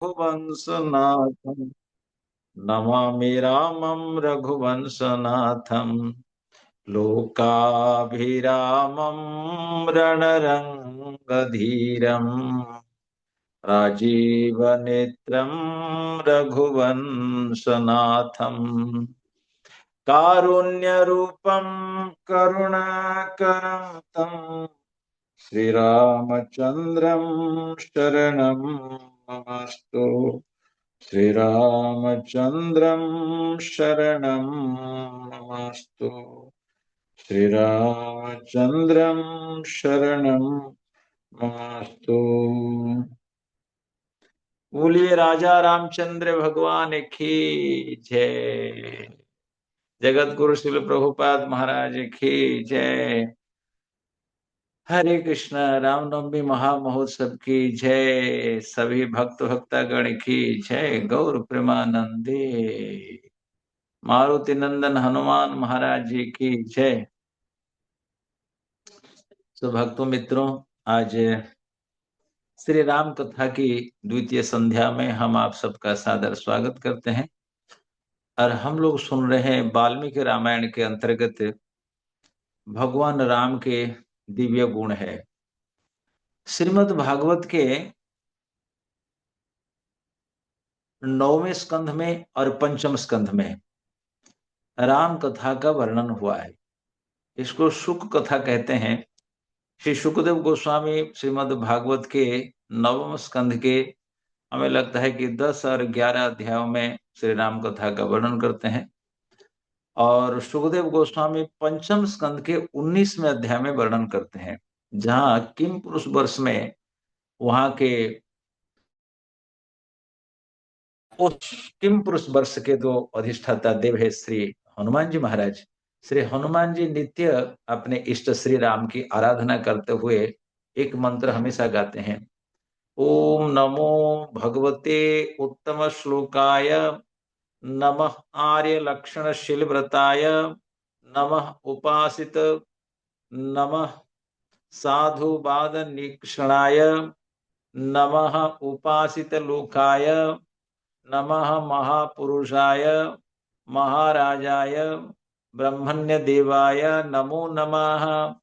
रघुवंशनाथं नमामि रामं रघुवंशनाथं लोकाभिरामं रणरङ्गधीरम् राजीवनेत्रं रघुवंशनाथम् कारुण्यरूपं करुणाकरं तं श्रीरामचन्द्रं शरणं ममस्तु। श्रीरामचन्द्रं शरणं ममस्तु। श्रीरामचन्द्रं शरणं ममस्तु। बोलिए राजा रामचंद्र भगवान की जय। जगत गुरु श्रील प्रभुपाद महाराज की जय। हरे कृष्ण। रामनवमी महामहोत्सव की जय। सभी भक्त भक्तगण की जय। गौर प्रेमानंदे। मारुति नंदन हनुमान महाराज जी की जय। तो भक्तों मित्रों, आज श्री राम कथा की द्वितीय संध्या में हम आप सबका सादर स्वागत करते हैं। और हम लोग सुन रहे हैं वाल्मीकि रामायण के अंतर्गत भगवान राम के दिव्य गुण है। श्रीमद् भागवत के 9वें स्कंध में और पंचम स्कंध में राम कथा का वर्णन हुआ है। इसको शुक कथा कहते हैं। श्री सुखदेव गोस्वामी श्रीमद् भागवत के 9वें स्कंध के हमें लगता है कि 10 और 11 अध्यायों में श्री राम कथा का वर्णन करते हैं, और सुखदेव गोस्वामी पंचम स्कंद के 19वें अध्याय में वर्णन करते हैं, जहां किम पुरुष वर्ष में वहां के उस किम पुरुष वर्ष के दो अधिष्ठाता देव है श्री हनुमान जी महाराज। श्री हनुमान जी नित्य अपने इष्ट श्री राम की आराधना करते हुए एक मंत्र हमेशा गाते हैं। ओम नमो भगवते उत्तम श्लोकाय नमः आर्य लक्षण शीलव्रताय नमः उपासित नमः साधुवाद निक्षणाय नमः उपासित लोकाय नमः महापुरुषाय महाराजाय ब्रह्मण्य देवाय नमो नमः।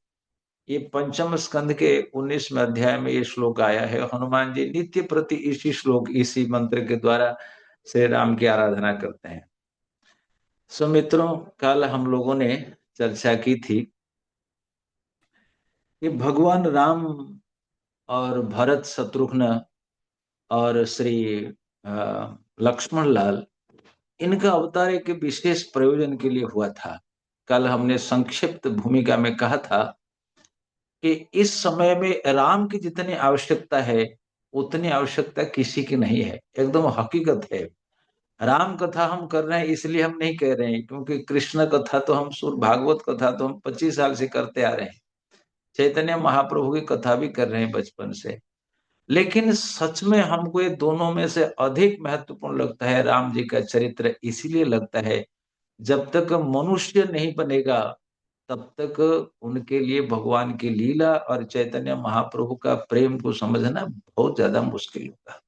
ये पंचम स्कंद के 19वें अध्याय में ये श्लोक आया है। हनुमान जी नित्य प्रति इसी श्लोक इसी मंत्र के द्वारा श्री राम की आराधना करते हैं। सो मित्रों, कल हम लोगों ने चर्चा की थी कि भगवान राम और भरत शत्रुघ्न और श्री लक्ष्मण लाल, इनका अवतार एक विशेष प्रयोजन के लिए हुआ था। कल हमने संक्षिप्त भूमिका में कहा था कि इस समय में राम की जितनी आवश्यकता है उतनी आवश्यकता किसी की नहीं है। एकदम हकीकत है। राम कथा हम कर रहे हैं इसलिए हम नहीं कह रहे हैं क्योंकि कृष्ण कथा तो हम सुर भागवत कथा तो हम 25 साल से करते आ रहे हैं। चैतन्य महाप्रभु की कथा भी कर रहे हैं बचपन से। लेकिन सच में हमको ये दोनों में से अधिक महत्वपूर्ण लगता है राम जी का चरित्र। इसीलिए लगता है जब तक मनुष्य नहीं बनेगा तब तक उनके लिए भगवान की लीला और चैतन्य महाप्रभु का प्रेम को समझना बहुत ज्यादा मुश्किल होगा।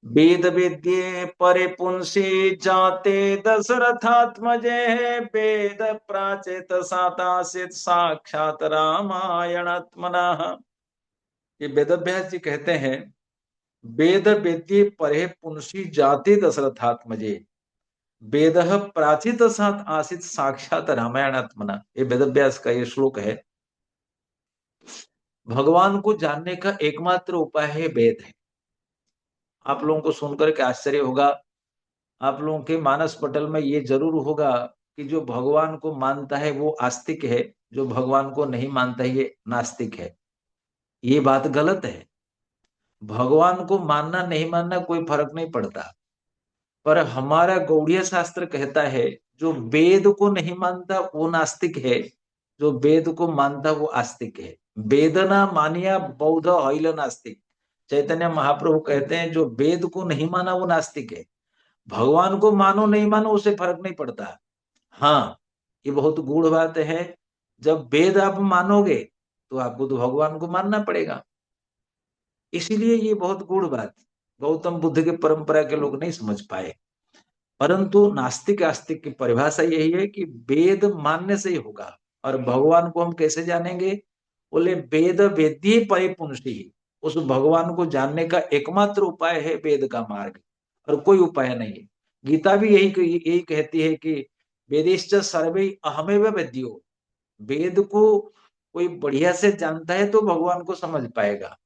वेद वेद्ये परे पुंसी जाते दशरथात्मजे वेद प्राचेत सातासित साक्षात रामायणात्मना। ये वेदव्यास जी कहते हैं वेद वेद्ये परे पुंसी जाते दशरथात्मजे वेद प्राचीत सात आसित साक्षात रामायणात्मना। ये वेदव्यास का ये श्लोक है। भगवान को जानने का एकमात्र उपाय है वेद है। आप लोगों को सुनकर के आश्चर्य होगा, आप लोगों के मानस पटल में ये जरूर होगा कि जो भगवान को मानता है वो आस्तिक है, जो भगवान को नहीं मानता है ये नास्तिक है। ये बात गलत है। भगवान को मानना नहीं मानना कोई फर्क नहीं पड़ता, पर हमारा गौड़ीय शास्त्र कहता है जो वेद को नहीं मानता वो नास्तिक है, जो वेद को मानता वो आस्तिक है। वेदना मानिया बौद्ध हईल नास्तिक। चैतन्य महाप्रभु कहते हैं जो वेद को नहीं माना वो नास्तिक है। भगवान को मानो नहीं मानो उसे फर्क नहीं पड़ता। हाँ, ये बहुत गूढ़ बात है। जब वेद आप मानोगे तो आपको तो भगवान को मानना पड़ेगा। इसीलिए ये बहुत गूढ़ बात। गौतम बुद्ध की परंपरा के लोग नहीं समझ पाए। परंतु नास्तिक आस्तिक की परिभाषा यही है कि वेद मानने से ही होगा। और भगवान को हम कैसे जानेंगे? बोले वेद वेद्य परिपुंसी, उस भगवान को जानने का एकमात्र उपाय है वेद का मार्ग, और कोई उपाय नहीं है। गीता भी यही कहती है कि वेदिश्च सर्वे अहमेव वेद्यो, वेद को कोई बढ़िया से जानता है तो भगवान को समझ पाएगा।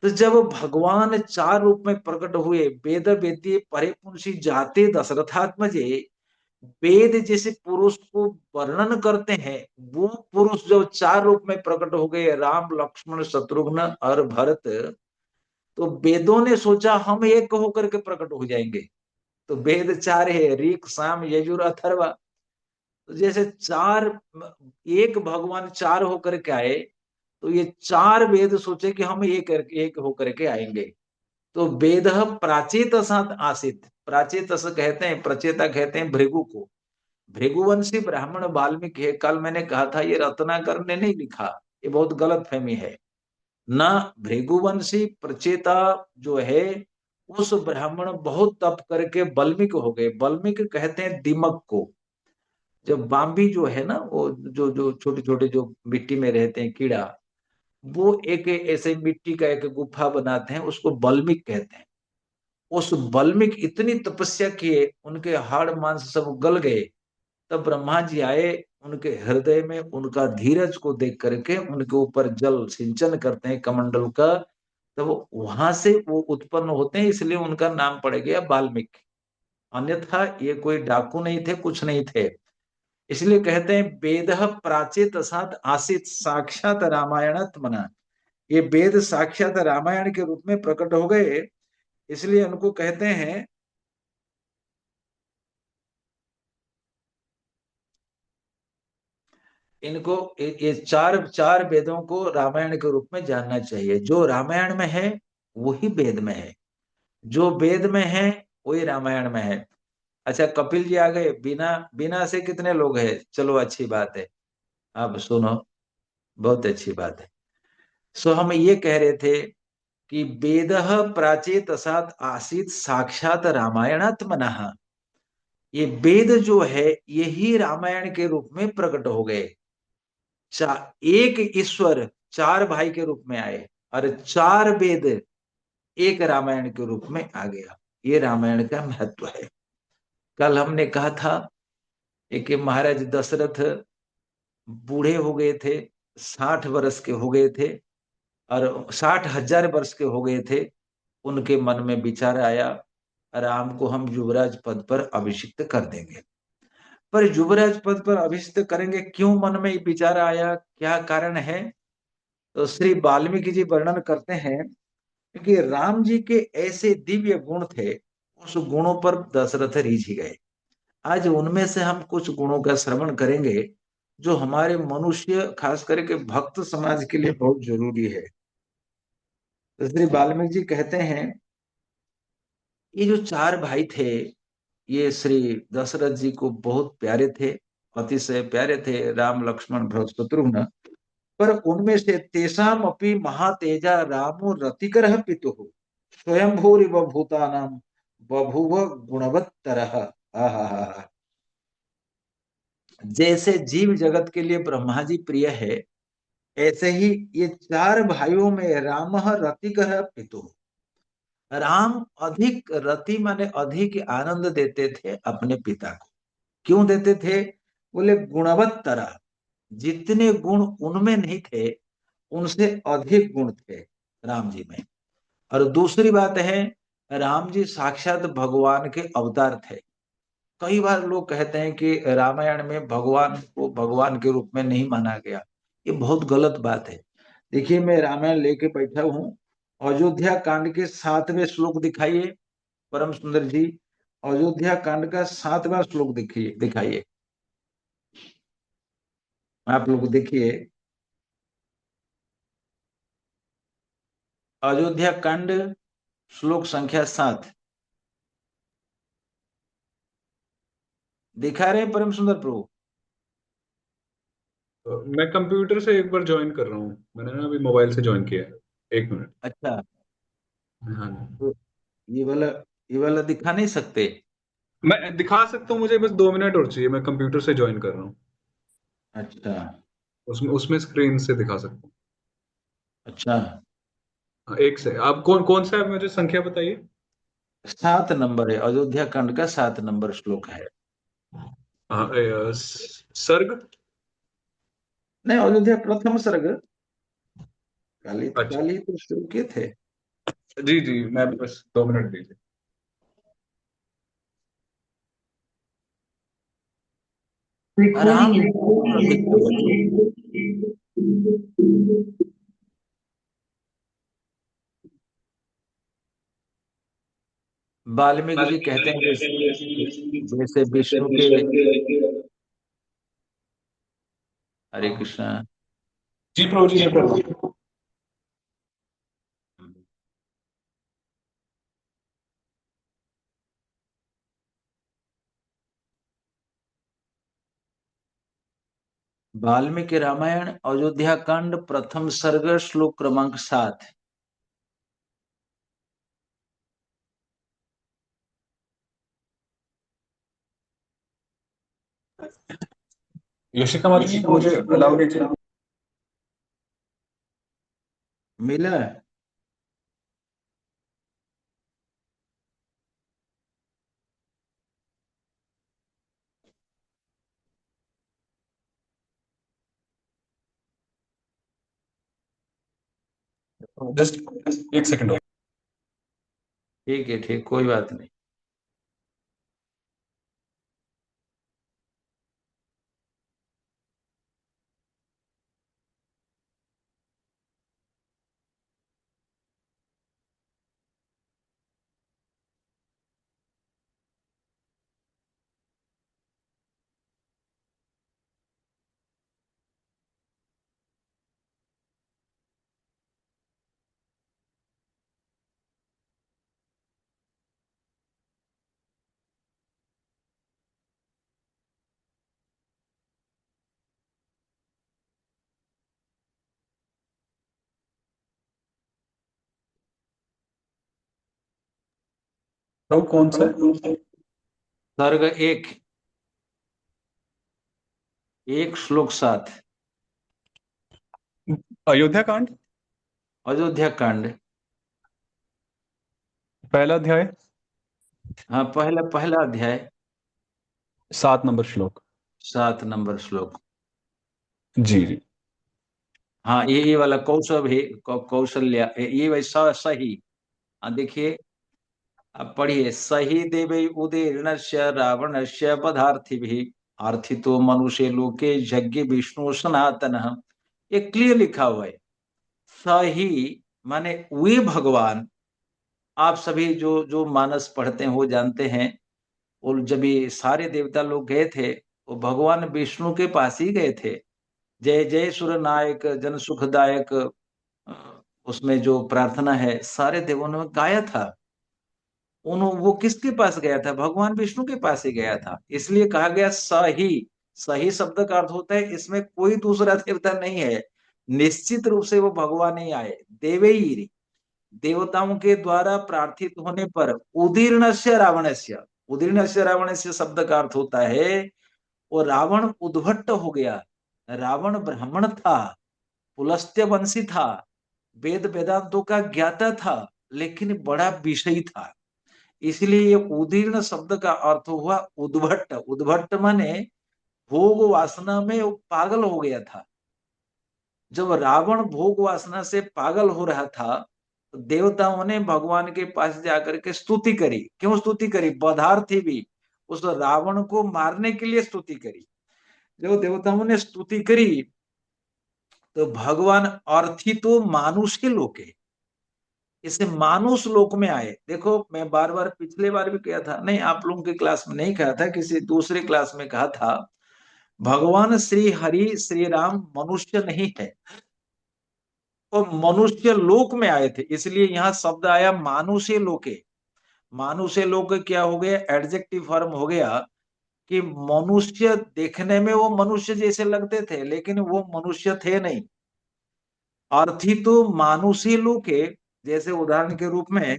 तो जब भगवान चार रूप में प्रकट हुए, वेद वेद्य परिपुंसी जाते दशरथात्मजे, वेद जिस पुरुष को वर्णन करते हैं, वो पुरुष जो चार रूप में प्रकट हो गए, राम लक्ष्मण शत्रुघ्न और भरत, तो वेदों ने सोचा हम एक होकर के प्रकट हो जाएंगे। तो वेद चार है, ऋक साम यजुर अथर्व। तो जैसे चार, एक भगवान चार होकर के आए, तो ये चार वेद सोचे कि हम एक होकर के आएंगे। तो वेद प्राचीत सात आसित, प्राचीत कहते हैं, प्रचेता कहते हैं भृगु को। भृगुवंशी ब्राह्मण वाल्मीकि है। कल मैंने कहा था ये रत्नाकर ने नहीं लिखा, ये बहुत गलत फहमी है। ना, भृगुवंशी प्रचेता जो है, उस ब्राह्मण बहुत तप करके बल्मिक हो गए। बल्मिक कहते हैं दिमक को। जब बाम्बी जो है ना, वो जो जो छोटे छोटे जो मिट्टी में रहते हैं कीड़ा, वो एक ऐसे मिट्टी का एक गुफा बनाते हैं, उसको बल्मिक कहते हैं। उस बल्मिक इतनी तपस्या किए, उनके हाड़ मांस सब गल गए। तब ब्रह्मा जी आए, उनके हृदय में उनका धीरज को देख करके उनके ऊपर जल सिंचन करते हैं कमंडल का। तब वहां से वो उत्पन्न होते हैं, इसलिए उनका नाम पड़ गया वाल्मीकि। अन्यथा ये कोई डाकू नहीं थे, कुछ नहीं थे। इसलिए कहते हैं वेद प्राचीत सात आसित साक्षात रामायणात्मना, ये वेद साक्षात रामायण के रूप में प्रकट हो गए। इसलिए उनको कहते हैं, इनको ये चार चार वेदों को रामायण के रूप में जानना चाहिए। जो रामायण में है वही वेद में है, जो वेद में है वही रामायण में है। अच्छा, कपिल जी आ गए। बिना बिना से कितने लोग हैं? चलो अच्छी बात है, अब सुनो, बहुत अच्छी बात है। सो हम ये कह रहे थे कि वेद प्राचीत सात आसीत साक्षात रामायणात्मनः, ये वेद जो है यही रामायण के रूप में प्रकट हो गए। एक ईश्वर चार भाई के रूप में आए, और चार वेद एक रामायण के रूप में आ गया। ये रामायण का महत्व है। कल हमने कहा था कि महाराज दशरथ बूढ़े हो गए थे, 60 वर्ष के हो गए थे, और 60,000 वर्ष के हो गए थे। उनके मन में विचार आया, राम को हम युवराज पद पर अभिषिक्त कर देंगे। पर युवराज पद पर अभिषिक्त करेंगे, क्यों मन में विचार आया, क्या कारण है? तो श्री वाल्मीकि जी वर्णन करते हैं, क्योंकि राम जी के ऐसे दिव्य गुण थे, उस गुणों पर दशरथ रीझ गए। आज उनमें से हम कुछ गुणों का श्रवण करेंगे, जो हमारे मनुष्य खास करके भक्त समाज के लिए बहुत जरूरी है। तो श्री वाल्मीकि जी कहते हैं, ये जो चार भाई थे, ये श्री दशरथ जी को बहुत प्यारे थे, अतिशय प्यारे थे, राम लक्ष्मण भरत शत्रुघ्न। पर उनमें से तेषाम अपि महातेजा रामो रतिकर पितुः स्वयं भूरिव भूतानाम बभुव गुणवत्तरः। आहा, जैसे जीव जगत के लिए ब्रह्मा जी प्रिय है, ऐसे ही ये चार भाइयों में राम रतिकर पितुः, राम अधिक रति माने अधिक आनंद देते थे अपने पिता को। क्यों देते थे? बोले गुणवत्तरा, जितने गुण उनमें नहीं थे, उनसे अधिक गुण थे राम जी में। और दूसरी बात है, राम जी साक्षात भगवान के अवतार थे। कई बार लोग कहते हैं कि रामायण में भगवान को भगवान के रूप में नहीं माना गया। ये बहुत गलत बात है। देखिए, मैं रामायण लेके बैठा हूँ, अयोध्या कांड के 7वें श्लोक दिखाइए परम सुंदर जी। अयोध्या कांड का 7वां श्लोक दिखिए, दिखाइए। आप लोग देखिए, अयोध्या कांड श्लोक संख्या 7 दिखा रहे हैं परम सुंदर प्रभु? मैं कंप्यूटर से एक बार ज्वाइन कर रहा हूँ। मैंने ना अभी मोबाइल से ज्वाइन किया है। 1 मिनट। अच्छा, हाँ। ये वाला ये वाला दिखा नहीं सकते? मैं दिखा सकता हूँ, मुझे बस 2 मिनट और चाहिए, मैं कंप्यूटर से ज्वाइन कर रहा हूँ। अच्छा। उसमें उसमें स्क्रीन से दिखा सकता हूँ। अच्छा। हाँ, एक से आप कौन कौन सा है, मुझे संख्या बताइए। 7 नंबर है, अयोध्या कांड का 7 नंबर श्लोक है। हाँ, सर्ग। नहीं, अयोध्या प्रथम सर्ग। काली अच्छा। काली तो शुरू के थे। जी जी, मैं बस 2 मिनट दीजिए। आराम Recording in से progress. अधिक कर बैठो। वाल्मीकि जी कहते हैं जैसे जैसे विष्णु के। हरे कृष्णा। जी प्रभु जी, मैं कर रहा हूँ। वाल्मीकि रामायण अयोध्या कांड प्रथम सर्ग श्लोक क्रमांक 7। यशिका माता जी, मुझे अलाउ कीजिए। मिला? जस्ट एक सेकंड। ठीक है, ठीक, कोई बात नहीं। तो कौन सा है? सर्ग एक, एक श्लोक 7। अयोध्या कांड, अयोध्या कांड। पहला अध्याय, हाँ, पहला पहला अध्याय। 7 नंबर श्लोक। 7 नंबर श्लोक। जी जी। हाँ, ये वाला कौशल्या, ये वैसा सही। हाँ, देखिए। अब पढ़िए, सही देवे उदीर्णस्य रावणस्य पदार्थिभिः आर्थितो मनुष्य लोके यज्ञ विष्णु सनातन। ये क्लियर लिखा हुआ है। सही माने वे भगवान। आप सभी जो जो मानस पढ़ते हैं वो जानते हैं। और जब ये सारे देवता लोग गए थे, वो भगवान विष्णु के पास ही गए थे। जय जय सुर नायक जन सुखदायक, उसमें जो प्रार्थना है सारे देवों ने गाया था। वो किसके पास गया था? भगवान विष्णु के पास ही गया था। इसलिए कहा गया सही। सही शब्द का अर्थ होता है इसमें कोई दूसरा देवता नहीं है। निश्चित रूप से वो भगवान ही आए। देवे ही, देवताओं के द्वारा प्रार्थित होने पर उदीर्णस्य रावणस्य। उदीर्णस्य रावणस्य शब्द का अर्थ होता है वो रावण उद्भट्ट हो गया। रावण ब्राह्मण था, पुलस्त्य वंशी था, वेद वेदांतों का ज्ञाता था, लेकिन बड़ा विषयी था। इसलिए ये उदीर्ण शब्द का अर्थ हुआ उद्भट्ट। उद्भट्ट माने भोग वासना में वो पागल हो गया था। जब रावण भोग वासना से पागल हो रहा था, तो देवताओं ने भगवान के पास जाकर के स्तुति करी। क्यों स्तुति करी? बधार्थी भी, उस रावण को मारने के लिए स्तुति करी। जब देवताओं ने स्तुति करी, तो भगवान अर्थी तो मानुष के लोके, इसे मानुष लोक में आए। देखो, मैं बार बार पिछले बार भी कहा था, नहीं आप लोगों की क्लास में नहीं कहा था, किसी दूसरे क्लास में कहा था। भगवान श्री हरि श्री राम मनुष्य नहीं है, वो मनुष्य लोक में आए थे। इसलिए यहाँ शब्द आया मानुषे लोके। मानुषे लोक क्या हो गया? एडजेक्टिव फॉर्म हो गया कि मनुष्य देखने में वो मनुष्य जैसे लगते थे, लेकिन वो मनुष्य थे नहीं। अर्थी तो मानुषी लोके, जैसे उदाहरण के रूप में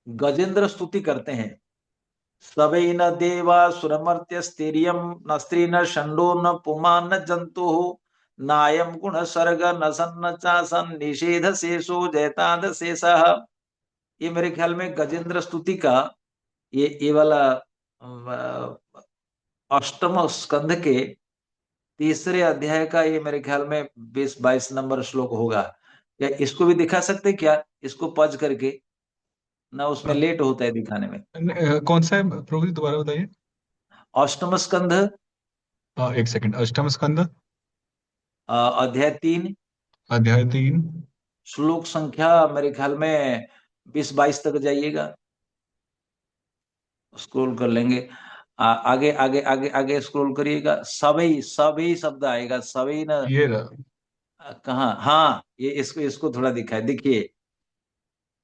गजेंद्र स्तुति करते हैं। सवै न देवा सुरमर्त्य स्थिरियम न स्त्री न षंडो न पुमान न जंतु नायम गुण सर्ग न सन्न चासन निषेध शेषो जयताद शेषः। ये मेरे ख्याल में गजेंद्र स्तुति का ये वाला अष्टम स्कंध के तीसरे अध्याय का ये मेरे ख्याल में 20-22 नंबर श्लोक होगा। क्या इसको भी दिखा सकते क्या, इसको पढ़ करके? ना उसमें लेट होता है दिखाने में। कौन सा है प्रभु जी, दोबारा बताइए। अष्टम स्कंध, एक सेकंड, अष्टम स्कंद, अध्याय 3, अध्याय 3। श्लोक संख्या मेरे ख्याल में 20-22 तक जाइएगा, स्क्रॉल कर लेंगे। आगे आगे आगे आगे स्क्रॉल करिएगा, सभी सभी शब्द आएगा, सभी न। ये रहा। कहाँ, हाँ, ये इसको इसको थोड़ा दिखाए, देखिए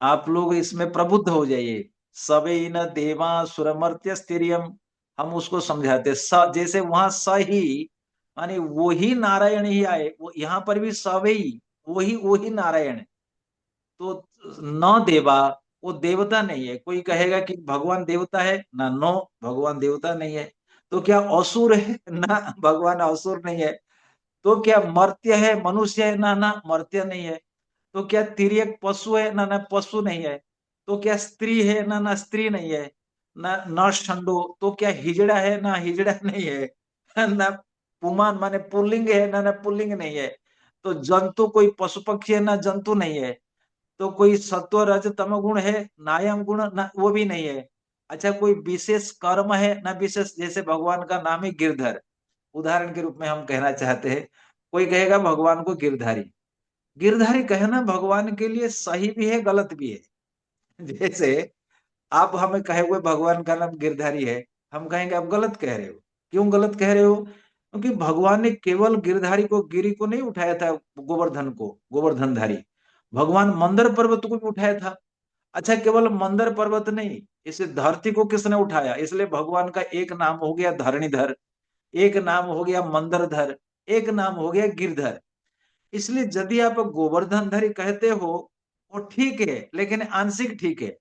आप लोग इसमें प्रबुद्ध हो जाइए। सभी न देवा सुरमर्त्य स्थिरियम, हम उसको समझाते जैसे वहां स ही माने वही नारायण ही आए, वो यहाँ पर भी सभी वही वही नारायण। तो न देवा, वो देवता नहीं है। कोई कहेगा कि भगवान देवता है ना, नो, भगवान देवता नहीं है। तो क्या असुर है ना, भगवान असुर नहीं है। तो क्या मर्त्य है, मनुष्य है ना, ना मर्त्य नहीं है। तो क्या तिर्यक पशु है ना, ना पशु नहीं है। तो क्या स्त्री है ना, ना स्त्री नहीं है। ना न षंडो, तो क्या हिजड़ा है ना, हिजड़ा नहीं है ना। पुमान माने पुल्लिंग है ना, ना पुल्लिंग नहीं है। तो जंतु कोई पशु पक्षी है ना, जंतु नहीं है। तो कोई सत्व रज तम गुण है, नायम गुण ना, वो भी नहीं है। अच्छा, कोई विशेष कर्म है ना, विशेष, जैसे भगवान का नाम है गिरधर, उदाहरण के रूप में हम कहना चाहते हैं। कोई कहेगा भगवान को गिरधारी, गिरधारी कहना भगवान के लिए सही भी है गलत भी है। जैसे आप हमें कहे हुए भगवान का नाम गिरधारी है, हम कहेंगे आप गलत कह रहे हो। क्यों गलत कह रहे हो? क्योंकि भगवान ने केवल गिरधारी को, गिरी को नहीं उठाया था, गोवर्धन को, गोवर्धनधारी। भगवान मंदर पर्वत को भी उठाया था। अच्छा, केवल मंदर पर्वत नहीं, इसे धरती को किसने उठाया? इसलिए भगवान का एक नाम हो गया धरणीधर, एक नाम हो गया मंदरधर, एक नाम हो गया गिरधर। इसलिए यदि आप गोवर्धनधरी कहते हो, वो ठीक है लेकिन आंशिक ठीक है।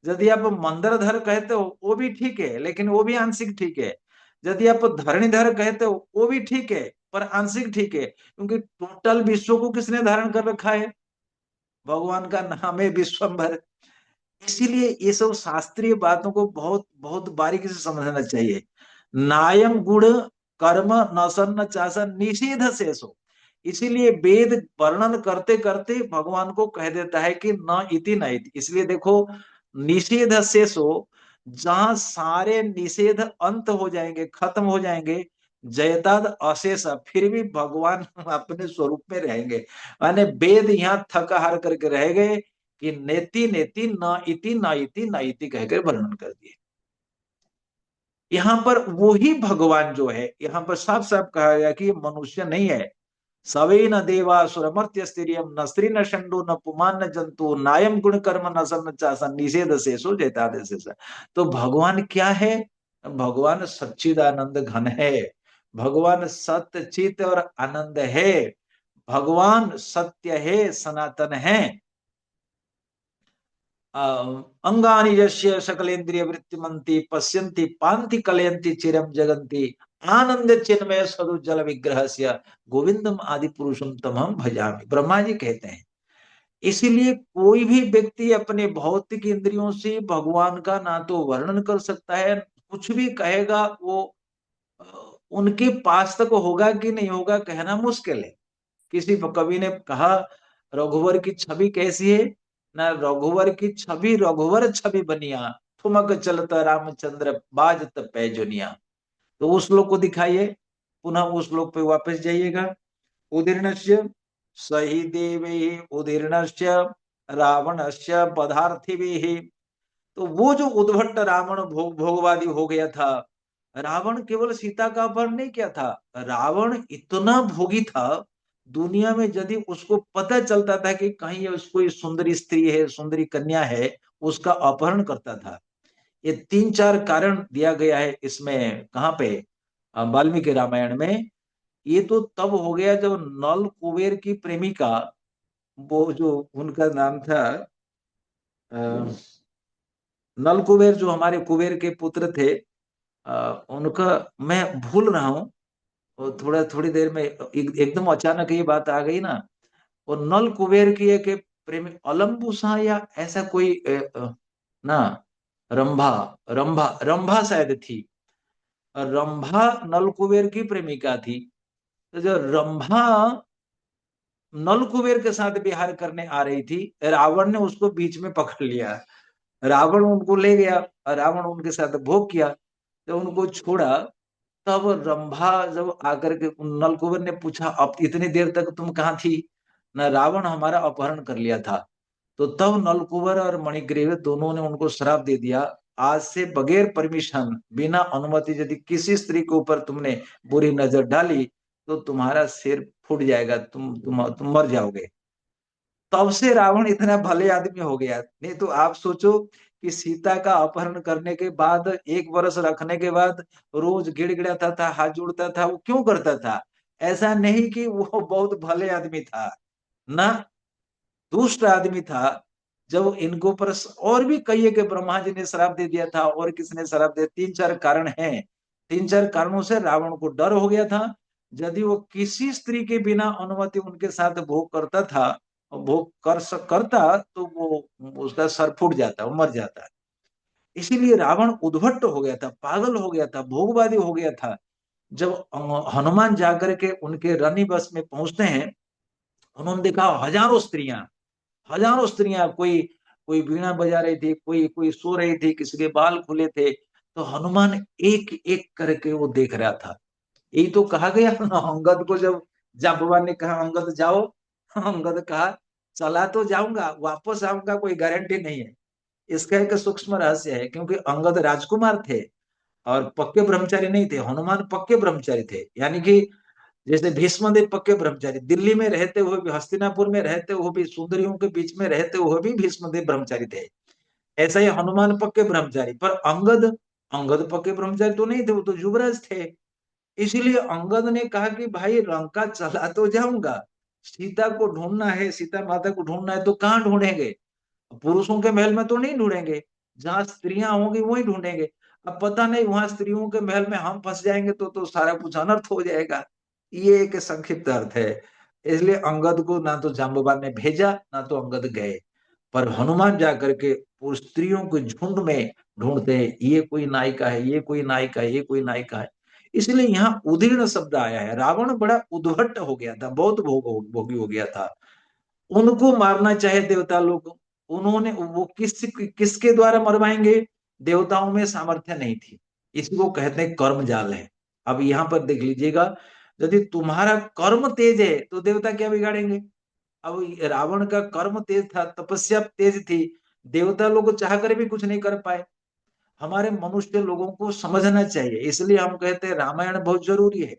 यदि आप मंदरधर कहते हो, वो भी ठीक है लेकिन वो भी आंशिक ठीक है। यदि आप धरणीधर कहते हो, वो भी ठीक है पर आंशिक ठीक है, क्योंकि टोटल विश्व को किसने धारण कर रखा है? भगवान का नाम है विश्वम्भर। इसीलिए ये सब शास्त्रीय बातों को बहुत बहुत बारीकी से समझना चाहिए। नायम गुण कर्म नसन न चासन निषेध शेषो। इसीलिए वेद वर्णन करते करते भगवान को कह देता है कि न इति न इति। इसलिए देखो, निषेध शेषो, जहां सारे निषेध अंत हो जाएंगे, खत्म हो जाएंगे, जयताद अशेष, फिर भी भगवान अपने स्वरूप में रहेंगे। माने वेद यहाँ थक हार करके रह गए कि नेति नेति न इति न इति न इति कहकर वर्णन कर दिए। यहाँ पर वही भगवान जो है, यहाँ पर साफ साफ कहा गया कि ये मनुष्य नहीं है। सवे न देवा सुरमर्त्य स्त्रियम न स्त्री न षंडो न पुमान न जंतु नायम गुण कर्म न सम न चासन निषेध शेषो जैताद शेष। तो भगवान क्या है? भगवान सच्चिदानंद घन है। भगवान सत्य चित और आनंद है। भगवान सत्य है, सनातन है। अंगानि यस्य सकलेन्द्रिय वृत्तिमन्ति पश्यन्ति पान्ति कलयन्ति चिरं जगन्ति आनंद चिन्मय सदुज्जल विग्रहस्य गोविंदम आदि पुरुषम तमहम भजामि, ब्रह्मा जी कहते हैं। इसीलिए कोई भी व्यक्ति अपने भौतिक इंद्रियों से भगवान का ना तो वर्णन कर सकता है, कुछ भी कहेगा वो उनके पास तक होगा कि नहीं होगा कहना मुश्किल है। किसी कवि ने कहा, रघुवर की छवि कैसी है ना, रघुवर की छवि रघुवर छवि बनिया, ठुमक चलता रामचंद्र बाजत पैजुनिया। तो उस श्लोक को दिखाइए, पुनः उस श्लोक पे वापस जाइएगा। उदीर्णस्य सही देवे उदीर्णस्य रावणस्य पदार्थिभिः। तो वो जो उद्भट रावण भोगवादी हो गया था, रावण केवल सीता का अपहरण नहीं किया था, रावण इतना भोगी था, दुनिया में यदि उसको पता चलता था कि कहीं कोई सुंदरी स्त्री है, सुंदरी कन्या है, उसका अपहरण करता था। ये 3-4 कारण दिया गया है इसमें, कहाँ पे? वाल्मीकि रामायण में। ये तो तब हो गया जब नल कुबेर की प्रेमिका, वो जो उनका नाम था, नल कुबेर जो हमारे कुबेर के पुत्र थे, उनका मैं भूल रहा हूँ। और थोड़ा थोड़ी देर में एकदम अचानक ये बात आ गई ना। और नल कुबेर की एक प्रेमी अलम्बुसा या ऐसा कोई ना, रंभा, रंभा रंभा शायद थी। और रंभा नल कुबेर की प्रेमिका थी। तो जो रंभा नल कुबेर के साथ विहार करने आ रही थी, रावण ने उसको बीच में पकड़ लिया। रावण उनको ले गया और रावण उनके साथ भोग किया। जब उनको छोड़ा, तब रंभा जब आकर के नलकुबर ने पूछा, अब इतनी देर तक तुम कहाँ थी? ना, रावण हमारा अपहरण कर लिया था। तो तब नलकुबर और मणिग्रीव दोनों ने उनको श्राप दे दिया, आज से बगैर परमिशन, बिना अनुमति यदि किसी स्त्री के ऊपर तुमने बुरी नजर डाली तो तुम्हारा सिर फूट जाएगा, तुम मर जाओगे। तब से रावण इतना भले आदमी हो गया। नहीं तो आप सोचो कि सीता का अपहरण करने के बाद, 1 वर्ष रखने के बाद, रोज गिड़गिड़ाता था, हाथ जोड़ता था, वो क्यों करता था? ऐसा नहीं कि वो बहुत भले आदमी था ना, दुष्ट आदमी था। जब इनको पर और भी कई के ब्रह्मा जी ने श्राप दे दिया था, और किसने श्राप दिया, 3-4 कारण हैं। 3-4 कारणों से रावण को डर हो गया था। यदि वो किसी स्त्री के बिना अनुमति उनके साथ भोग करता था, भोग करता, तो वो उसका सर फूट जाता, वो मर जाता। इसीलिए रावण उद्भट हो गया था, पागल हो गया था, भोगवादी हो गया था। जब हनुमान जाकर के उनके रानी बस में पहुंचते हैं, उन्होंने देखा हजारों स्त्रियां, कोई कोई वीणा बजा रही थी, कोई कोई सो रही थी, किसी के बाल खुले थे। तो हनुमान एक एक करके वो देख रहा था। यही तो कहा गया ना अंगद को, जब जाम्बवान ने कहा अंगद जाओ, अंगद कहा चला तो जाऊंगा, वापस आऊंगा कोई गारंटी नहीं है। इसका एक सूक्ष्म रहस्य है, क्योंकि अंगद राजकुमार थे और पक्के ब्रह्मचारी नहीं थे। हनुमान पक्के ब्रह्मचारी थे, यानी कि जैसे भीष्मदेव पक्के ब्रह्मचारी, दिल्ली में रहते हुए भी, हस्तिनापुर में रहते हुए भी, सुंदरियों के बीच में रहते हुए भी भीष्मदेव ब्रह्मचारी थे। ऐसा ही हनुमान पक्के ब्रह्मचारी, पर अंगद, अंगद पक्के ब्रह्मचारी तो नहीं थे, वो तो युवराज थे। इसीलिए अंगद ने कहा कि भाई लंका चला तो जाऊंगा, सीता को ढूंढना है, सीता माता को ढूंढना है, तो कहाँ ढूंढेंगे? पुरुषों के महल में तो नहीं ढूंढेंगे, जहां स्त्रियां होंगी वही ढूंढेंगे। अब पता नहीं वहां स्त्रियों के महल में हम फंस जाएंगे तो सारा कुछ अनर्थ हो जाएगा। ये एक संक्षिप्त अर्थ है। इसलिए अंगद को ना तो जाम्बवान ने भेजा, ना तो अंगद गए। पर हनुमान जाकर के वो स्त्रियों के झुंड में ढूंढते हैं, ये कोई नायिका है, ये कोई नायिका है, ये कोई नायिका है। इसलिए यहाँ उदीर्ण शब्द आया है। रावण बड़ा उद्भट हो गया था, बहुत भोगी हो गया था। उनको मारना चाहे देवता लोग, उन्होंने वो किसके द्वारा मरवाएंगे? देवताओं में सामर्थ्य नहीं थी। इसको कहते हैं कर्म जाल है। अब यहाँ पर देख लीजिएगा, यदि तुम्हारा कर्म तेज है तो देवता क्या बिगाड़ेंगे? अब रावण का कर्म तेज था, तपस्या तेज थी, देवता लोग चाह कर भी कुछ नहीं कर पाए। हमारे मनुष्य लोगों को समझना चाहिए, इसलिए हम कहते हैं रामायण बहुत जरूरी है।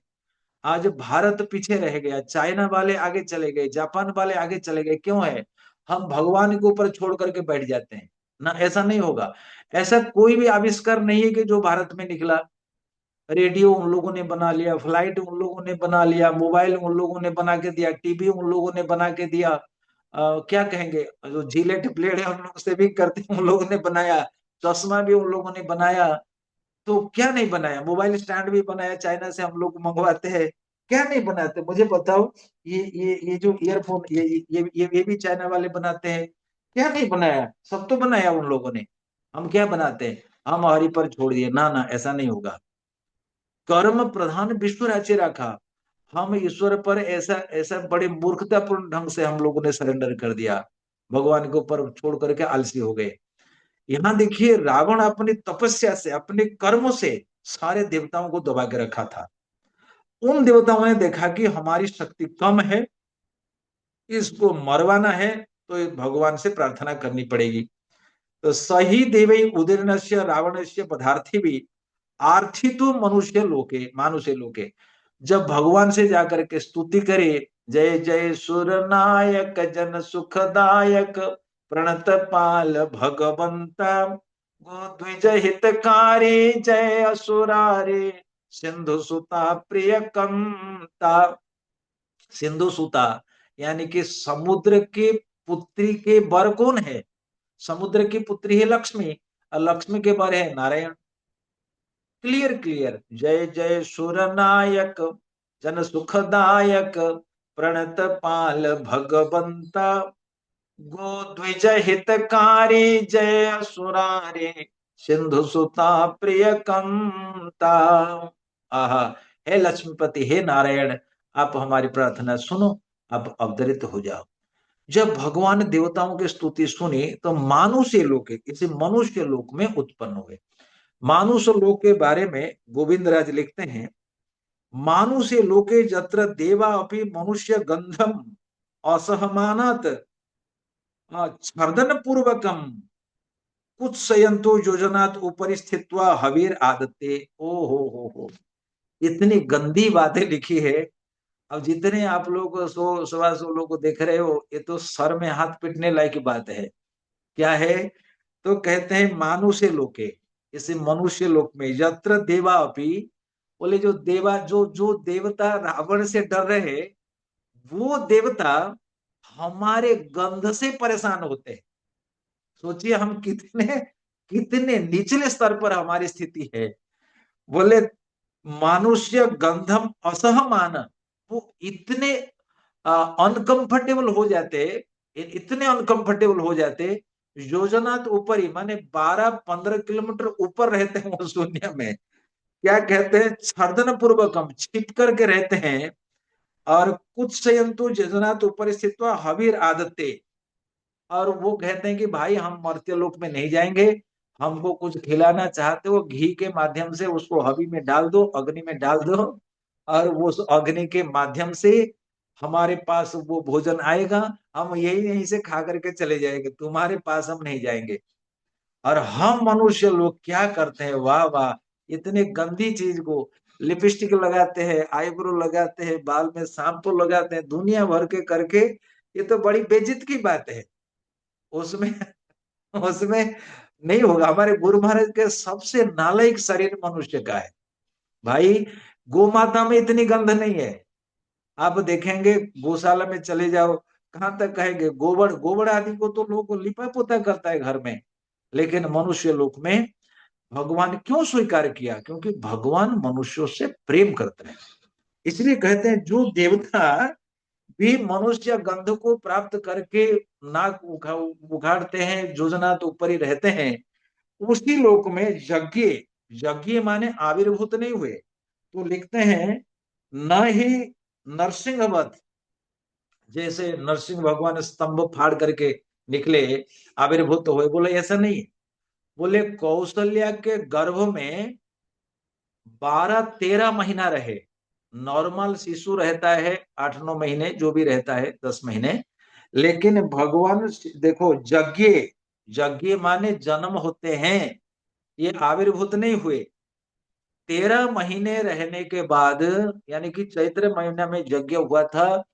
आज भारत पीछे रह गया, चाइना वाले आगे चले गए, जापान वाले आगे चले गए, क्यों है? हम भगवान के ऊपर छोड़ करके बैठ जाते हैं ना, ऐसा नहीं होगा। ऐसा कोई भी आविष्कार नहीं है कि जो भारत में निकला। रेडियो उन लोगों ने बना लिया, फ्लाइट उन लोगों ने बना लिया, मोबाइल उन लोगों ने बना के दिया, टीवी उन लोगों ने बना के दिया, क्या कहेंगे, जो जिलेट ब्लेड है उन लोग से भी करते उन लोगों ने बनाया, चश्मा भी उन लोगों ने बनाया। तो क्या नहीं बनाया? मोबाइल स्टैंड भी बनाया, चाइना से हम लोग मंगवाते हैं। क्या नहीं बनाते मुझे बताओ? ये जो ईयरफोन, ये भी चाइना वाले बनाते हैं। क्या नहीं बनाया? सब तो बनाया उन लोगों ने। हम क्या बनाते हैं? हम हमारी पर छोड़ दिए, ना ना, ऐसा नहीं होगा। कर्म प्रधान विश्व राज्य रखा, हम ईश्वर पर ऐसा ऐसा बड़े मूर्खतापूर्ण ढंग से हम लोगों ने सरेंडर कर दिया, भगवान के ऊपर छोड़ करके आलसी हो गए। यहाँ देखिए, रावण अपनी तपस्या से, अपने कर्मों से सारे देवताओं को दबा के रखा था। उन देवताओं ने देखा कि हमारी शक्ति कम है, इसको मरवाना है, तो भगवान से प्रार्थना करनी पड़ेगी। तो सही देवै उदीर्णस्य रावणस्य पदार्थी भी आर्थितो मनुष्य लोके मानुष्य लोके। जब भगवान से जाकर के स्तुति करे, जय जय सुर नायक जन सुखदायक, प्रणत पाल भगवंता, द्विज हितकारी जय असुरारे, सिंधु सुता प्रिय कंता। सिंधु सुता यानी कि समुद्र के पुत्री के वर कौन है? समुद्र की पुत्री है लक्ष्मी। और लक्ष्मी के बारे है नारायण। क्लियर क्लियर, जय जय सुर नायक, जन सुखदायक, प्रणत पाल भगवंता, गो द्विज हितकारी, जय असुरारे, सिंधु सुता प्रिय कंता। आहा, हे लक्ष्मीपति, हे नारायण, आप हमारी प्रार्थना सुनो, आप अवतरित हो जाओ। जब भगवान देवताओं की स्तुति सुनी तो मानुष्य लोक, इसे मनुष्य लोक में उत्पन्न हुए। मानुष लोक के बारे में गोविंद राज लिखते हैं, मानुषे लोके जत्र देवा अपि मनुष्य गंधम असहमानात छर्दन पूर्वकम कुछ संयंतो योजनात ऊपर स्थित्वा हवीर आदते। ओ हो, इतनी गंदी बातें लिखी है। अब जितने आप लोग 100 सवा 100 लोग को देख रहे हो, ये तो सर में हाथ पीटने लायक बात है। क्या है? तो कहते हैं मानुष्य लोके, इसे मनुष्य लोक में, यत्र देवा अपि, बोले जो देवा, जो जो देवता रावण से डर रहे, वो देवता हमारे गंध से परेशान होते हैं। सोचिए हम कितने कितने निचले स्तर पर हमारी स्थिति है। बोले मानुष्य गंधम असहमान, वो इतने अनकंफर्टेबल हो जाते, इतने अनकंफर्टेबल हो जाते, योजना तो ऊपर ही, माने 12-15 किलोमीटर ऊपर रहते हैं वो शून्य में। क्या कहते हैं? छर्दन पूर्वकम, छिप करके रहते हैं। और कुछ संयंतु योजना तो ऊपर स्थित हवीर आदते, और वो कहते हैं कि भाई हम मर्त्य लोक में नहीं जाएंगे, हमको कुछ खिलाना चाहते हो, घी के माध्यम से उसको हवि में डाल दो, अग्नि में डाल दो, और वो उस अग्नि के माध्यम से हमारे पास वो भोजन आएगा, हम यही यहीं से खा करके चले जाएंगे, तुम्हारे पास हम नहीं जाएंगे। और हम मनुष्य लोग क्या करते हैं, वाह वाह, इतने गंदी चीज को, लिपस्टिक लगाते हैं, आईब्रो लगाते हैं, बाल में शैम्पू लगाते हैं, दुनिया भर के करके, ये तो बड़ी बेइज्जत की बात है। उसमें उसमें नहीं होगा। हमारे गुरु महाराज के सबसे नालायक शरीर मनुष्य का है भाई। गौ माता में इतनी गंध नहीं है। आप देखेंगे गौशाला में चले जाओ, कहां तक कहेंगे, गोबर गोबर आदि को तो लोग लिपा पोता करता है घर में, लेकिन मनुष्य लोक में भगवान क्यों स्वीकार किया? क्योंकि भगवान मनुष्यों से प्रेम करते हैं। इसलिए कहते हैं जो देवता भी मनुष्य गंध को प्राप्त करके नाक उखाड़ते हैं, योजना तो ऊपर ही रहते हैं, उसी लोक में यज्ञ, यज्ञ माने आविर्भूत नहीं हुए। तो लिखते हैं न ही नरसिंहवत, जैसे नरसिंह भगवान स्तंभ फाड़ करके निकले, आविर्भूत हुए, बोले ऐसा नहीं। बोले कौशल्या के गर्भ में 12-13 महीना रहे। नॉर्मल शिशु रहता है 8-9 महीने, जो भी रहता है 10 महीने, लेकिन भगवान देखो, यज्ञ, यज्ञ माने जन्म होते हैं, ये आविर्भूत नहीं हुए। 13 महीने रहने के बाद, यानी कि चैत्र महीना में यज्ञ हुआ था।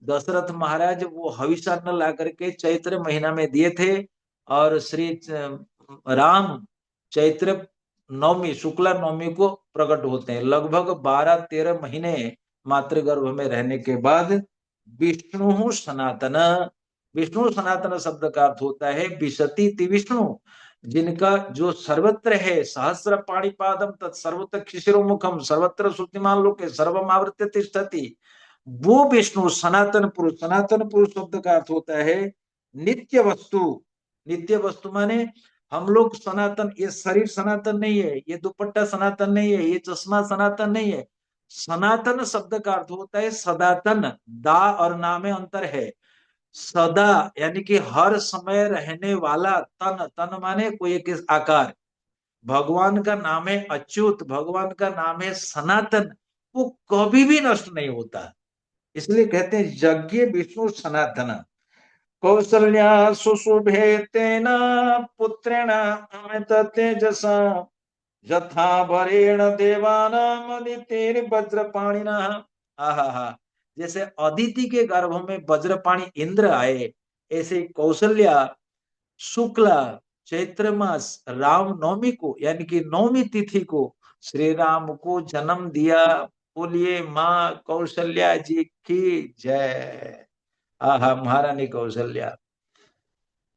दशरथ महाराज वो हविष्यान्न ला करके चैत्र महीना में दिए थे, और श्री राम चैत्र नवमी, शुक्ला नवमी को प्रकट होते हैं। लगभग 12-13 महीने मातृगर्भ में रहने के बाद विष्णु सनातन, विष्णु सनातन शब्द का अर्थ होता है विशति ति विष्णु, जिनका जो सर्वत्र है, सहस्र पाणिपादम तत्सर्वत्र शिशिरोमुखम सर्वत्र श्रुतिमान लोके सर्वमावृत्य तिष्ठति, वो विष्णु सनातन पुरुष। सनातन पुरुष शब्द का अर्थ होता है नित्य वस्तु। नित्य वस्तु माने हम लोग सनातन, ये शरीर सनातन नहीं है, ये दुपट्टा सनातन नहीं है, ये चश्मा सनातन नहीं है। सनातन शब्द का अर्थ होता है सदातन, दा और ना में अंतर है। सदा यानी कि हर समय रहने वाला, तन, तन माने कोई एक आकार। भगवान का नाम है अच्युत, भगवान का नाम है सनातन, वो कभी भी नष्ट नहीं होता। इसलिए कहते हैं यज्ञ विष्णु सनातन। कौसल्या सुशुभे तेन पुत्रेण अमित तेजसा, यथा वरेण देवानाम अदितिर वज्रपाणिना। आहा हा, जैसे अदिति के गर्भ में वज्रपाणी इंद्र आए, ऐसे कौशल्या शुक्ला चैत्र मास राम नवमी को, यानी कि नवमी तिथि को श्री राम को जन्म दिया। बोलिए माँ कौशल्या जी की जय। आहा, महारानी कौशल्या।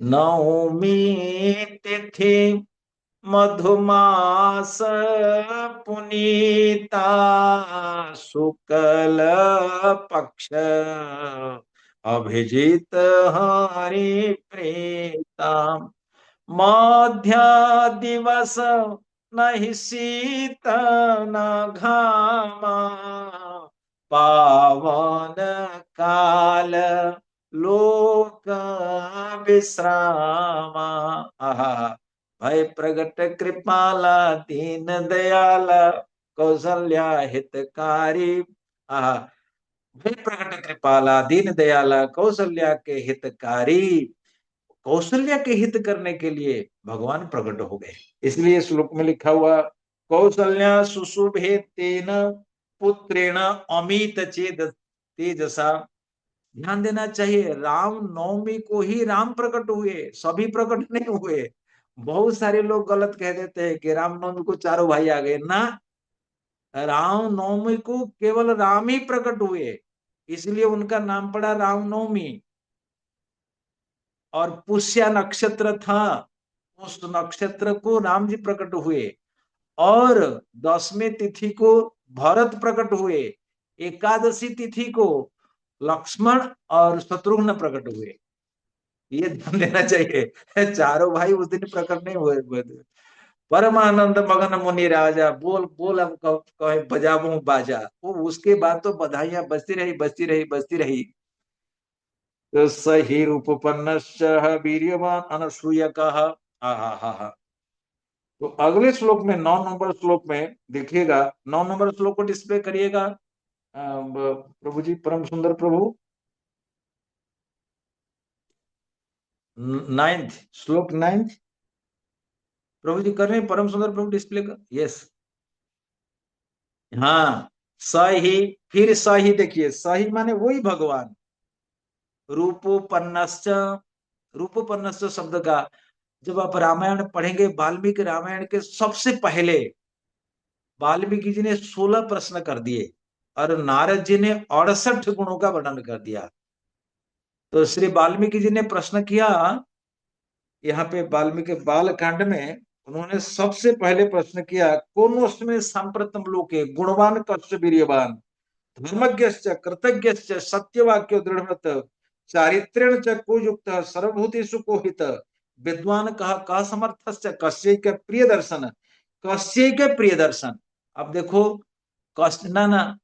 नवमी तिथि मधुमास पुनीता शुक्ल पक्ष अभिजित हरि प्रीता मध्य दिवस नहीं शीत न घामा पावन काल लोक विश्रामा। आहा, भय प्रगट कृपाला दीन दयाला कौशल्या हितकारी। आहा, भय प्रगट कृपाला दीन दयाला कौशल्या के हितकारी। कौशल्या के हित करने के लिए भगवान प्रकट हो गए। इसलिए श्लोक में लिखा हुआ कौशल्या सुशुभे तेन पुत्रेण अमित चेद तेजसा। ध्यान देना चाहिए, राम नवमी को ही राम प्रकट हुए, सभी प्रकट नहीं हुए। बहुत सारे लोग गलत कह देते हैं कि राम नवमी को चारों भाई आ गए ना। राम नवमी को केवल राम ही प्रकट हुए, इसलिए उनका नाम पड़ा राम नवमी। और पुष्य नक्षत्र था, उस नक्षत्र को राम जी प्रकट हुए। और 10वें तिथि को भरत प्रकट हुए। एकादशी तिथि को लक्ष्मण और शत्रुघ्न प्रकट हुए। ये ध्यान देना चाहिए, चारों भाई उस दिन प्रकट नहीं हुए थे। परमानंद मगन मुनि राजा, बोल बोल अब कहे बजाऊं बाजा। वो उसके बाद तो बधाइयां बजती रही बजती रही बजती रही। तो सही उपपन्न वीर्यवान अनसूय कहा। हा हा हा हा। तो अगले श्लोक में 9 नंबर श्लोक में देखिएगा, 9 नंबर श्लोक को डिस्प्ले करिएगा प्रभु जी, परम सुंदर प्रभु। 9th श्लोक, 9th प्रभु जी कर रहे हैं, परम सुंदर प्रभु डिस्प्ले का, यस। हाँ, सही, फिर सही देखिए, सही माने वही भगवान। रूपोपन्नश्च, रूपोपन्नश्च शब्द का जब आप रामायण पढ़ेंगे, वाल्मीकि रामायण के सबसे पहले वाल्मीकि जी ने 16 प्रश्न कर दिए और नारद जी ने 68 गुणों का वर्णन कर दिया। तो श्री वाल्मीकि जी ने प्रश्न किया, यहाँ पे वाल्मीकि बाल कांड में उन्होंने सबसे पहले प्रश्न किया, कोनोस्मे सांप्रतम लोके गुणवान कश्च वीर्यवान धर्मज्ञश्च कृतज्ञश्च सत्यवाक्यो दृढ़व्रत चारित्र्येण च को युक्त सर्वभूतेषु को हित विद्वान कह समर्थश्च कस्यैक प्रिय दर्शन, कस्यैक प्रिय दर्शन। अब देखो, कष्ट ना ना,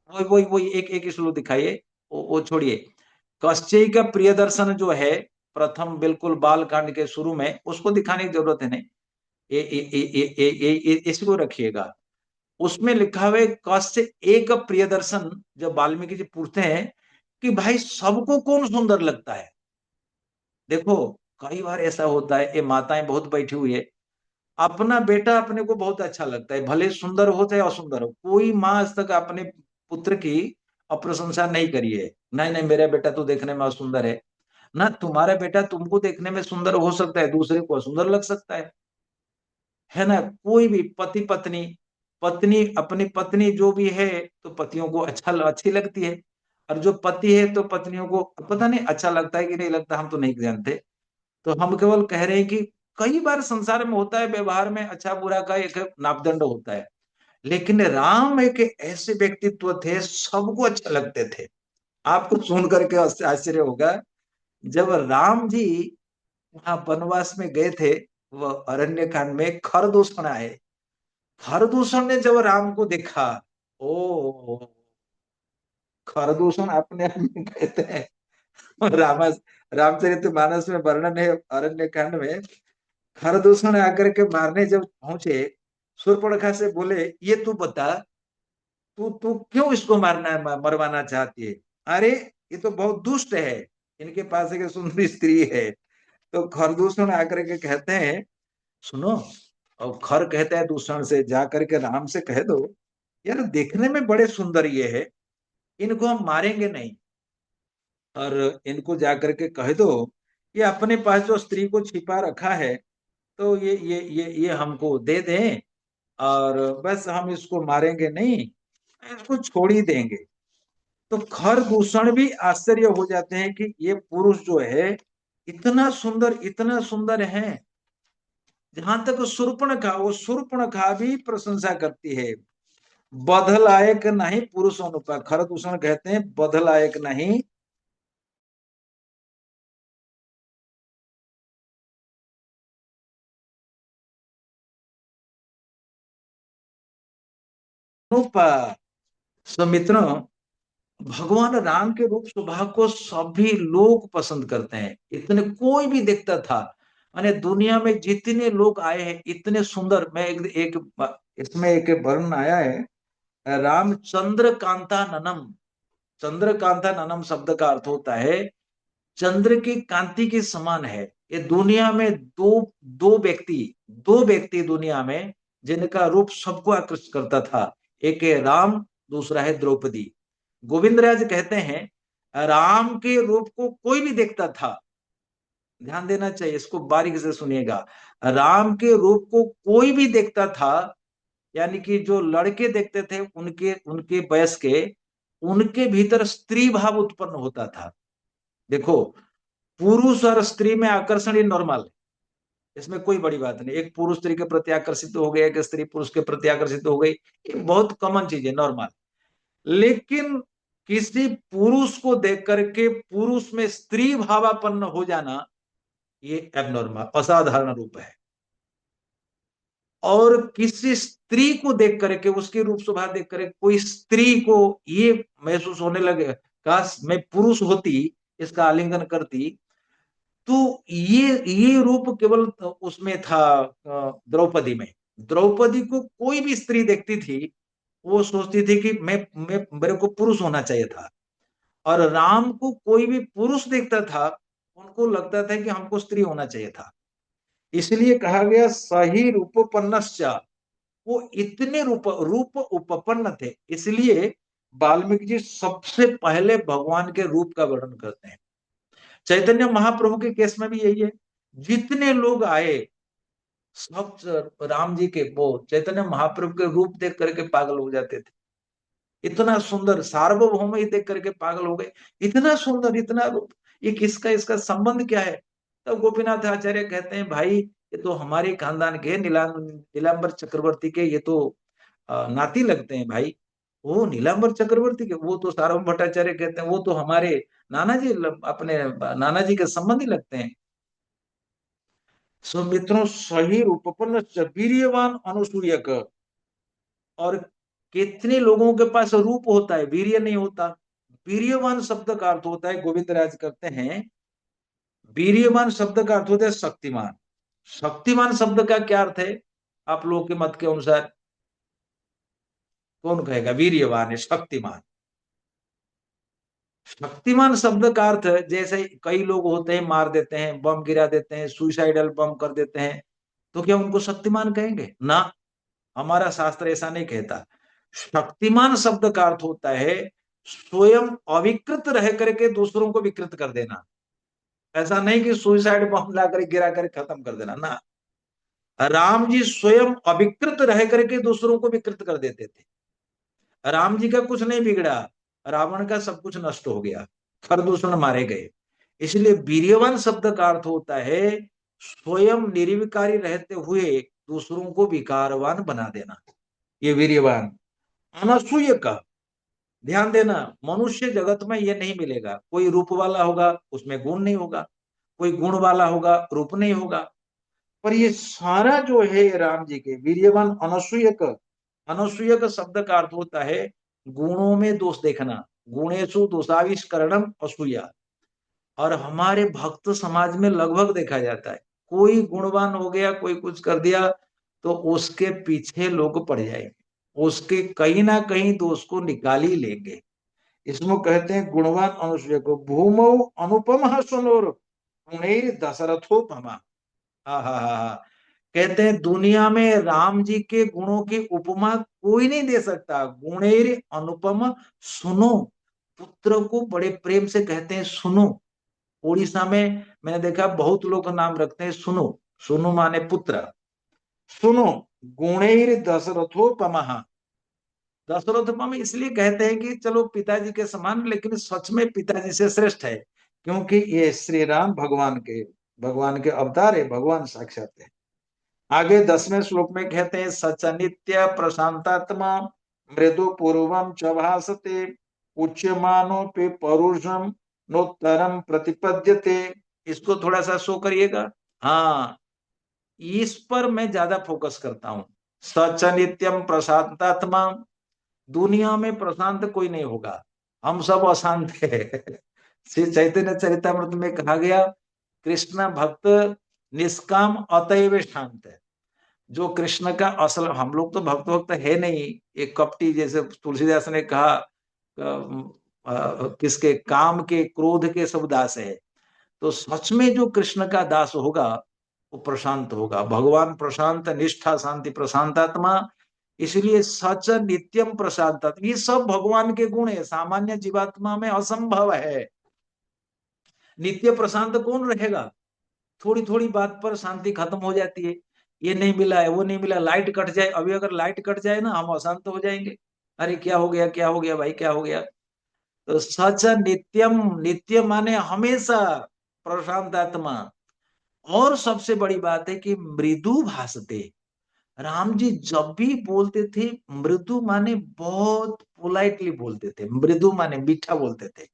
वही वही वही एक एक श्लोक दिखाइए, वो छोड़िए। कश्चय का प्रिय दर्शन जो है, प्रथम बिल्कुल बाल कांड के शुरू में, उसको दिखाने की जरूरत है नहीं। इसको रखिएगा। उसमें लिखा हुआ है कश्य एक प्रिय दर्शन। जब वाल्मीकि जी पूछते हैं कि भाई सबको कौन सुंदर लगता है, देखो कई बार ऐसा होता है, ये माताएं बहुत बैठी हुई है, अपना बेटा अपने को बहुत अच्छा लगता है, भले सुंदर हो चाहे असुंदर हो। कोई माँ आज तक अपने पुत्र की अप्रशंसा नहीं करी है, नहीं नहीं मेरा बेटा तो देखने में असुंदर है ना। तुम्हारा बेटा तुमको देखने में सुंदर हो सकता है, दूसरे को असुंदर लग सकता है ना। कोई भी पति पत्नी, पत्नी अपनी पत्नी जो भी है तो पतियों को अच्छी लगती है, और जो पति है तो पत्नियों को पता नहीं अच्छा लगता है कि नहीं लगता, हम तो नहीं जानते। तो हम केवल कह रहे हैं कि कई बार संसार में होता है, व्यवहार में अच्छा बुरा का एक मापदंड होता है। लेकिन राम एक ऐसे व्यक्तित्व थे, सबको अच्छा लगते थे। आपको सुन करके आश्चर्य होगा, जब राम जी वहां वनवास में गए थे, वह अरण्य कांड में खरदूषण आए। खरदूषण ने जब राम को देखा, ओ, खरदूषण अपने आप में कहते हैं रामा रामचरितमानस में वर्णन है, अरण्य कांड में खरदूषण आकर के मारने जब पहुंचे, शूर्पणखा से बोले ये तू बता, तू तू क्यों इसको मरवाना चाहती है। अरे ये तो बहुत दुष्ट है, इनके पास एक सुंदर स्त्री है। तो खरदूषण आकर के कहते हैं, सुनो, और खर कहता है दूषण से, जा करके राम से कह दो, यार देखने में बड़े सुंदर ये है, इनको हम मारेंगे नहीं, और इनको जाकर के कह दो ये अपने पास जो स्त्री को छिपा रखा है, तो ये हमको दे दें, और बस हम इसको मारेंगे नहीं, इसको छोड़ ही देंगे। तो खरदूषण भी आश्चर्य हो जाते हैं कि ये पुरुष जो है इतना सुंदर है। जहां तक शूर्पणखा, वो शूर्पणखा भी प्रशंसा करती है। बध लायक नहीं पुरुष अनुपा, खरदूषण कहते हैं बध लायक नहीं अनुपा। सो मित्रों, भगवान राम के रूप स्वभाव को सभी लोग पसंद करते हैं। इतने कोई भी देखता था, माने दुनिया में जितने लोग आए हैं इतने सुंदर। मैं इसमें एक वर्णन आया है, रामचंद्र कांता ननम। चंद्र कांता ननम शब्द का अर्थ होता है चंद्र की कांति के समान है। ये दुनिया में दो व्यक्ति दुनिया में जिनका रूप सबको आकर्षित करता था। एक है राम, दूसरा है द्रौपदी। गोविंदराज कहते हैं राम के रूप को कोई भी देखता था, ध्यान देना चाहिए, इसको बारीक से सुनिएगा। राम के रूप को कोई भी देखता था, यानी कि जो लड़के देखते थे उनके उनके वयस के, उनके भीतर स्त्री भाव उत्पन्न होता था। देखो, पुरुष और स्त्री में आकर्षण ये नॉर्मल है, इसमें कोई बड़ी बात नहीं। एक पुरुष स्त्री के प्रति आकर्षित हो गया, एक स्त्री पुरुष के प्रति आकर्षित हो गई, ये बहुत कॉमन चीज है, नॉर्मल। लेकिन किसी पुरुष को देख करके पुरुष में स्त्री भावापन्न हो जाना, ये एबनॉर्मल, असाधारण रूप है। और किसी स्त्री को देख करके, उसके रूप स्वभाव देख करके कोई स्त्री को ये महसूस होने लगे काश मैं पुरुष होती, इसका आलिंगन करती, तो ये रूप केवल उसमें था द्रौपदी में। द्रौपदी को कोई भी स्त्री देखती थी, वो सोचती थी कि मैं मेरे को पुरुष होना चाहिए था। और राम को कोई भी पुरुष देखता था, उनको लगता था कि हमको स्त्री होना चाहिए था। इसलिए कहा गया सही रूपोपन्नश्च, वो इतने रूप रूप उपपन्न थे। इसलिए वाल्मीकि जी सबसे पहले भगवान के रूप का वर्णन करते हैं। चैतन्य महाप्रभु के केस में भी यही है, जितने लोग आए सब राम जी के, वो चैतन्य महाप्रभु के रूप देख करके पागल हो जाते थे। इतना सुंदर सार्वभौम ही देख करके पागल हो गए, इतना सुंदर, इतना रूप, ये किसका, इसका संबंध क्या है? तब गोपीनाथ आचार्य कहते हैं भाई ये तो हमारे खानदान के नीलांबर चक्रवर्ती के ये तो नाती लगते हैं भाई। वो नीलांबर चक्रवर्ती के, वो तो सार्वभौम भट्टाचार्य कहते हैं वो तो हमारे नाना जी, अपने नाना जी के संबंधी लगते हैं। सो मित्रों, सही रूपपन्न वीर्यवान अनुसूयक। और कितने लोगों के पास रूप होता है, वीर्य नहीं होता। वीर्यवान शब्द का अर्थ होता है, गोविंद राज करते हैं, वीर्यवान शब्द का अर्थ होता है शक्तिमान। शक्तिमान शब्द का क्या अर्थ है आप लोगों के मत के अनुसार? कौन कहेगा वीर्यवान है शक्तिमान? शक्तिमान शब्द का अर्थ जैसे कई लोग होते हैं मार देते हैं, बम गिरा देते हैं, सुइसाइडल बम कर देते हैं, तो क्या उनको शक्तिमान कहेंगे? ना, हमारा शास्त्र ऐसा नहीं कहता। शक्तिमान शब्द का अर्थ होता है स्वयं अविकृत रह करके दूसरों को विकृत कर देना। ऐसा नहीं कि सुइसाइड बम ला कर गिरा कर खत्म कर देना ना। राम जी स्वयं अविकृत रह करके दूसरों को विकृत कर देते थे। राम जी का कुछ नहीं बिगड़ा, रावण का सब कुछ नष्ट हो गया, खरदूषण मारे गए। इसलिए वीर्यवान शब्द का अर्थ होता है स्वयं निर्विकारी रहते हुए दूसरों को विकारवान बना देना, ये वीर्यवान। अनसूय का ध्यान देना, मनुष्य जगत में ये नहीं मिलेगा। कोई रूप वाला होगा उसमें गुण नहीं होगा, कोई गुण वाला होगा रूप नहीं होगा। पर ये सारा जो है राम जी के वीर्यवान अनसूयक। अनसूयक शब्द का अर्थ होता है गुणों में दोष देखना, गुणेशु दोषाविष्करणम असूया। और हमारे भक्त समाज में लगभग देखा जाता है, कोई गुणवान हो गया, कोई कुछ कर दिया, तो उसके पीछे लोग पड़ जाएंगे, उसके कहीं ना कहीं दोष को निकाल ही लेंगे। इसमें कहते हैं गुणवान अनुसूय को भूमौ अनुपम सुनोर गुणैर दशरथोपमा। हा हा हा। कहते हैं दुनिया में राम जी के गुणों की उपमा कोई नहीं दे सकता। गुणैर अनुपम सुनो, पुत्र को बड़े प्रेम से कहते हैं सुनो। उड़ीसा में मैंने देखा बहुत लोग नाम रखते हैं सुनो, सुनो माने पुत्र, सुनो। गुणैर दशरथोपमा, दशरथोपमा इसलिए कहते हैं कि चलो पिताजी के समान, लेकिन सच में पिताजी से श्रेष्ठ है, क्योंकि ये श्री राम भगवान के अवतार है, भगवान साक्षात है। आगे 10वें श्लोक में कहते हैं सच नित्य प्रशांतात्मा मृदु पूर्वम च भासते उच्यमानोपि परुषम नोत्तरम प्रतिपद्यते। इसको थोड़ा सा शो करिएगा। हाँ, इस पर मैं ज्यादा फोकस करता हूं। सच नित्यम प्रशांतात्मा, दुनिया में प्रशांत कोई नहीं होगा, हम सब अशांत है। श्री चैतन्य चरितमृत में कहा गया कृष्ण भक्त निष्काम अतएव शांत है। जो कृष्ण का असल, हम लोग तो भक्त भक्त है नहीं, एक कपटी, जैसे तुलसीदास ने कहा किसके काम के क्रोध के सब दास है। तो सच में जो कृष्ण का दास होगा वो प्रशांत होगा। भगवान प्रशांत, निष्ठा शांति प्रशांतात्मा, इसलिए सच नित्यम प्रशांत, ये सब भगवान के गुण है, सामान्य जीवात्मा में असंभव है। नित्य प्रशांत कौन रहेगा? थोड़ी थोड़ी बात पर शांति खत्म हो जाती है, ये नहीं मिला है, वो नहीं मिला, लाइट कट जाए, अभी अगर लाइट कट जाए ना हम अशांत हो जाएंगे। अरे क्या हो गया, क्या हो गया भाई, क्या हो गया? तो सच नित्यम, नित्य माने हमेशा प्रशांत आत्मा। और सबसे बड़ी बात है कि मृदु भाषते, राम जी जब भी बोलते थे, मृदु माने बहुत पोलाइटली बोलते थे, मृदु माने मीठा बोलते थे।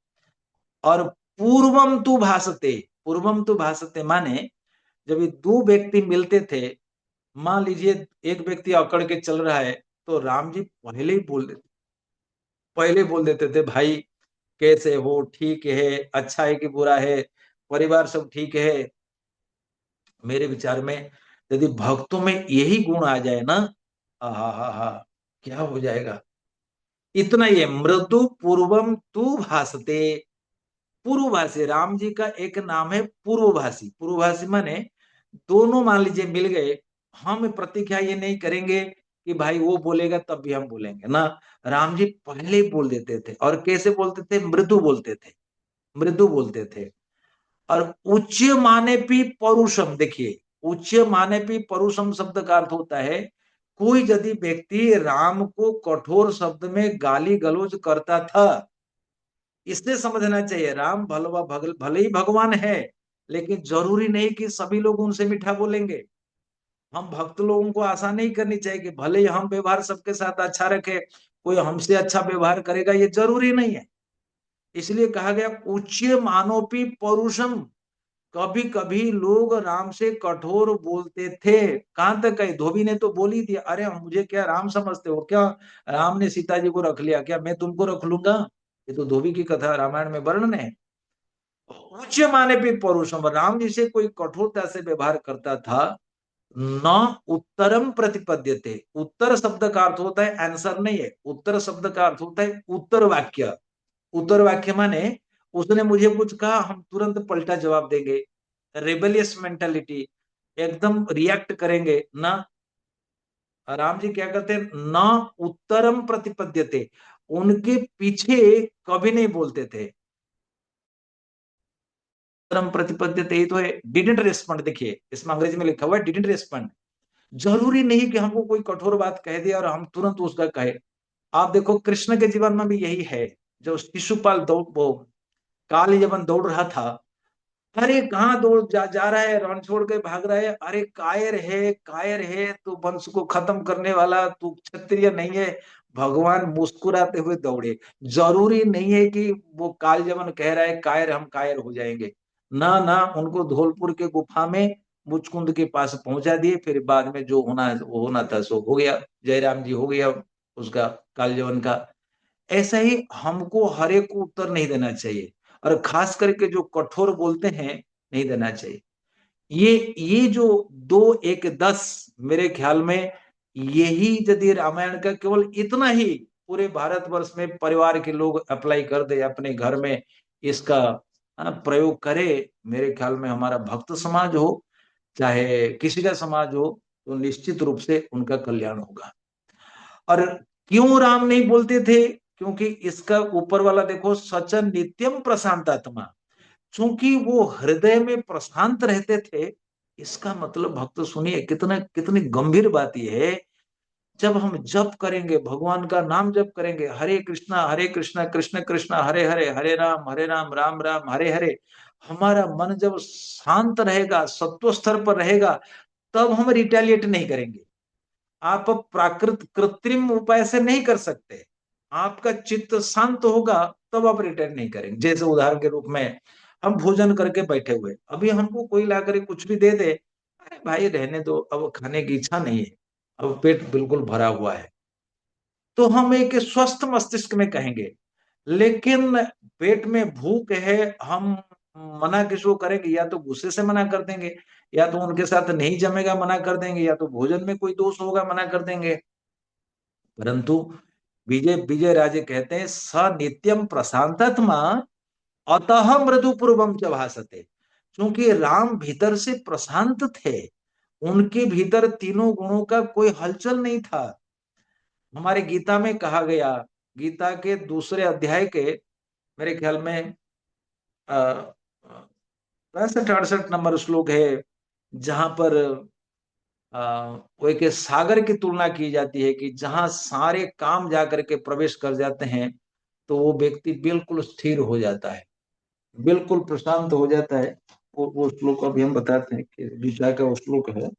और पूर्वम तु भाषते, पूर्वम तु भाषते माने जब ये दो व्यक्ति मिलते थे, मान लीजिए एक व्यक्ति अकड़ के चल रहा है, तो राम जी पहले ही बोल देते, पहले बोल देते थे भाई कैसे हो, ठीक है, अच्छा है कि बुरा है, परिवार सब ठीक है। मेरे विचार में यदि भक्तों में यही गुण आ जाए ना, हा हा हा, क्या हो जाएगा। इतना ही है, मृदु पूर्वम तू भासते। पूर्वभाषी, राम जी का एक नाम है पूर्वभाषी। पूर्वभाषी माने दोनों मान लीजिए मिल गए, हम प्रतिज्ञा ये नहीं करेंगे कि भाई वो बोलेगा तब भी हम बोलेंगे ना। राम जी पहले ही बोल देते थे। और कैसे बोलते थे? मृदु बोलते थे, मृदु बोलते थे। और उच्च माने भी परुषम, देखिए उच्च माने भी परुषम शब्द का अर्थ होता है, कोई यदि व्यक्ति राम को कठोर शब्द में गाली गलौज करता था, इससे समझना चाहिए राम भले ही भगवान है, लेकिन जरूरी नहीं कि सभी लोग उनसे मीठा बोलेंगे। हम भक्त लोगों को आशा नहीं करनी चाहिए कि भले ही हम व्यवहार सबके साथ अच्छा रखे, कोई हमसे अच्छा व्यवहार करेगा, ये जरूरी नहीं है। इसलिए कहा गया उच्च मानोपी परुषम, कभी कभी लोग राम से कठोर बोलते थे। कहां तक कही, धोबी ने तो बोली थी, अरे मुझे क्या राम समझते हो क्या, राम ने सीता जी को रख लिया क्या, मैं तुमको रख लूंगा। ये तो धोबी की कथा रामायण में वर्णन है। उच्च माने भी परुषम, राम जी से कोई कठोरता से व्यवहार करता था, न उत्तरम प्रतिपद्यते। उत्तर शब्द का अर्थ होता है आंसर नहीं है, उत्तर शब्द का अर्थ होता है उत्तर वाक्य। उत्तर वाक्य माने उसने मुझे कुछ कहा, हम तुरंत पलटा जवाब देंगे, रेबलियस मेंटालिटी, एकदम रिएक्ट करेंगे ना। राम जी क्या करते हैं, न उत्तरम प्रतिपद्यते, उनके पीछे कभी नहीं बोलते थे। उत्तरम प्रतिपद्यते ही तो है, डिडंट रेस्पॉन्ड, देखिए इसमें अंग्रेजी में लिखा हुआ है डिडंट रेस्पॉन्ड। जरूरी नहीं कि हमको कोई कठोर बात कह दे और हम तुरंत उसका कहे। आप देखो कृष्ण के जीवन में भी यही है। जो शिशुपाल दौड़, वो काली जबन दौड़ रहा था, अरे कहाँ दौड़ जा रहा है, रण छोड़ के भाग रहा है, अरे कायर है, कायर है, तू वंश को खत्म करने वाला, तू क्षत्रिय नहीं है। भगवान मुस्कुराते हुए दौड़े। जरूरी नहीं है कि वो काल जमन कह रहा है कायर, हम कायर हो जाएंगे। ना ना, उनको धौलपुर के गुफा में मुचकुंद के पास पहुंचा दिए, फिर बाद में जो होना वो होना था सो हो गया, जयराम जी हो गया उसका, काल जमन का। ऐसा ही हमको हर एक को उत्तर नहीं देना चाहिए, और खास करके जो कठोर बोलते हैं नहीं देना चाहिए। ये जो 2 1 10, मेरे ख्याल में यही यदि रामायण का केवल इतना ही पूरे भारतवर्ष में परिवार के लोग अप्लाई कर दे, अपने घर में इसका प्रयोग करे, मेरे ख्याल में हमारा भक्त समाज हो चाहे किसी का समाज हो, तो निश्चित रूप से उनका कल्याण होगा। और क्यों राम नहीं बोलते थे? क्योंकि इसका ऊपर वाला देखो, सचन नित्यम प्रशांतात्मा, चूंकि वो हृदय में प्रशांत रहते थे। इसका मतलब भक्त सुनिए, कितना कितनी गंभीर बात यह है। जब हम जप करेंगे, भगवान का नाम जप करेंगे, हरे कृष्णा कृष्ण कृष्ण हरे हरे, हरे राम राम हरे हरे, हमारा मन जब शांत रहेगा, सत्व स्तर पर रहेगा, तब हम रिटेलिएट नहीं करेंगे। आप प्राकृत कृत्रिम उपाय से नहीं कर सकते। आपका चित्त शांत होगा तब आप रिटर्न नहीं करेंगे। जैसे उदाहरण के रूप में, हम भोजन करके बैठे हुए, अभी हमको कोई ला करके कुछ भी दे दे, अरे भाई रहने दो, अब खाने की इच्छा नहीं है, अब पेट बिल्कुल भरा हुआ है, तो हम एक स्वस्थ मस्तिष्क में कहेंगे। लेकिन पेट में भूख है, हम मना किसको करेंगे? या तो गुस्से से मना कर देंगे, या तो उनके साथ नहीं जमेगा मना कर देंगे, या तो भोजन में कोई दोष होगा मना कर देंगे। परंतु विजय विजय राजे कहते हैं, स नित्यम प्रशांतात्मा अतः मृदु पूर्वम च भासते। क्योंकि राम भीतर से प्रशांत थे, उनके भीतर तीनों गुणों का कोई हलचल नहीं था। हमारे गीता में कहा गया, गीता के दूसरे अध्याय के मेरे ख्याल में 65-68 नंबर श्लोक है, जहां पर वो एक सागर की तुलना की जाती है कि जहां सारे काम जाकर के प्रवेश कर जाते हैं, तो वो व्यक्ति बिल्कुल स्थिर हो जाता है, बिल्कुल प्रशांत हो जाता है। वो श्लोक अभी हम बताते हैं कि गीता का वो श्लोक है।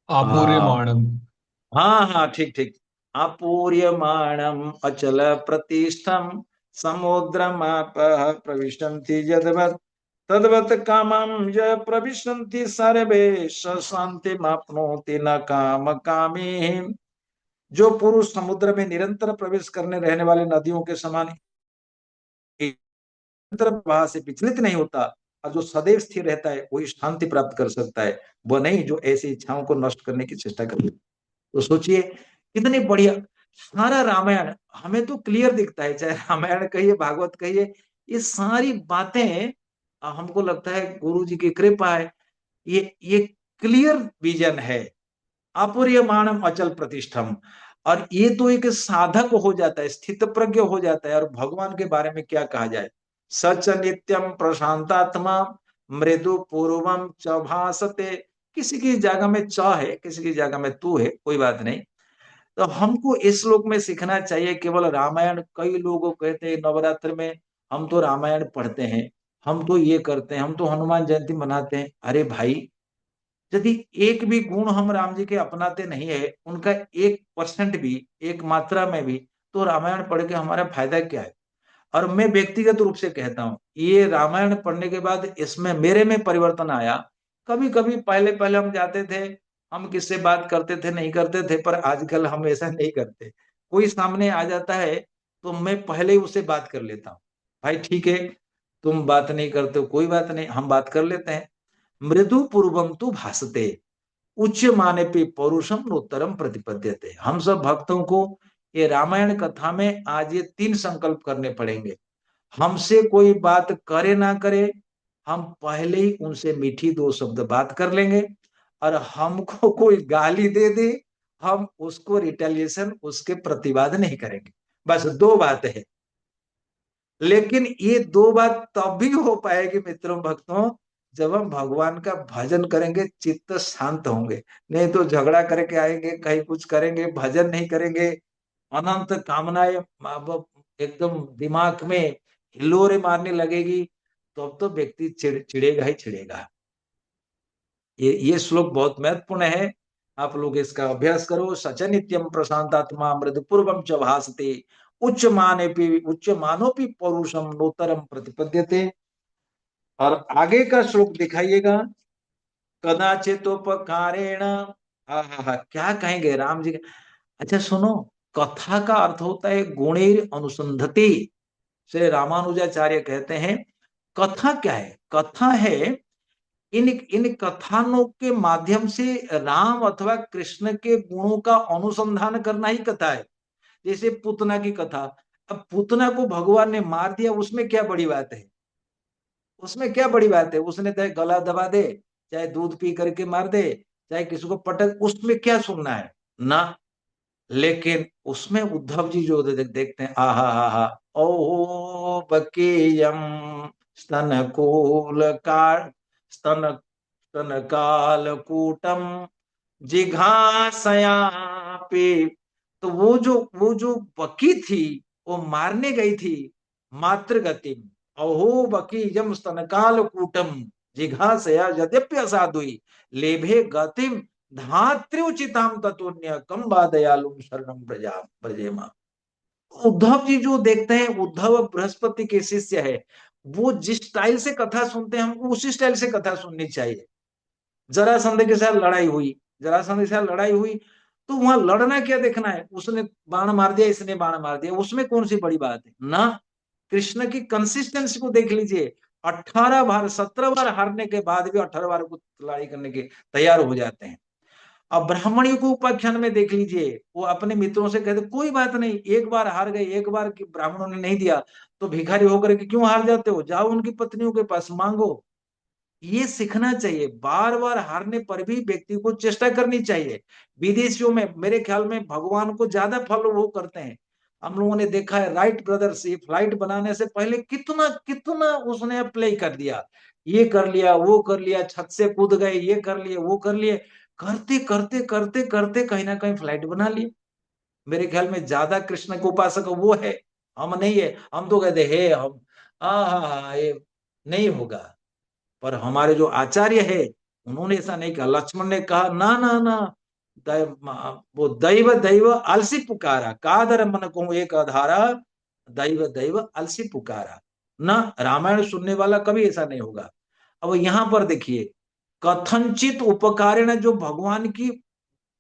आ, आपूर्यमाणम। हाँ हाँ, ठीक ठीक। अपूर्यमाणम अचल प्रतिष्ठम समुद्रमाप प्रविशन्ति यद्वत् तद्वत् कामं य प्रविशन्ति सर्वे स शान्तिमाप्नोति न काम कामी। जो पुरुष समुद्र में निरंतर प्रवेश करने रहने वाले नदियों के समान निरंतर प्रवाह से विचलित नहीं होता, और जो सदैव स्थिर रहता है, वही शांति प्राप्त कर सकता है, वह नहीं जो ऐसी इच्छाओं को नष्ट करने की चेष्टा करता है। तो सोचिए कितनी बढ़िया सारा रामायण हमें तो क्लियर दिखता है, चाहे रामायण कहिए भागवत कहिए, ये सारी बातें हमको लगता है गुरु जी की कृपा है। ये क्लियर विजन है, अपूर्यमाणम अचल प्रतिष्ठम। और ये तो एक साधक हो जाता है, स्थित प्रज्ञ हो जाता है। और भगवान के बारे में क्या कहा जाए, सच नित्यम प्रशांतात्मा मृदु पूर्वम च भासते। किसी की जगह में च है, किसी की जगह में तू है, कोई बात नहीं। तो हमको इस श्लोक में सीखना चाहिए केवल रामायण। कई लोग कहते हैं नवरात्र में हम तो रामायण पढ़ते हैं, हम तो ये करते हैं, हम तो हनुमान जयंती मनाते हैं। अरे भाई, यदि एक भी गुण हम राम जी के अपनाते नहीं है, उनका 1% भी, एक मात्रा में भी, तो रामायण पढ़ के हमारा फायदा क्या है? और मैं व्यक्तिगत रूप से कहता हूँ, ये रामायण पढ़ने के बाद इसमें मेरे में परिवर्तन आया। कभी कभी पहले पहले हम जाते थे, हम किससे बात करते थे नहीं करते थे, पर आजकल हम ऐसा नहीं करते। कोई सामने आ जाता है तो मैं पहले ही उससे बात कर लेता हूँ, भाई ठीक है, तुम बात नहीं करते हो कोई बात नहीं, हम बात कर लेते हैं। मृदु पूर्वम तु भासते उच्च माने पे पौरुषम नोत्तरम प्रतिपद्यते। हम सब भक्तों को ये रामायण कथा में आज ये 3 संकल्प करने पड़ेंगे। हमसे कोई बात करे ना करे, हम पहले ही उनसे मीठी 2 शब्द बात कर लेंगे। और हमको कोई गाली दे दे, हम उसको रिटेलिएशन, उसके प्रतिवाद नहीं करेंगे। बस 2 बात है। लेकिन ये 2 बात तब भी हो पाएगी मित्रों भक्तों, जब हम भगवान का भजन करेंगे, चित्त शांत होंगे। नहीं तो झगड़ा करके आएंगे, कहीं कुछ करेंगे, भजन नहीं करेंगे, अनंत कामनाएं एकदम दिमाग में हिलोरे मारने लगेगी, तो अब तो व्यक्ति चिड़ेगा ही चिड़ेगा। ये श्लोक बहुत महत्वपूर्ण है। आप लोग इसका अभ्यास करो। सच नित्यम प्रशांतात्मा मृदु पूर्वम च भासते उच्च मानोपि पौरुषम नोत्तरम प्रतिपद्यते। और आगे का श्लोक दिखाइएगा, कदाचितोपकारेण। आहा, क्या कहेंगे राम जी। अच्छा सुनो, कथा का अर्थ होता है गुणेर अनुसंधति। श्री रामानुजाचार्य कहते हैं कथा क्या है? कथा है इन इन कथानों के माध्यम से राम अथवा कृष्ण के गुणों का अनुसंधान करना ही कथा है। जैसे पूतना की कथा, अब पूतना को भगवान ने मार दिया, उसमें क्या बड़ी बात है? उसमें क्या बड़ी बात है? उसने चाहे गला दबा दे, चाहे दूध पी करके मार दे, चाहे किसी को पटक, उसमें क्या सुनना है ना। लेकिन उसमें उद्धव जी जो देखते हैं, आहा हा हा, ओ बकीयम स्तनकूल का स्तन स्तन काल कूटम जिघासयापि। तो वो जो बकी थी, वो मारने गई थी मातृ गति। अहो बकी जम स्तनकाल कूटम, जिघासया यद्यपि असाधुई लेभे गतिम धात्र्युचिताम ततोन्य कम बा दयालुम शरणम प्रजा प्रजेमा। उद्धव जी जो देखते हैं, उद्धव बृहस्पति के शिष्य है, वो जिस स्टाइल से कथा सुनते हैं हमको उसी स्टाइल से कथा सुननी चाहिए। जरासंध के साथ लड़ाई हुई, जरासंध के साथ लड़ाई हुई, तो वहां लड़ना क्या देखना है, उसने बाण मार दिया, इसने बाण मार दिया, उसमें कौन सी बड़ी बात है ना। कृष्ण की कंसिस्टेंसी को देख लीजिए, 18 बार 17 बार हारने के बाद भी 18 बार को लड़ाई करने के तैयार हो जाते हैं। अब ब्राह्मणियों को उपाख्यान में देख लीजिए, वो अपने मित्रों से कहते कोई बात नहीं, एक बार हार गए, एक बार की ब्राह्मणों ने नहीं दिया तो भिखारी होकर के क्यों हार जाते हो, जाओ उनकी पत्नियों के पास मांगो। ये सीखना चाहिए, बार बार हारने पर भी व्यक्ति को चेष्टा करनी चाहिए। विदेशियों में मेरे ख्याल में भगवान को ज्यादा फॉलो वो करते हैं। हम लोगों ने देखा है राइट ब्रदर्स, ये फ्लाइट बनाने से पहले कितना कितना उसने अप्लाई कर दिया, ये कर लिया वो कर लिया, छत से कूद गए, ये कर लिए वो कर लिए, करते करते करते करते कहीं ना कहीं फ्लाइट बना लिए। मेरे ख्याल में ज्यादा कृष्ण के उपासक वो है, हम नहीं है। हम तो कहते हे हम, हाँ ये नहीं होगा। पर हमारे जो आचार्य है उन्होंने ऐसा नहीं कहा। लक्ष्मण ने कहा ना ना ना, वो दैव दैव अलसी पुकारा, कादर मन को एक अधारा, दैव दैव अलसी पुकारा। ना, रामायण सुनने वाला कभी ऐसा नहीं होगा। अब यहां पर देखिए, कथनचित उपकारेण, जो भगवान की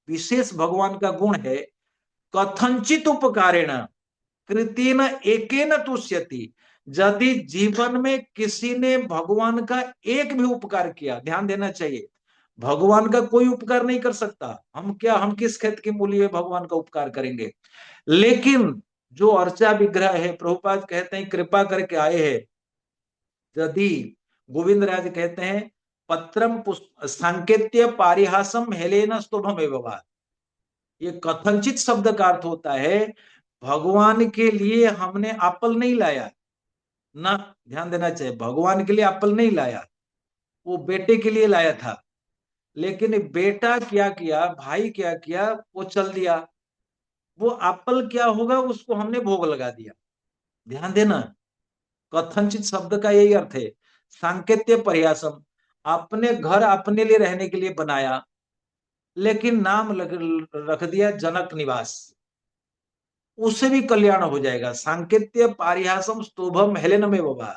विशेष भगवान का गुण है, कथनचित उपकारेण कृतेन एकेन तुष्यति। यदि जीवन में किसी ने भगवान का एक भी उपकार किया, ध्यान देना चाहिए, भगवान का कोई उपकार नहीं कर सकता। हम क्या, हम किस खेत की मूली है भगवान का उपकार करेंगे। लेकिन जो अर्चा विग्रह है, प्रभुपाद कहते हैं कृपा करके आए हैं, यदि गोविंद राज कहते हैं पत्रम सांकेत्य पारिहासम हेलेन स्तुभम एवं, ये कथनचित शब्द का अर्थ होता है भगवान के लिए हमने एप्पल नहीं लाया ना, ध्यान देना चाहिए, भगवान के लिए एप्पल नहीं लाया, वो बेटे के लिए लाया था। लेकिन बेटा क्या किया, भाई क्या किया, वो चल दिया, वो एप्पल क्या होगा उसको हमने भोग लगा दिया। ध्यान देना, कथनचित शब्द का यही अर्थ है। सांकेत्य पर्यासम, अपने घर अपने लिए रहने के लिए बनाया, लेकिन नाम रख दिया जनक निवास, उससे भी कल्याण हो जाएगा। सांकेत्य पारिहासम स्तोभम हेलेन में बाबा,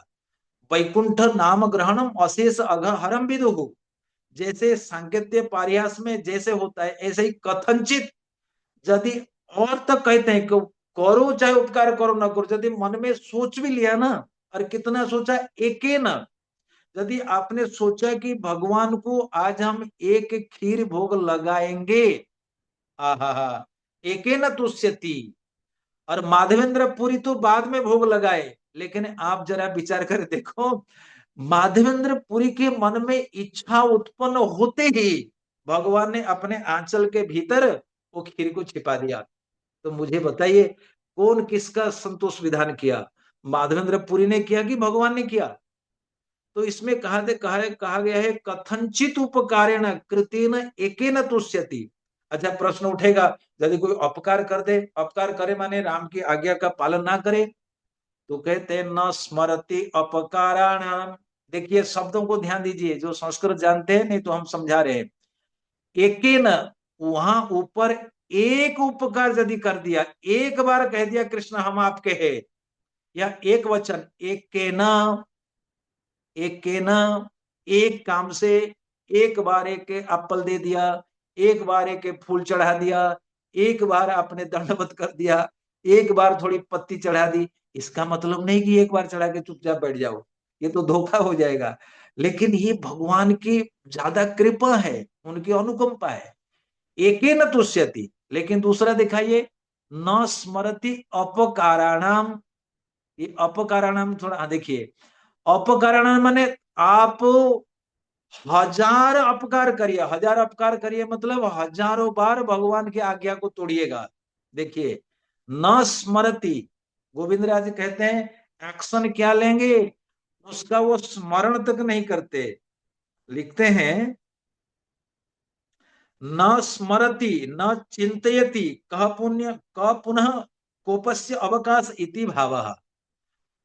वैकुंठ नाम ग्रहणम अशेष अघहरम विदुहु। जैसे सांकेत्य पारिहास में जैसे होता है, ऐसे ही कथनचित, यदि और तक कहते हैं कि करो चाहे उपकार करो ना करो, यदि मन में सोच भी लिया ना, और कितना सोचा, एके न, यदि आपने सोचा कि भगवान को आज हम एक खीर भोग लगाएंगे, हा हा, एके न तुष्यति। और माधवेंद्र पुरी तो बाद में भोग लगाए, लेकिन आप जरा विचार कर देखो, माधवेंद्र पुरी के मन में इच्छा उत्पन्न होते ही भगवान ने अपने आंचल के भीतर वो खीर को छिपा दिया। तो मुझे बताइए कौन किसका संतोष विधान किया, माधवेंद्र पुरी ने किया कि भगवान ने किया। तो इसमें कहा गया है कथनचित उपकारेण कृतेन एकेन तुष्यति। अच्छा, प्रश्न उठेगा, यदि कोई अपकार कर दे, अपकार करे माने राम की आज्ञा का पालन ना करे, तो कहते हैं न स्मरति अपकाराणाम। देखिए शब्दों को ध्यान दीजिए, जो संस्कृत जानते हैं, नहीं तो हम समझा रहे हैं। एकेन, वहां ऊपर एक उपकार यदि कर दिया, एक बार कह दिया कृष्ण हम आपके हैं, या एक वचन एक के न, एक के न, एक काम से एक बार एक एप्पल दे दिया, एक बार एक फूल चढ़ा दिया, एक बार आपने दंडवत कर दिया, एक बार थोड़ी पत्ती चढ़ा दी, इसका मतलब नहीं कि एक बार चढ़ा के चुपचाप बैठ जाओ, ये तो धोखा हो जाएगा। लेकिन ये भगवान की ज्यादा कृपा है, उनकी अनुकंपा है। एके न तुष्यति, लेकिन दूसरा दिखाइए, न स्मरति अपकाराणाम। ये अपकाराणाम थोड़ा, हाँ देखिए, अपकाराणाम माने आप हजार अपकार करिए, हजार अपकार करिए मतलब हजारों बार भगवान की आज्ञा को तोड़िएगा। देखिए, न स्मरति, गोविंद राज कहते हैं एक्शन क्या लेंगे, उसका वो स्मरण तक नहीं करते। लिखते हैं न स्मरति न चिंतयति कह पुण्य कह पुनः कोपस्य अवकाश इति भाव।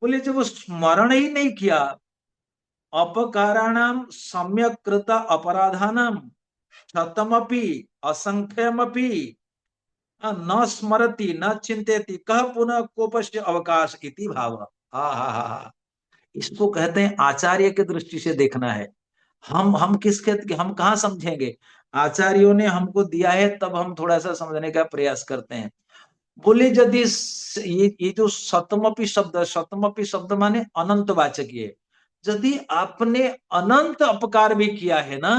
बोले जब वो स्मरण ही नहीं किया, अपकाराणाम सम्यक कृत अपराधानाम शतमपि असंख्यमपि न स्मरति न चिंतयति कह पुनः कोपस्य अवकाश इति भाव। हा हा हा हा। इसको कहते हैं आचार्य की दृष्टि से देखना है। हम किस खेत के, हम कहाँ समझेंगे। आचार्यों ने हमको दिया है तब हम थोड़ा सा समझने का प्रयास करते हैं। बोले यदि ये जो शतमपि शब्द माने अनंत वाचक है। यदि आपने अनंत अपकार भी किया है ना,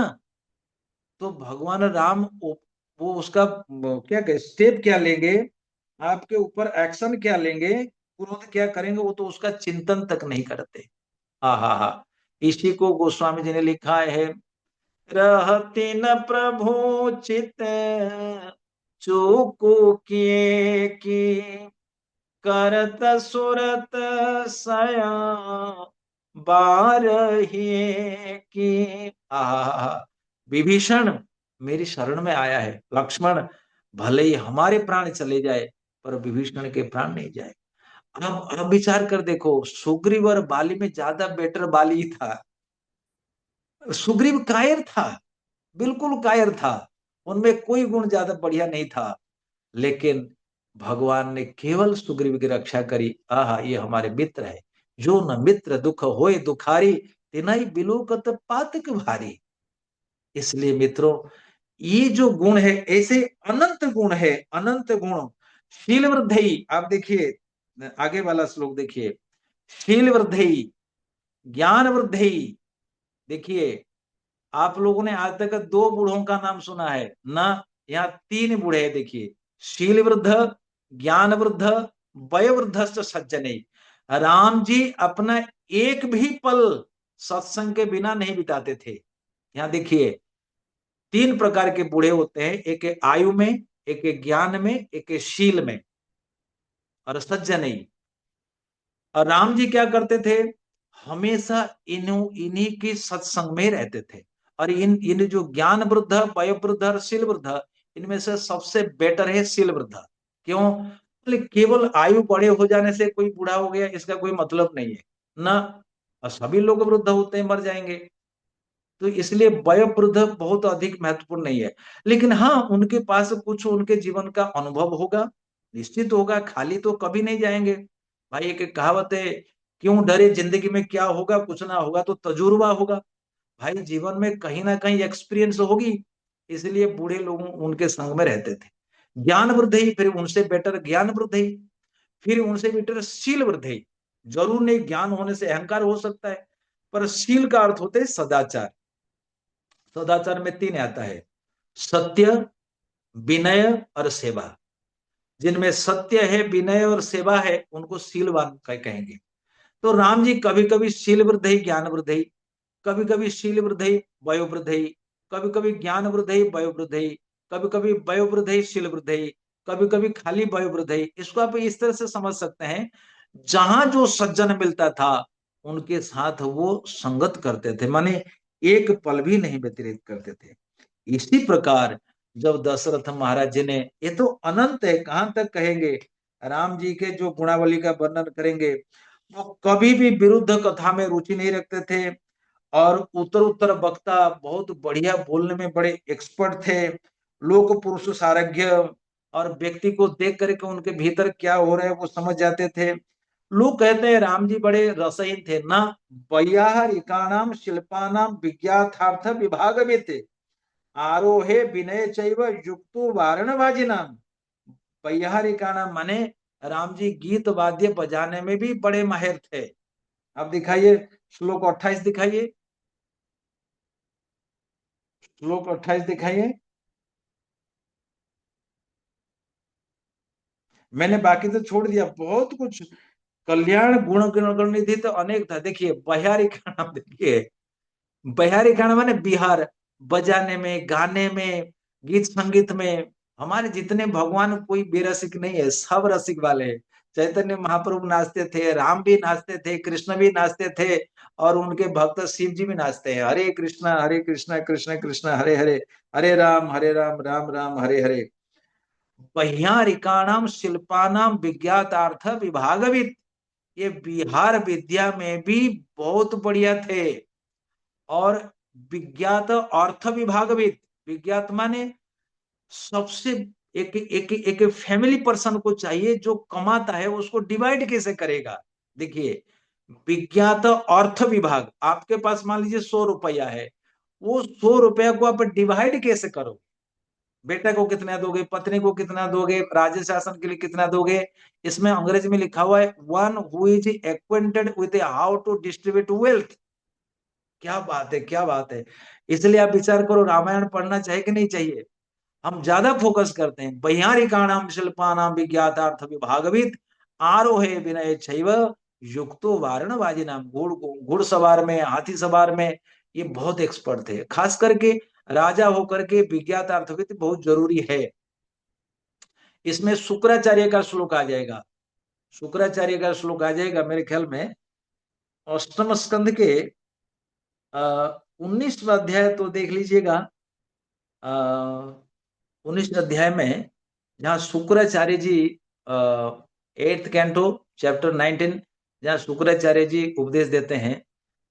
तो भगवान राम वो उसका क्या कहे स्टेप क्या लेंगे, आपके ऊपर एक्शन क्या लेंगे, तुरंत क्या करेंगे, वो तो उसका चिंतन तक नहीं करते। हाँ हाँ हाँ। इसी को गोस्वामी जी ने लिखा है, रहते न प्रभु चित चूको किए की करत सुरत सया बार ही की। आहा, विभीषण मेरी शरण में आया है। लक्ष्मण भले ही हमारे प्राण चले जाए पर विभीषण के प्राण नहीं जाए। अब विचार कर देखो, सुग्रीव और बाली में ज्यादा बेटर बाली ही था। सुग्रीव कायर था, बिल्कुल कायर था, उनमें कोई गुण ज्यादा बढ़िया नहीं था। लेकिन भगवान ने केवल सुग्रीव की रक्षा करी। आहा, ये हमारे मित्र है। जो न मित्र दुख होए दुखारी, तिनाई बिलोकत पातक भारी। इसलिए मित्रों, ये जो गुण है, ऐसे अनंत गुण है, अनंत गुण। शील वृद्धि, आप देखिए आगे वाला श्लोक देखिए, शील वृद्धि, ज्ञान वृद्धि। देखिए, आप लोगों ने आज तक दो बूढ़ों का नाम सुना है ना, यहाँ तीन बूढ़े हैं। देखिए, शील वृद्ध, ज्ञान वृद्ध, वय वृद्ध सज्जने। राम जी अपना एक भी पल सत्संग के बिना नहीं बिताते थे। यहाँ देखिए, तीन प्रकार के बूढ़े होते हैं, एक आयु में, एक ज्ञान में, एक शील में, और सज्जन ही। और राम जी क्या करते थे, हमेशा इन्हीं की सत्संग में रहते थे। और इन इन जो ज्ञान वृद्ध, वय वृद्ध और शील वृद्ध, इनमें से सबसे बेटर है शील वृद्ध। क्यों? बोले केवल आयु बड़े हो जाने से कोई बूढ़ा हो गया इसका कोई मतलब नहीं है ना। और सभी लोग वृद्ध होते हैं, मर जाएंगे। तो इसलिए वयोवृद्ध बहुत अधिक महत्वपूर्ण नहीं है। लेकिन हाँ, उनके पास कुछ उनके जीवन का अनुभव होगा, निश्चित होगा, खाली तो कभी नहीं जाएंगे। भाई एक कहावत है, क्यों डरे जिंदगी में क्या होगा, कुछ ना होगा तो तजुर्बा होगा। भाई जीवन में कहीं ना कहीं एक्सपीरियंस होगी, इसलिए बूढ़े लोग उनके संग में रहते थे। ज्ञान वृद्धि, फिर उनसे बेटर ज्ञान वृद्धि, फिर उनसे बेटर शील वृद्धि। जरूर नहीं ज्ञान होने से अहंकार हो सकता है, पर शील का अर्थ होते है सदाचार। सदाचार में तीन आता है, सत्य, विनय और सेवा। जिनमें सत्य है, विनय और सेवा है, उनको शीलवान कहेंगे। तो राम जी कभी कभी शील वृद्धि ज्ञान वृद्धि, कभी कभी शील वृद्धि वयो वृद्धि, कभी कभी ज्ञान वृद्धि वयो वृद्धि, कभी कभी वयो वृद्धि शील वृद्धि, कभी कभी खाली वयो वृद्धि। इसको आप इस तरह से समझ सकते हैं, जहां जो सज्जन मिलता था उनके साथ वो संगत करते थे, माने एक पल भी नहीं व्यतीत करते थे। इसी प्रकार जब दशरथ महाराज जी ने, ये तो अनंत है, कहां तक कहेंगे, राम जी के जो गुणावली का वर्णन करेंगे, वो कभी भी विरुद्ध कथा में रुचि नहीं रखते थे। और उत्तर उत्तर वक्ता, बहुत बढ़िया बोलने में बड़े एक्सपर्ट थे। लोक पुरुष सारथ्य, और व्यक्ति को देख करके उनके भीतर क्या हो रहा है वो समझ जाते थे। लोग कहते हैं राम जी बड़े रसहीन थे ना। वैयाहरिकाणाम शिल्पानाम विज्ञाथार्थ विभाग में थे, आरोहे विनय चैव युक्तो वारणभाजी नाम। वैयाहरिकाणाम माने राम जी गीत वाद्य बजाने में भी बड़े माहिर थे। अब दिखाइए श्लोक 28 दिखाइए, श्लोक 28 दिखाइए। मैंने बाकी तो छोड़ दिया, बहुत कुछ कल्याण गुण गणनिधि तो अनेक था। देखिए बहारी का नाम देखिए, बहारी खाना माने बिहार, बजाने में, गाने में, गीत संगीत में। हमारे जितने भगवान कोई बेरसिक नहीं है, सब रसिक वाले हैं। चैतन्य महाप्रभु नाचते थे, राम भी नाचते थे, कृष्ण भी नाचते थे, और उनके भक्त शिव जी भी नाचते हैं। हरे कृष्णा कृष्ण कृष्ण हरे हरे, हरे राम राम राम हरे हरे। बह्यारिकाणाम शिल्पानाम विज्ञातार्थ विभागवित, ये बिहार विद्या में भी बहुत बढ़िया थे। और विज्ञात अर्थ विभागविद, विज्ञात माने सबसे एक एक एक फैमिली पर्सन को चाहिए जो कमाता है उसको डिवाइड कैसे करेगा। देखिए, विज्ञात अर्थ विभाग, आपके पास मान लीजिए 100 रुपया है, वो 100 रुपया को आप डिवाइड कैसे करो, बेटे को कितना दोगे, पत्नी को कितना दोगे, राज्य शासन के लिए कितना दोगे। इसमें अंग्रेजी में लिखा हुआ है one who is acquainted with how to distribute wealth. क्या बात है, क्या बात है। इसलिए आप विचार करो, रामायण पढ़ना चाहिए कि नहीं चाहिए। हम ज्यादा फोकस करते हैं वैयारिकाणाम शिल्पानाम विज्ञातार्थ विभागविद आरोहे विनय छैव युक्तो वारण बाजी नाम। घुड़सवार में, हाथी सवार में ये बहुत एक्सपर्ट थे, खास करके राजा होकर के विज्ञातार्थविद बहुत जरूरी है। इसमें शुक्राचार्य का श्लोक आ जाएगा, शुक्राचार्य का श्लोक आ जाएगा मेरे ख्याल में अष्टम स्कंद के 19वां अध्याय, तो देख लीजिएगा 19 अध्याय में, जहाँ शुक्राचार्य जी 8th कैंटो चैप्टर 19, जहाँ शुक्राचार्य जी उपदेश देते हैं,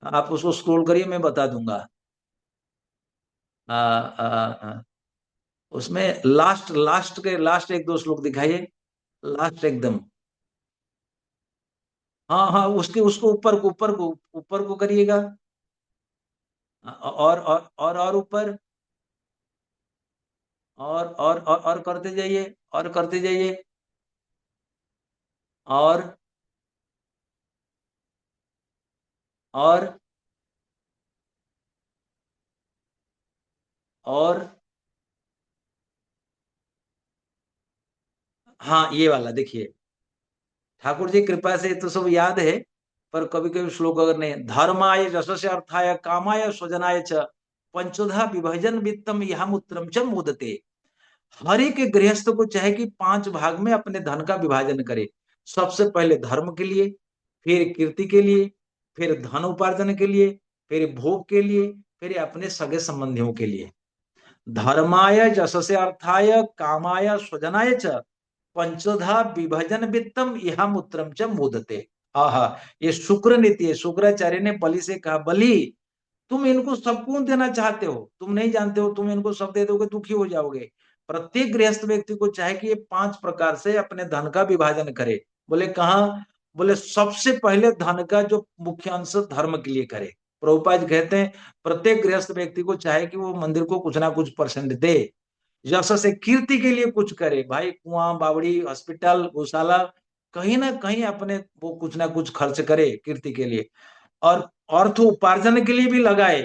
आप उसको स्क्रॉल करिए, मैं बता दूंगा। आ, आ, आ, उसमें लास्ट लास्ट के लास्ट एक दो श्लोक दिखाइए, लास्ट एकदम। हाँ हाँ, उसके उसको ऊपर को करिएगा, और ऊपर, और करते जाइए, और करते जाइए, और और और हाँ, ये वाला देखिए। ठाकुर जी कृपा से तो सब याद है, पर कभी कभी श्लोक अगर नहीं, धर्माय यशस्य अर्थाय कामाय स्वजनाय च पंचोधा विभजन वित्तम यह मूत्रम च मुदते। हर एक गृहस्थ को चाहे कि 5 भाग में अपने धन का विभाजन करे। सबसे पहले धर्म के लिए, फिर कीर्ति के लिए, फिर धन उपार्जन के लिए, फिर भोग के लिए, फिर अपने सगे संबंधियों के लिए। धर्माय यशसे अर्थाय कामाय स्वजनाय च पंचोधा विभजन वित्तम यह मूत्रम च मुदते। आहा, ये शुक्र नीति है। शुक्राचार्य ने बलि से कहा, बलि तुम इनको सब क्यों देना चाहते हो, तुम नहीं जानते हो, तुम इनको सब दे दोगे दुखी हो जाओगे। प्रत्येक गृहस्थ व्यक्ति को चाहे कि ये 5 प्रकार से अपने धन का विभाजन करे। बोले कहा, बोले सबसे पहले धन का जो मुख्य अंश धर्म के लिए करे। प्रभुपाद जी कहते हैं प्रत्येक गृहस्थ व्यक्ति को चाहे कि वो मंदिर को कुछ ना कुछ परसेंट दे। यश से कीर्ति के लिए कुछ करे, भाई कुआं बावड़ी हॉस्पिटल गौशाला कहीं ना कहीं अपने वो कुछ ना कुछ खर्च करे कीर्ति के लिए। और अर्थ उपार्जन के लिए भी लगाए,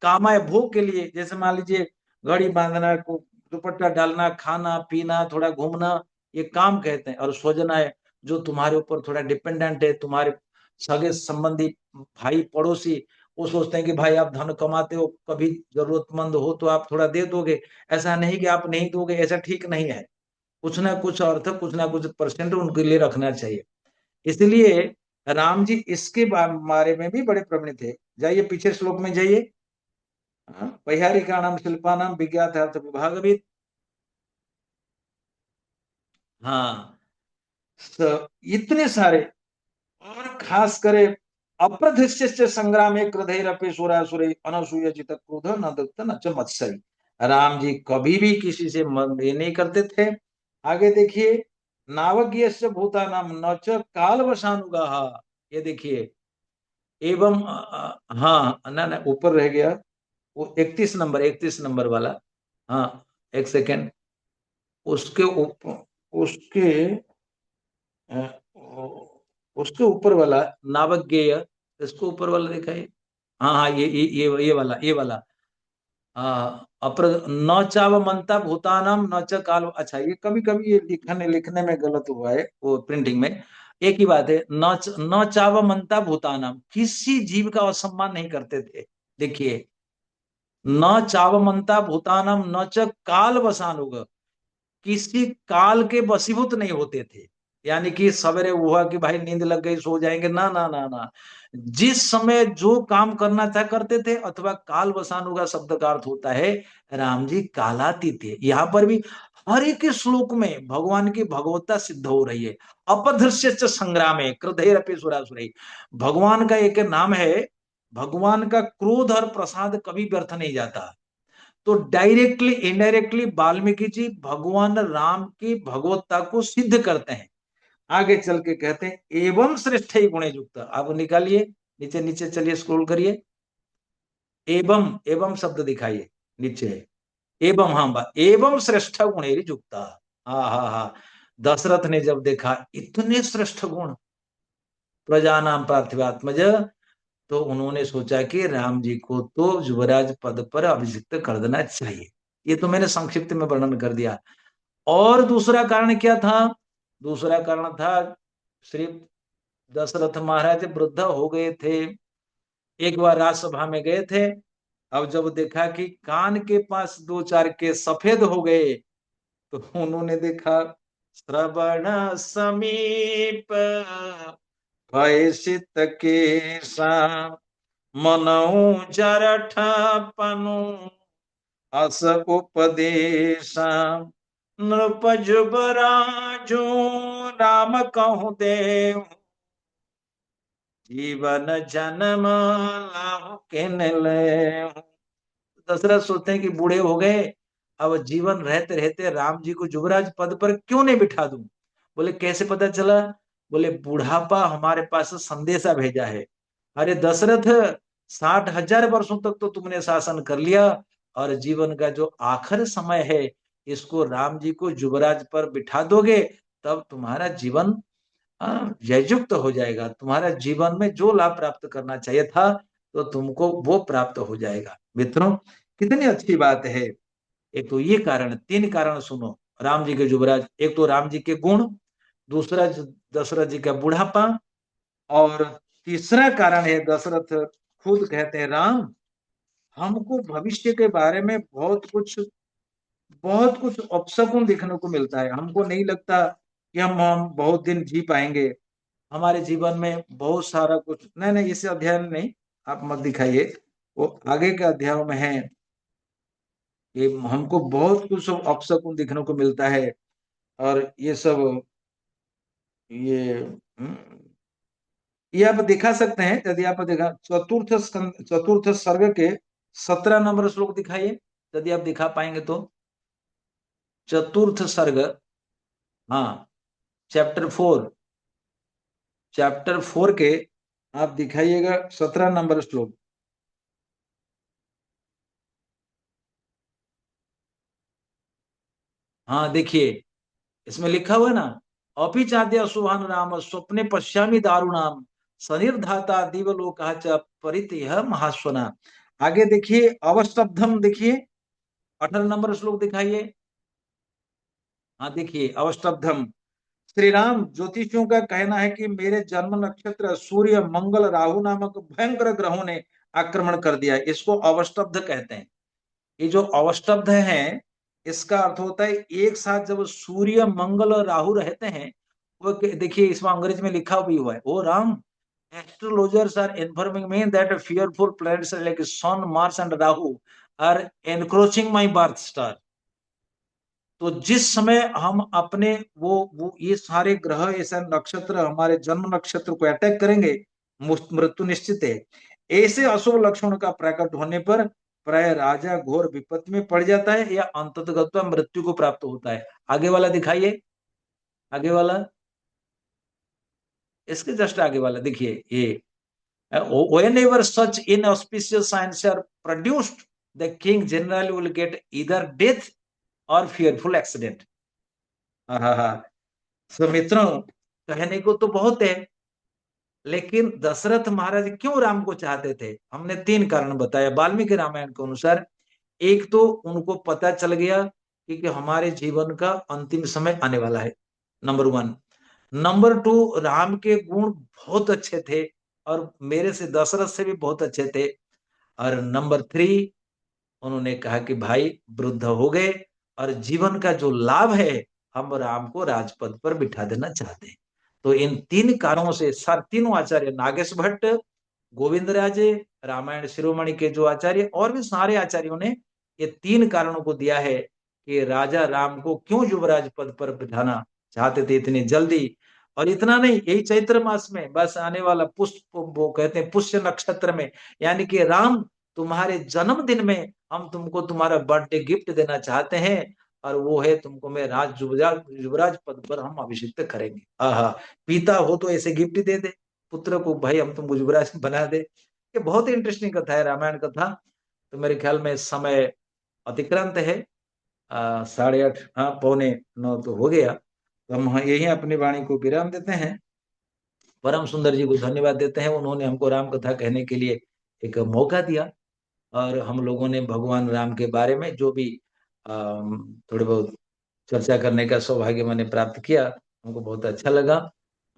कामाय भोग के लिए, जैसे मान लीजिए घड़ी बांधना, को दुपट्टा डालना, खाना पीना, थोड़ा घूमना, ये काम कहते हैं। और स्वजनाय, जो तुम्हारे ऊपर थोड़ा डिपेंडेंट है, तुम्हारे सगे संबंधी, भाई पड़ोसी, वो सोचते हैं कि भाई आप धन कमाते हो, कभी जरूरतमंद हो तो आप थोड़ा दे दोगे, ऐसा नहीं कि आप नहीं दोगे, ऐसा ठीक नहीं है। कुछ ना कुछ अर्थ, कुछ ना कुछ परसेंट उनके लिए रखना चाहिए। इसलिए राम जी इसके बारे में भी बड़े प्रवृत्त थे। जाइए पीछे श्लोक में जाइए, वैहारिकाणाम शिल्पानाम विज्ञातार्थ विभागविद। हाँ, इतने सारे, और खास करे अप्रधिष्य संग्राम क्रोधैरपि सुरासुरे अनसूय जित क्रोध न दत्त न च मत्सरी। राम जी कभी भी किसी से ये नहीं करते थे। आगे देखिए, नावज्ञ भूतानाम न च काल वशानुगा। ये देखिए, एवं हाँ ना ना, ऊपर रह गया वो 31 नंबर, 31 नंबर वाला। हाँ, एक सेकेंड, उसके ऊपर, उसके अ, उसके ऊपर वाला नावज्ञेय, इसको ऊपर वाला दिखाई। हाँ हाँ, ये वाला अप्र न चाव मनता भूतानाम न च काल। अच्छा, ये कभी कभी ये लिखने लिखने में गलत हुआ है, वो प्रिंटिंग में। एक ही बात है, न चाव मनता भूतानाम, किसी जीव का असम्मान नहीं करते थे। देखिए, न चावमंता भूतानम न च काल वसानुग, किसी काल के वशीभूत नहीं होते थे। यानी कि सवेरे हुआ कि भाई नींद लग गई सो जाएंगे, ना ना ना ना, जिस समय जो काम करना था करते थे। अथवा काल वसानुगा शब्द का अर्थ होता है राम जी कालातीत थे। यहाँ पर भी हर एक श्लोक में भगवान की भगवत्ता सिद्ध हो रही है। अपधृश्य संग्राम है क्रोधैरपि सुरासुरै, भगवान का एक नाम है भगवान का क्रोध और प्रसाद कभी व्यर्थ नहीं जाता। तो डायरेक्टली इनडायरेक्टली वाल्मीकि जी भगवान राम की भगवत्ता को सिद्ध करते हैं। आगे चल के कहते हैं एवं श्रेष्ठ ही गुणे युक्त। आप निकालिए, नीचे नीचे चलिए, स्क्रॉल करिए। एवं, एवं शब्द दिखाइए नीचे। एवं, हाँ, एवं श्रेष्ठ गुणेरी युक्ता। हा हा हा। दशरथ ने जब देखा इतने श्रेष्ठ गुण प्रजानाम पार्थिवात्मज, तो उन्होंने सोचा कि राम जी को तो युवराज पद पर अभिषिक्त कर देना चाहिए। ये तो मैंने संक्षिप्त में वर्णन कर दिया। और दूसरा कारण क्या था? दूसरा कारण था, श्री दशरथ महाराज वृद्ध हो गए थे। एक बार राजसभा में गए थे, अब जब देखा कि कान के पास दो चार के सफेद हो गए, तो उन्होंने देखा श्रवण समीप भयसित केशा मनऊ जरठ पनु अस उपदेशा नृप जुबराजू राम कहूँ देव जीवन जन्म लाहु किन ले। दशरथ सोचते हैं कि बूढ़े हो गए, अब जीवन रहते रहते राम जी को युवराज पद पर क्यों नहीं बिठा दूं। बोले कैसे पता चला? बोले बुढ़ापा हमारे पास संदेशा भेजा है। अरे दशरथ, 60,000 वर्षों तक तो तुमने शासन कर लिया, और जीवन का जो आखिर समय है इसको राम जी को युवराज पर बिठा दोगे, तब तुम्हारा जीवन जययुक्त हो जाएगा। तुम्हारा जीवन में जो लाभ प्राप्त करना चाहिए था तो तुमको वो प्राप्त हो जाएगा। मित्रों, कितनी अच्छी बात है। एक तो ये कारण, तीन कारण सुनो राम जी के युवराज। एक तो राम जी के गुण, दूसरा दशरथ जी का बुढ़ापा, और तीसरा कारण है दशरथ खुद कहते हैं राम हमको भविष्य के बारे में बहुत कुछ अपशकुन देखने को मिलता है। हमको नहीं लगता कि हम बहुत दिन जी पाएंगे। हमारे जीवन में बहुत सारा कुछ, नहीं नहीं इस अध्याय में नहीं, आप मत दिखाइए, वो आगे के अध्याय में है कि हमको बहुत कुछ अपशकुन देखने को मिलता है। और ये सब, ये ये आप दिखा सकते हैं यदि आप देखा चतुर्थ सर्ग के 17 नंबर श्लोक दिखाइए, यदि आप दिखा पाएंगे तो। चतुर्थ सर्ग, हाँ, चैप्टर 4, चैप्टर 4 के आप दिखाइएगा 17 नंबर श्लोक। हाँ देखिए, इसमें लिखा हुआ है ना, अपि चाद्य सुहान राम स्वप्ने पश्यामि दारुणाम सनिर्धाता दिवलोका च परितः महास्वना। आगे देखिए अवस्तब्धम, देखिए 18 नंबर श्लोक दिखाइए। हाँ देखिए अवस्तब्धम, श्री राम ज्योतिषियों का कहना है कि मेरे जन्म नक्षत्र सूर्य मंगल राहु नामक भयंकर ग्रहों ने आक्रमण कर दिया है। इसको अवस्तब्ध कहते हैं। ये जो अवस्तब्ध है, इसका अर्थ होता है एक साथ जब सूर्य मंगल और राहु रहते हैं। वो देखिए इसमें अंग्रेजी में लिखा भी हुआ है, ओ Ram, astrologers are informing me that fearful planets like sun, Mars and Rahu are encroaching my birth star। तो जिस समय हम अपने वो ये सारे ग्रह, ऐसा नक्षत्र हमारे जन्म नक्षत्र को अटैक करेंगे, मृत्यु निश्चित है। ऐसे अशुभ लक्षण का प्रकट होने पर प्राय राजा घोर विपत्ति में पड़ जाता है या अंततः मृत्यु को प्राप्त होता है। आगे वाला दिखाइए, आगे वाला, इसके जस्ट आगे वाला देखिए ये, whenever such inauspicious signs are produced, the king generally will get either death or fearful accident। हाँ हाँ। तो मित्रों, कहने को तो बहुत है, लेकिन दशरथ महाराज क्यों राम को चाहते थे? हमने तीन कारण बताया वाल्मीकि रामायण के अनुसार। एक तो उनको पता चल गया कि हमारे जीवन का अंतिम समय आने वाला है, नंबर 1। नंबर 2, राम के गुण बहुत अच्छे थे और मेरे से दशरथ से भी बहुत अच्छे थे। और नंबर 3, उन्होंने कहा कि भाई वृद्ध हो गए और जीवन का जो लाभ है हम राम को राजपद पर बिठा देना चाहते हैं। तो इन तीन कारणों से सर तीनों आचार्य, नागेश भट्ट, गोविंद राजे, रामायण शिरोमणि के जो आचार्य और भी सारे आचार्यों ने ये तीन कारणों को दिया है कि राजा राम को क्यों युवराज पद पर बिठाना चाहते थे इतनी जल्दी। और इतना नहीं, यही चैत्र मास में बस आने वाला पुष्प, वो कहते हैं पुष्य नक्षत्र में, यानी कि राम तुम्हारे जन्मदिन में हम तुमको तुम्हारा बर्थडे गिफ्ट देना चाहते हैं, और वो है तुमको मैं राज युवराज युवराज पद पर हम अभिषिक्त करेंगे। आहा, पिता हो तो ऐसे गिफ्ट दे दे पुत्र को, भाई हम तुमको युवराज बना दे। ये बहुत ही इंटरेस्टिंग कथा है, रामायण कथा। तो मेरे ख्याल में समय अतिक्रांत है, 8:30, हाँ 8:45 तो हो गया। तो हम यही अपनी वाणी को विराम देते हैं। परम सुंदर जी को धन्यवाद देते हैं, उन्होंने हमको राम कथा कहने के लिए एक मौका दिया, और हम लोगों ने भगवान राम के बारे में जो भी थोड़े बहुत चर्चा करने का सौभाग्य मैंने प्राप्त किया, हमको बहुत अच्छा लगा।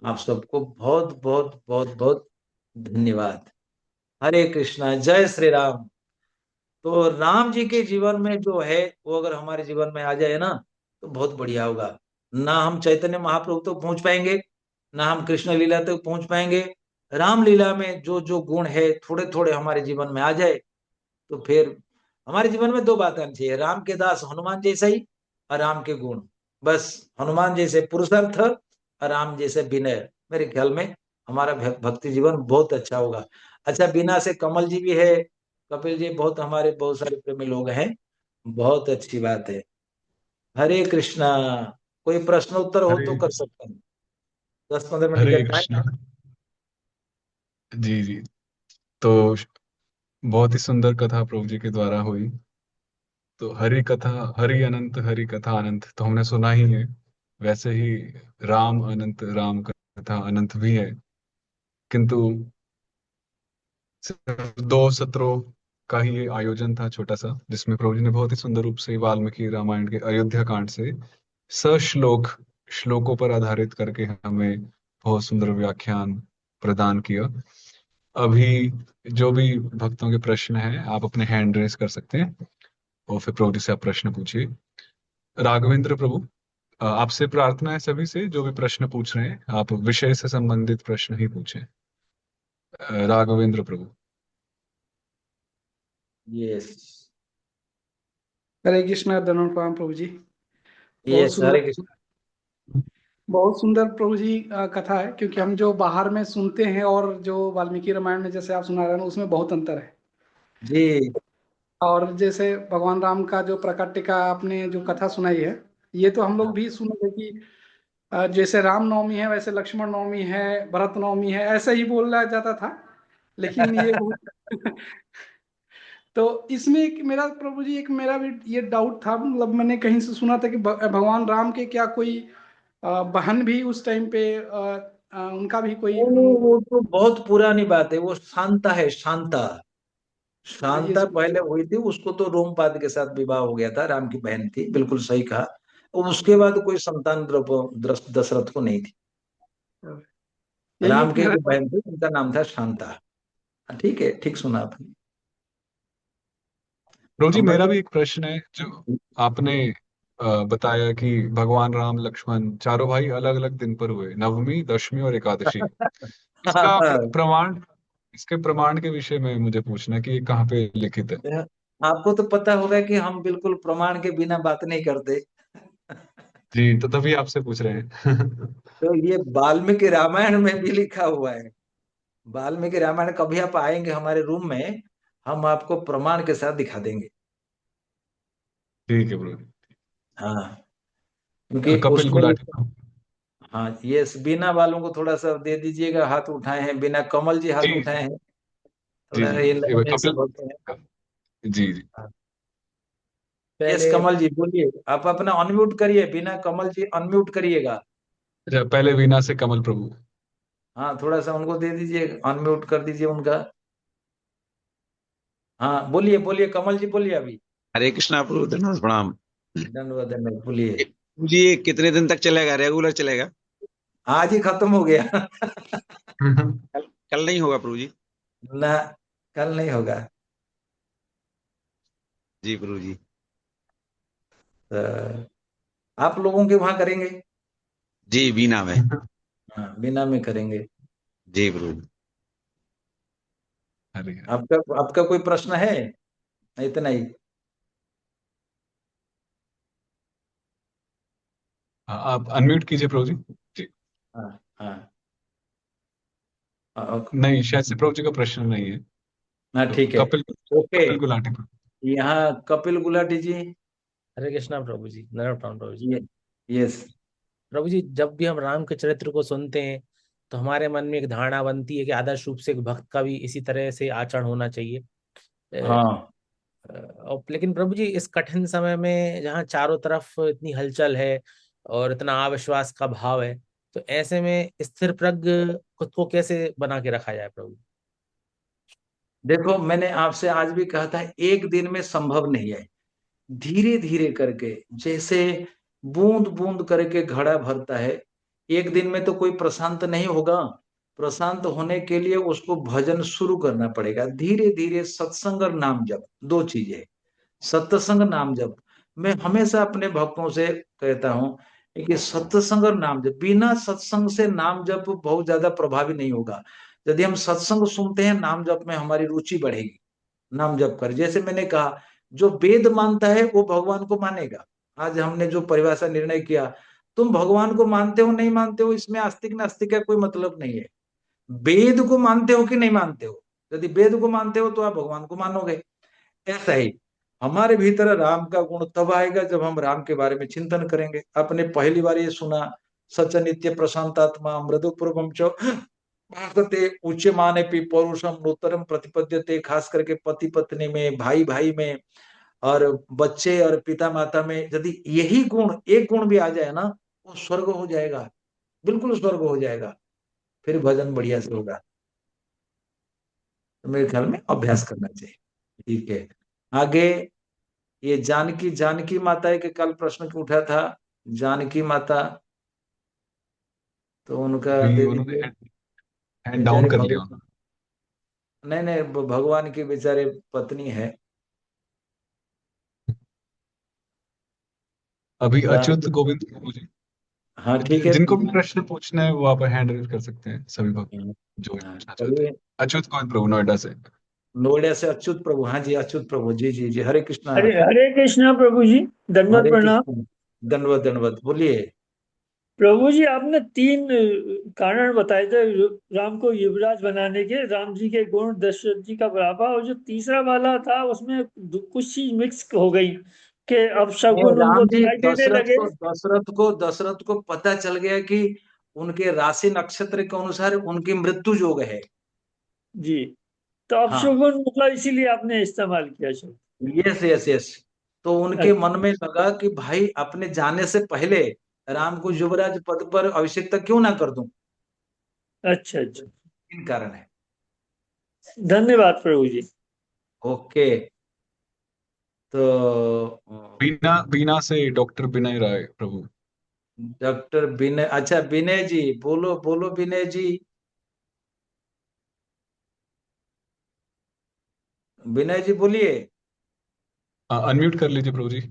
आप सबको बहुत बहुत बहुत बहुत धन्यवाद। हरे कृष्णा, जय श्री राम। तो राम जी के जीवन में जो है वो अगर हमारे जीवन में आ जाए ना, तो बहुत बढ़िया होगा। ना हम चैतन्य महाप्रभु तक पहुंच पाएंगे, ना हम कृष्ण लीला तक पहुंच पाएंगे। राम लीला में जो जो गुण है थोड़े थोड़े हमारे जीवन में आ जाए, तो फिर हमारे जीवन में दो बातें आनी चाहिए, राम के दास हनुमान जैसा ही, और राम के गुण। बस हनुमान जैसे पुरुषार्थ और राम जैसे विनय, मेरे ख्याल में हमारा भक्ति जीवन बहुत अच्छा होगा। अच्छा, बीना से कमल जी भी है, कपिल जी, बहुत हमारे बहुत सारे प्रेमी लोग हैं, बहुत अच्छी बात है। हरे कृष्णा। कोई प्रश्न उत्तर हो हरे तो कर सकते हैं, 10-15 मिनट का हरे टाइम कृष्णा। है। जी जी। तो बहुत ही सुंदर कथा प्रभु जी के द्वारा हुई। तो हरि कथा, हरि अनंत हरि कथा अनंत तो हमने सुना ही है। वैसे ही राम अनंत, राम कथा अनंत भी है। किंतु सिर्फ 2 सत्रों का ही ये आयोजन था, छोटा सा, जिसमें प्रभु जी ने बहुत ही सुंदर रूप से वाल्मीकि रामायण के अयोध्या कांड से सश्लोक श्लोकों पर आधारित करके हमें बहुत सुंदर व्याख्यान प्रदान किया। अभी जो भी भक्तों के प्रश्न हैं, आप अपने हैंड रेस कर सकते हैं और फिर प्रभु जी से आप प्रश्न पूछिए। राघवेंद्र प्रभु, आपसे प्रार्थना है सभी से, जो भी प्रश्न पूछ रहे हैं आप विषय से संबंधित प्रश्न ही पूछें। राघवेंद्र प्रभु। यस। हरे कृष्णा, दंडवत प्रणाम प्रभु जी। बहुत यस, हरे सुंदर, कृष्ण। बहुत सुंदर प्रभु जी कथा है। क्योंकि हम जो बाहर में सुनते हैं और जो वाल्मीकि रामायण में जैसे आप सुना रहे हैं उसमें बहुत अंतर है। जी। और जैसे भगवान राम का जो प्रकट का आपने जो कथा सुनाई है, ये तो हम लोग भी सुने थे कि जैसे राम नवमी है वैसे लक्ष्मण नवमी है, भरत नवमी है, ऐसे ही बोला जाता था। लेकिन ये बहुत तो इसमें एक मेरा प्रभु जी, एक मेरा भी ये डाउट था। मतलब मैंने कहीं से सुना था कि भगवान राम के क्या कोई बहन भी उस टाइम पे उनका भी कोई वो तो बहुत पुरानी बात है, वो शांता है, शांता। ये शांता पहले हुई थी, उसको तो रोमपाद के साथ विवाह हो गया था, राम की बहन थी, बिल्कुल सही कहा। और उसके बाद कोई संतान दशरथ को नहीं थी। यही राम एक की मेरा एक बहन थी, उनका नाम था शांता। ठीक है, ठीक सुना आपने। प्रभु जी, हम मेरा बताए। भी एक प्रश्न है। जो आपने बताया कि भगवान राम लक्ष्मण चारों भाई अलग अलग दिन पर हुए, नवमी, दशमी और एकादशी। इसका प्रमाण, इसके प्रमाण के विषय में मुझे पूछना है कि ये कहाँ पे लिखित है। आपको तो पता होगा कि हम बिल्कुल प्रमाण के बिना बात नहीं करते। जी, तो तभी आपसे पूछ रहे हैं। तो ये वाल्मीकि रामायण में भी लिखा हुआ है। वाल्मीकि रामायण कभी आप आएंगे हमारे रूम में, हम आपको प्रमाण के साथ दिखा देंगे। ठीक है प्रभु। हाँ, क्योंकि कपिल उसमें गुलाटी प्रभु। हाँ, ये बीना वालों को थोड़ा सा दे दीजिएगा, हाथ उठाए हैं, बिना कमल जी हाथ जी उठाए हैं, जी थोड़ा जी। ये ये लाइन कपिल। सब होते हैं। जी जी। हाँ। यस, पहले कमल जी बोलिए, आप अपना अनम्यूट करिए, बिना कमल जी अनम्यूट करिएगा। अच्छा, पहले वीना से कमल प्रभु। हाँ, थोड़ा सा उनको दे दीजिए, अनम्यूट कर दीजिए उनका। हाँ, बोलिए बोलिए, कमल जी बोलिए अभी। हरे कृष्णा प्रभु, धन्यवाद प्रणाम। धन्यवाद धन्यवाद, बोलिए। जी, ये कितने दिन तक चलेगा, रेगुलर चलेगा? आज ही खत्म हो गया। कल कल नहीं होगा प्रभु जी? ना, कल नहीं होगा। जी प्रभु जी। तो आप लोगों के वहां करेंगे? जी, बीना में। हाँ, बिना में करेंगे। जी प्रभु जी। अरे, आपका आपका कोई प्रश्न है? इतना ही। आप अनम्यूट कीजिए प्रभु जी। जी। हाँ। हाँ नहीं, शायद से प्रभु जी का प्रश्न नहीं है। हाँ, तो ठीक है। कपिल ओके, कपिल गुलाटी पर। यहाँ कपिल गुलाटी जी। हरे कृष्णा प्रभु जी, नर प्रभु जी। ये यस। प्रभु जी, जब भी हम राम के चरित्र को सुनते हैं तो हमारे मन में एक धारणा बनती है कि आदर्श रूप से एक भक्त का भी इसी तरह से आचरण होना चाहिए। हाँ और लेकिन प्रभु जी, इस कठिन समय में जहाँ चारों तरफ इतनी हलचल है और इतना अविश्वास का भाव है, तो ऐसे में स्थिर प्रज्ञ खुद को कैसे बना के रखा जाए प्रभु? देखो, मैंने आपसे आज भी कहा था, एक दिन में संभव नहीं है। धीरे धीरे करके, जैसे बूंद बूंद करके घड़ा भरता है, एक दिन में तो कोई प्रशांत नहीं होगा। प्रशांत होने के लिए उसको भजन शुरू करना पड़ेगा, धीरे धीरे सत्संग और नाम जप, दो चीजें। सत्संग नाम जप, मैं हमेशा अपने भक्तों से कहता हूं कि सत्संग और नाम जप, बिना सत्संग से नाम जप बहुत ज्यादा प्रभावी नहीं होगा। यदि हम सत्संग सुनते हैं, नाम जप में हमारी रुचि बढ़ेगी। नाम जप कर, जैसे मैंने कहा, जो वेद मानता है वो भगवान को मानेगा। आज हमने जो परिभाषा निर्णय किया, तुम भगवान को मानते हो नहीं मानते हो, इसमें आस्तिक नास्तिक का कोई मतलब नहीं है। वेद को मानते हो कि नहीं मानते हो। यदि वेद को मानते हो तो आप भगवान को मानोगे। ऐसा ही हमारे भीतर राम का गुण तब आएगा जब हम राम के बारे में चिंतन करेंगे। आपने पहली बार ये सुना, सच नित्य प्रशांतात्मा मृदु पूर्वम च भागते उच्च माने पी पौरुषम नूतरम प्रतिपद्यते, खास करके पति पत्नी में, भाई भाई में, और बच्चे और पिता माता में, यदि यही गुण, एक गुण भी आ जाए ना, वो स्वर्ग हो जाएगा, बिल्कुल स्वर्ग हो जाएगा। फिर भजन बढ़िया से होगा। तो मेरे ख्याल में अभ्यास करना चाहिए। ठीक है, आगे। ये जानकी जानकी माता है कि कल प्रश्न उठा था, जानकी माता, तो उनका अभी दे उन्होंने दीजिए। हैंड डाउन बेचारे कर लिया भगवान, उन्होंने। नहीं नहीं, भगवान की बेचारे पत्नी है। अभी अच्युत जानकी, गोविंद प्रभु जी, हाँ ठीक है। जिनको भी प्रश्न पूछना है वो आप हैंड रेज कर सकते हैं, सभी भक्त जो भी हाँ, पूछना चाहते हैं। चलिए। अच्युत गोविंद प्रभु, नोएडा से। नोएडा से अच्युत प्रभु, हाँ जी, अच्युत प्रभु, जी जी जी, हरे कृष्णा। हरे हरे कृष्णा प्रभु जी, दंडवत हरे प्रणाम। कृष्णा, दंडवत दंडवत, बोलिए। प्रभु जी, आपने तीन कारण बताए थे राम को युवराज बनाने के, राम जी के गुण, दशरथ जी का बढ़ावा, और जो तीसरा वाला था उसमें कुछ चीज मिक्स हो गई कि अब नहीं, शगुन उनको राम जी दिखाई देने लगे। दशरथ को पता चल गया कि उनके राशि नक्षत्र के अनुसार उनकी मृत्यु योग है। जी, तो अब हाँ, शगुन मतलब इसीलिए आपने इस्तेमाल किया शब्द। Yes yes yes. तो उनके मन में लगा कि भाई अपने जाने से पहले राम को युवराज पद पर अभिषेक क्यों ना कर दूं। अच्छा अच्छा, इन कारण है। धन्यवाद प्रभु जी। ओके, तो बीना बीना से डॉक्टर विनय राय प्रभु। डॉक्टर विनय, अच्छा विनय जी, बोलो बोलो विनय जी, विनय जी बोलिए। अनम्यूट कर लीजिए प्रभु जी।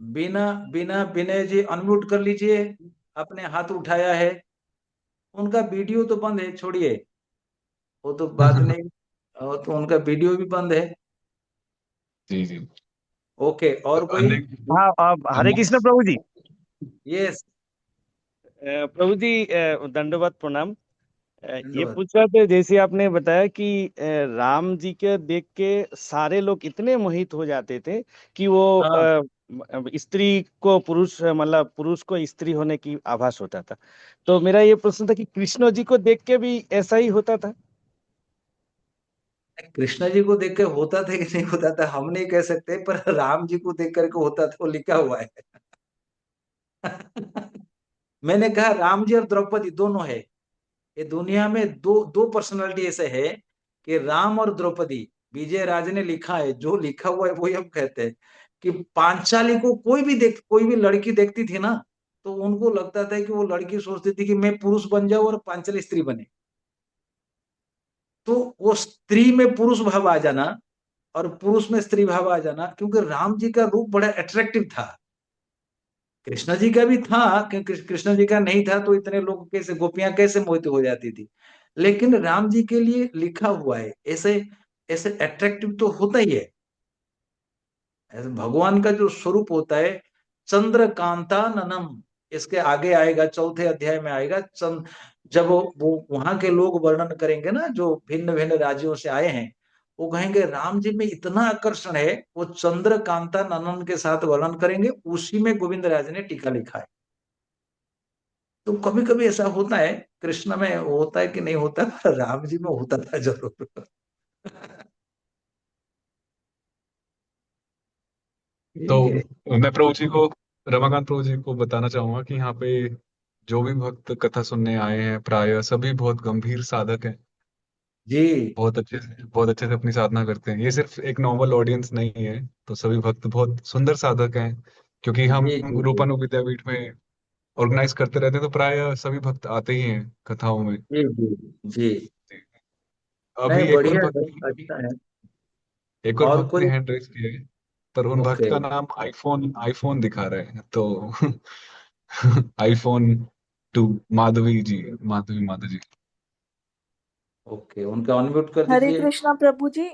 बिना बिना विनय जी अनम्यूट कर लीजिए, आपने हाथ उठाया है। उनका वीडियो तो बंद है, छोड़िए, वो तो बात नहीं। तो उनका वीडियो भी बंद है। जी जी। ओके, तो और कोई। अन्य हाँ, हरे कृष्ण प्रभु जी। यस, प्रभु जी, दंडवत प्रणाम। ये धन्यवाद। पूछ रहे थे, जैसे आपने बताया कि राम जी के देख के सारे लोग इतने मोहित हो जाते थे कि वो हाँ, स्त्री को पुरुष, मतलब पुरुष को स्त्री होने की आभास होता था। तो मेरा ये प्रश्न था कि कृष्ण जी को देख के भी ऐसा ही होता था? कृष्ण जी को देख कर होता था कि नहीं होता था हम नहीं कह सकते, पर राम जी को देख करके होता था, वो लिखा हुआ है। मैंने कहा राम जी और द्रौपदी दोनों है। ये दुनिया में दो दो पर्सनालिटी ऐसे है कि राम और द्रौपदी। विजय राज ने लिखा है, जो लिखा हुआ है वही हम कहते हैं कि पांचाली को कोई भी लड़की देखती थी ना, तो उनको लगता था कि वो लड़की सोचती थी कि मैं पुरुष बन जाऊं और पांचाली स्त्री बने। तो वो स्त्री में पुरुष भाव आ जाना और पुरुष में स्त्री भाव आ जाना, क्योंकि राम जी का रूप बड़ा अट्रैक्टिव था। कृष्ण जी का भी था, क्योंकि कृष्ण जी का नहीं था तो इतने लोग कैसे, गोपियां कैसे मोहित हो जाती थी। लेकिन राम जी के लिए लिखा हुआ है, ऐसे ऐसे अट्रैक्टिव तो होता ही है। ऐसे भगवान का जो स्वरूप होता है, चंद्र कांता ननम, इसके आगे आएगा, चौथे अध्याय में आएगा। जब वो वहां के लोग वर्णन करेंगे ना, जो भिन्न भिन्न राज्यों से आए हैं, वो कहेंगे राम जी में इतना आकर्षण है, वो चंद्रकांता नंदन के साथ वर्णन करेंगे, उसी में गोविंद राज ने टीका लिखा है। तो कभी कभी ऐसा होता है, कृष्ण में होता है कि नहीं होता, पर राम जी में होता था जरूर। ठीक है। तो मैं प्रभु जी को, रमाकांत प्रभु जी को बताना चाहूंगा कि यहाँ पे जो भी भक्त कथा सुनने आए हैं प्राय सभी बहुत गंभीर साधक हैं, जी बहुत अच्छे से अपनी साधना करते हैं। ये सिर्फ एक नॉर्मल ऑडियंस नहीं है, तो सभी भक्त बहुत सुंदर साधक हैं। क्योंकि हम जी जी जी रूपानु विद्यापीठ में ऑर्गेनाइज करते रहते हैं, तो प्राय सभी भक्त आते ही हैं कथाओं में। जी जी जी। नहीं, अभी बढ़िया है, अच्छा है। एक और और भक्त ने कोई? हैंड रेस किया है, पर उन भक्त ओके का नाम आईफोन आईफोन दिखा रहे हैं, तो आईफोन 2 माधवी माता जी। ओके, उनका अनम्यूट कर हरे दीजिए। कृष्णा प्रभु जी,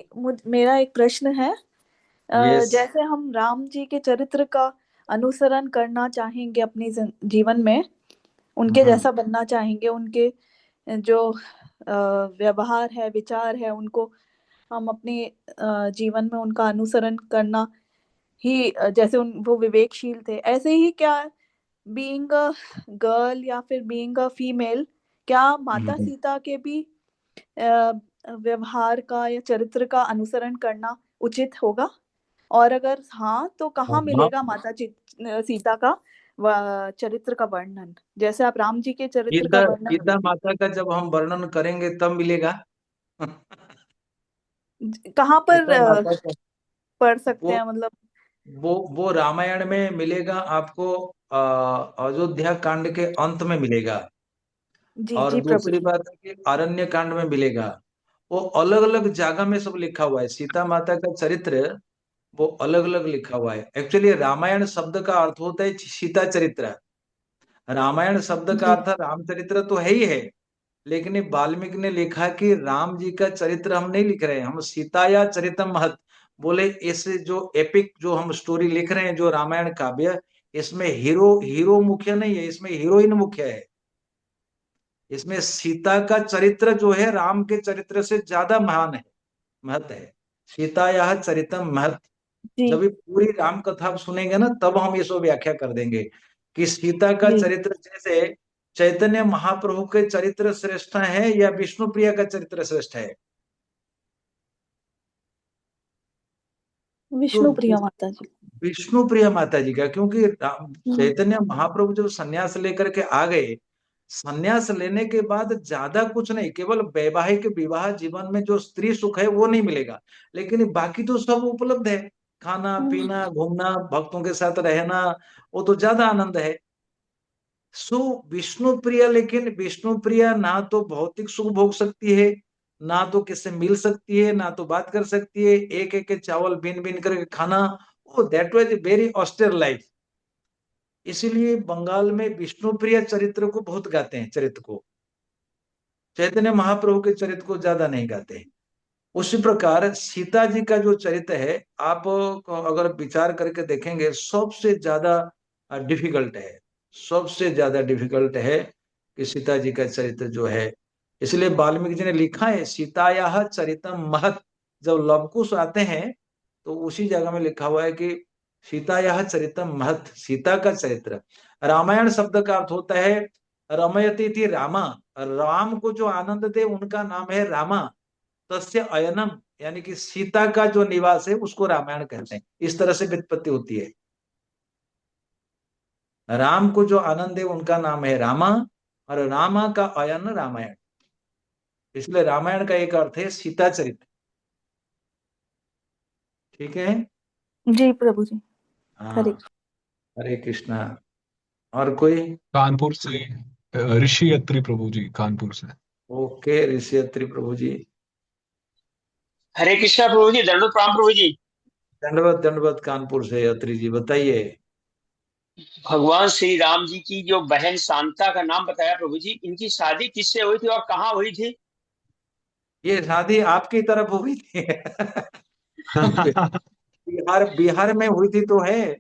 मेरा एक प्रश्न है। यस। जैसे हम राम जी के चरित्र का अनुसरण करना चाहेंगे अपनी जीवन में, उनके हम्म। जैसा बनना चाहेंगे, उनके जो व्यवहार है, विचार है, उनको हम अपने जीवन में उनका अनुसरण करना ही, जैसे वो विवेकशील थे, ऐसे ही क्या बीइंग अ गर्ल या फिर बीइंग अ फीमेल, क्या माता हम्म। सीता के भी अ, व्यवहार का या चरित्र का अनुसरण करना उचित होगा? और अगर हाँ, तो कहाँ हाँ, मिलेगा सीता का चरित्र का वर्णन? जैसे आप राम जी के चरित्र का सीता वर्णन सीता माता का जब हम वर्णन करेंगे तब मिलेगा। कहाँ पर सीता माता का पढ़ सकते वो हैं, मतलब? वो रामायण में मिलेगा आपको, अयोध्या कांड के अंत में मिलेगा। जी और जी प्रभु दूसरी जी। बात है कि अरण्य कांड में मिलेगा। वो अलग अलग जगह में सब लिखा हुआ है, सीता माता का चरित्र वो अलग अलग लिखा हुआ है। एक्चुअली रामायण शब्द का अर्थ होता है सीता चरित्र। रामायण शब्द का जी अर्थ रामचरित्र तो है ही है, लेकिन ये वाल्मीकि ने लिखा कि राम जी का चरित्र हम नहीं लिख रहे हैं, हम सीता या चरितम महत बोले। इस जो एपिक जो हम स्टोरी लिख रहे हैं, जो रामायण काव्य, इसमें हीरो हीरो मुख्य नहीं है, इसमें हीरोइन मुख्य है। इसमें सीता का चरित्र जो है राम के चरित्र से ज्यादा महान है, महत है। सीता यह चरितम महत। जी जब ये पूरी राम कथा आप सुनेंगे ना, तब हम इसको व्याख्या कर देंगे कि सीता का जी। चरित्र जैसे चैतन्य महाप्रभु के चरित्र श्रेष्ठ है या विष्णु प्रिया का चरित्र श्रेष्ठ है। तो विष्णु प्रिया माता जी। विष्णु प्रिया माता जी का, क्योंकि हम्म चैतन्य महाप्रभु जब सन्यास लेकर के आ गए, सन्यास लेने के बाद ज्यादा कुछ नहीं, केवल वैवाहिक विवाह जीवन में जो स्त्री सुख है वो नहीं मिलेगा, लेकिन बाकी तो सब उपलब्ध है। खाना हम्म पीना घूमना भक्तों के साथ रहना, वो तो ज्यादा आनंद है। सो विष्णु प्रिया, लेकिन विष्णु प्रिया ना तो भौतिक सुख भोग सकती है, ना तो किससे मिल सकती है, ना तो बात कर सकती है, एक एक के चावल बीन बीन करके खाना। ओ दैट वाज वेरी ऑस्टेयर लाइफ। इसीलिए बंगाल में विष्णु प्रिया चरित्र को बहुत गाते हैं, चरित्र को। चैतन्य महाप्रभु के चरित्र को ज्यादा नहीं गाते हैं। उसी प्रकार सीता जी का जो चरित्र है, आप अगर विचार करके देखेंगे, सबसे ज्यादा डिफिकल्ट है, सबसे ज्यादा डिफिकल्ट है कि सीता जी का चरित्र जो है। इसलिए वाल्मीकि जी ने लिखा है सीतायाः चरितम महत्। जब लवकुश आते हैं तो उसी जगह में लिखा हुआ है कि सीतायाः चरितम महत्, सीता का चरित्र। रामायण शब्द का अर्थ होता है रमयती थी रामा, राम को जो आनंद दे उनका नाम है रामा। तस्य अयनम, यानी कि सीता का जो निवास है उसको रामायण कहते हैं। इस तरह से व्युत्पत्ति होती है। राम को जो आनंद है उनका नाम है रामा, और रामा का अयन रामायण। इसलिए रामायण का एक अर्थ है सीता चरित्र। ठीक है। जी प्रभु जी। हरे। हाँ, हरे कृष्णा। और कोई? कानपुर से ऋषि अत्रि प्रभु जी, कानपुर से। ओके, ऋषि अत्रि प्रभु जी। हरे कृष्णा प्रभु जी, दंडोत प्रणाम प्रभु जी। दंडवत दंडवत, कानपुर से अत्रि जी, बताइए। भगवान श्री राम जी की जो बहन शांता का नाम बताया प्रभु जी, इनकी शादी किससे हुई थी और कहाँ हुई थी? ये शादी आपकी तरफ हुई थी। बिहार बिहार में हुई थी तो है।